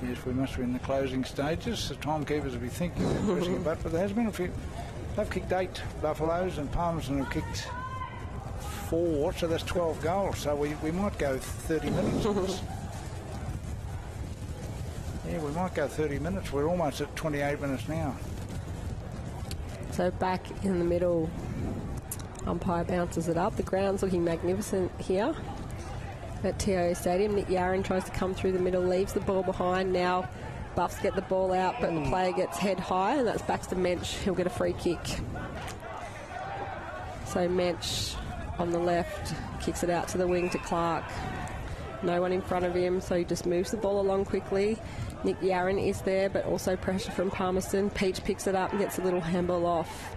Yes, we must be in the closing stages. The timekeepers will be thinking of pushing it, but there has been a few. They've kicked 8 Buffaloes and Palmerston have kicked 4, so that's 12 goals. So we might go 30 minutes. Yeah, we might go 30 minutes. We're almost at 28 minutes now. So back in the middle, umpire bounces it up. The ground's looking magnificent here at TIO Stadium. Nick Yarran tries to come through the middle, leaves the ball behind. Now Buffs get the ball out, but the player gets head high, and that's Baxter Mensch. He'll get a free kick. So Mensch on the left kicks it out to the wing to Clark. No one in front of him, so he just moves the ball along quickly. Nick Yarran is there, but also pressure from Palmerston. Peach picks it up and gets a little handball off.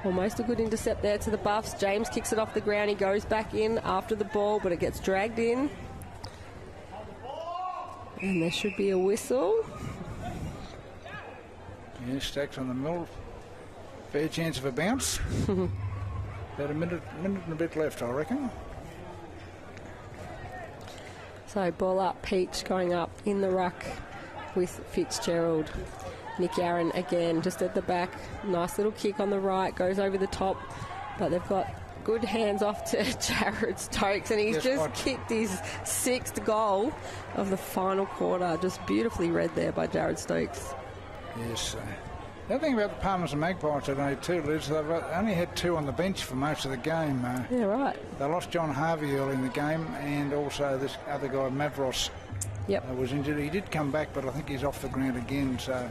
Almost a good intercept there to the Buffs. James kicks it off the ground. He goes back in after the ball, but it gets dragged in. And there should be a whistle. Yeah, Stacks on the middle. Fair chance of a bounce. About a minute and a bit left, I reckon. So ball up, Peach going up in the ruck with Fitzgerald. Nick Yarran again, just at the back. Nice little kick on the right, goes over the top. But they've got good hands off to Jared Stokes, and he's kicked his 6th goal of the final quarter. Just beautifully read there by Jared Stokes. Yes. The other thing about the Palmerston Magpies today too, Liz, they've only had 2 on the bench for most of the game. Yeah, right. They lost John Harvey early in the game, and also this other guy, Mavros, was injured. He did come back, but I think he's off the ground again. So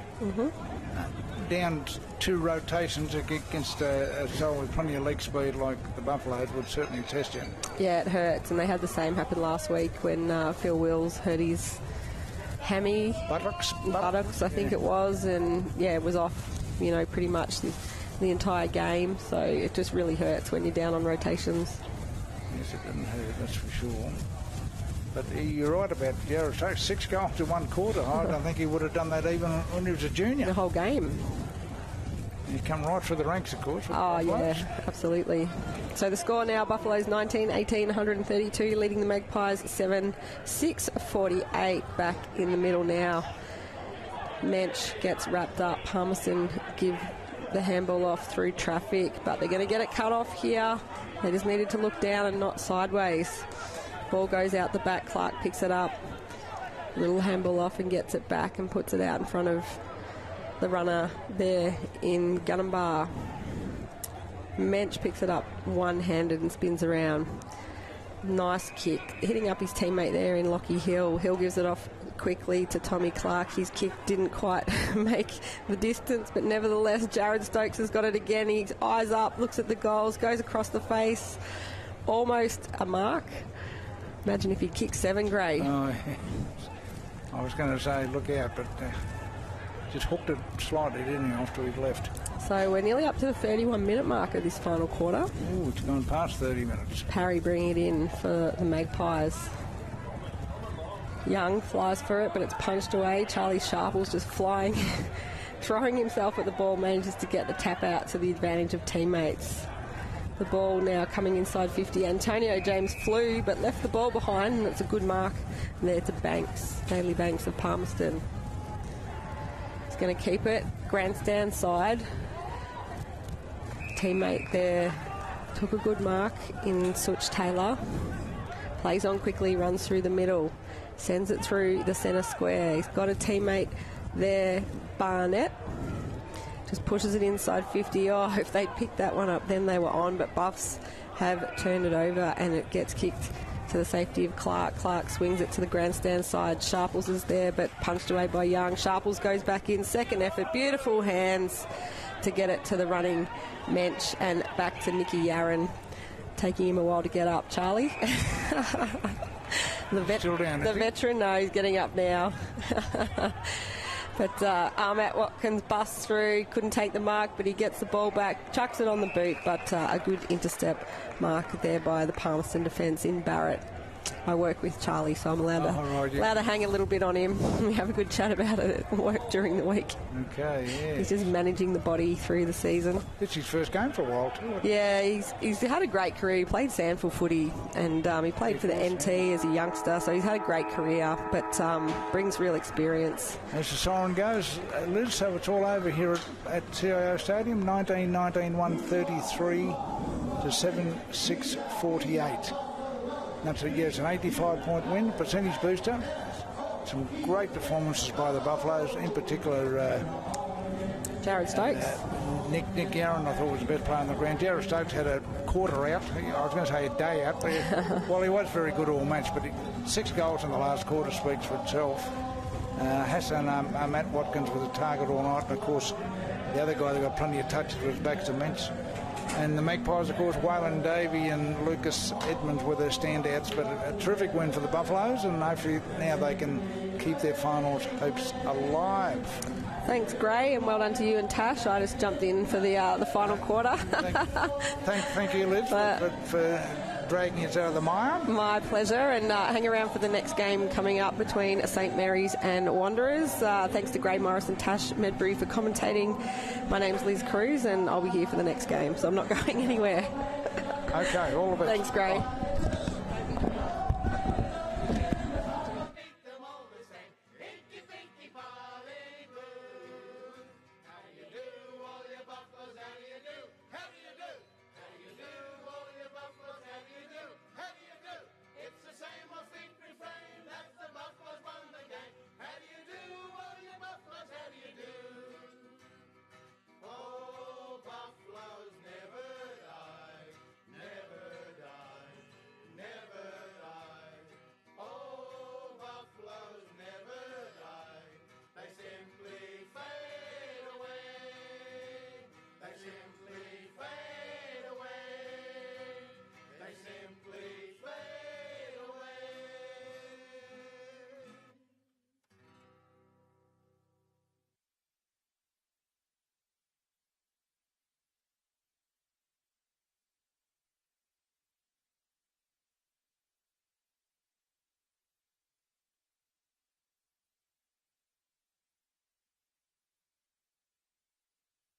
down 2 rotations against a side with plenty of leg speed like the Buffaloes would certainly test you. Yeah, it hurts, and they had the same happen last week when Phil Wills hurt his hammy. Buttocks, I think it was, and it was off, pretty much the entire game, so it just really hurts when you're down on rotations. Yes, it didn't hurt, that's for sure. But you're right about Jared Stokes. 6 goals in 1 quarter. I don't think he would have done that even when he was a junior. The whole game. He come right through the ranks, of course. Oh, yeah, absolutely. So the score now, Buffaloes 19-18, 132, leading the Magpies 7-6-48. Back in the middle now. Mensch gets wrapped up. Palmerston give the handball off through traffic, but they're going to get it cut off here. They just needed to look down and not sideways. Ball goes out the back. Clark picks it up. Little handball off and gets it back and puts it out in front of the runner there in Gunnerbah. Mensch picks it up one-handed and spins around. Nice kick. Hitting up his teammate there in Lockie Hill. Hill gives it off quickly to Tommy Clark. His kick didn't quite make the distance, but nevertheless, Jared Stokes has got it again. He's eyes up, looks at the goals, goes across the face. Almost a mark. Imagine if he kicked 7, Gray. Oh, I was going to say, look out, but just hooked it slightly, didn't he, after he'd left. So we're nearly up to the 31-minute mark of this final quarter. Oh, it's gone past 30 minutes. Parry bringing it in for the Magpies. Young flies for it, but it's punched away. Charlie Sharple's just flying, throwing himself at the ball, manages to get the tap out to the advantage of teammates. The ball now coming inside 50. Antonio James flew, but left the ball behind, and it's a good mark there to Banks, Daly Banks of Palmerston. He's going to keep it. Grandstand side. Teammate there took a good mark in Such Taylor. Plays on quickly, runs through the middle, sends it through the centre square. He's got a teammate there, Barnett. Just pushes it inside 50. Oh, if they'd picked that one up, then they were on. But Buffs have turned it over, and it gets kicked to the safety of Clark. Clark swings it to the grandstand side. Sharples is there, but punched away by Young. Sharples goes back in. Second effort. Beautiful hands to get it to the running Mensch, and back to Nicky Yarran. Taking him a while to get up. Charlie? the veteran, no, he's getting up now. But Ahmet Watkins busts through, couldn't take the mark, but he gets the ball back, chucks it on the boot, but a good intercept mark there by the Palmerston defence in Barrett. I work with Charlie, so I'm allowed to hang a little bit on him. We have a good chat about it at work during the week. Okay, yeah. He's just managing the body through the season. It's his first game for a while too. Yeah, he's had a great career. He played Sandful footy, and he played for the NT as a youngster, so he's had a great career, but brings real experience. As the siren goes, Liz, so it's all over here at TIO Stadium, 19-19, 133 to 7-6-48. That's it's an 85-point win, percentage booster. Some great performances by the Buffaloes, in particular Jared Stokes. Nick Yarran, I thought, was the best player on the ground. Jared Stokes had a quarter out. I was going to say a day out, but well, he was very good all match, but 6 goals in the last quarter speaks for itself. Hassan Matt Watkins with a target all night, and of course the other guy that got plenty of touches was Baxter Mensch. And the Magpies, of course, Waylon Davey and Lucas Edmonds were their standouts, but a terrific win for the Buffaloes, and hopefully now they can keep their finals hopes alive. Thanks, Gray, and well done to you and Tash. I just jumped in for the final quarter. Thank you, Liz, for dragging us out of the mire. My pleasure, and hang around for the next game coming up between St Mary's and Wanderers. Thanks to Gray Morris and Tash Medbury for commentating. My name's Liz Cruz, and I'll be here for the next game, so I'm not going anywhere. Okay, all the best. Thanks, Gray.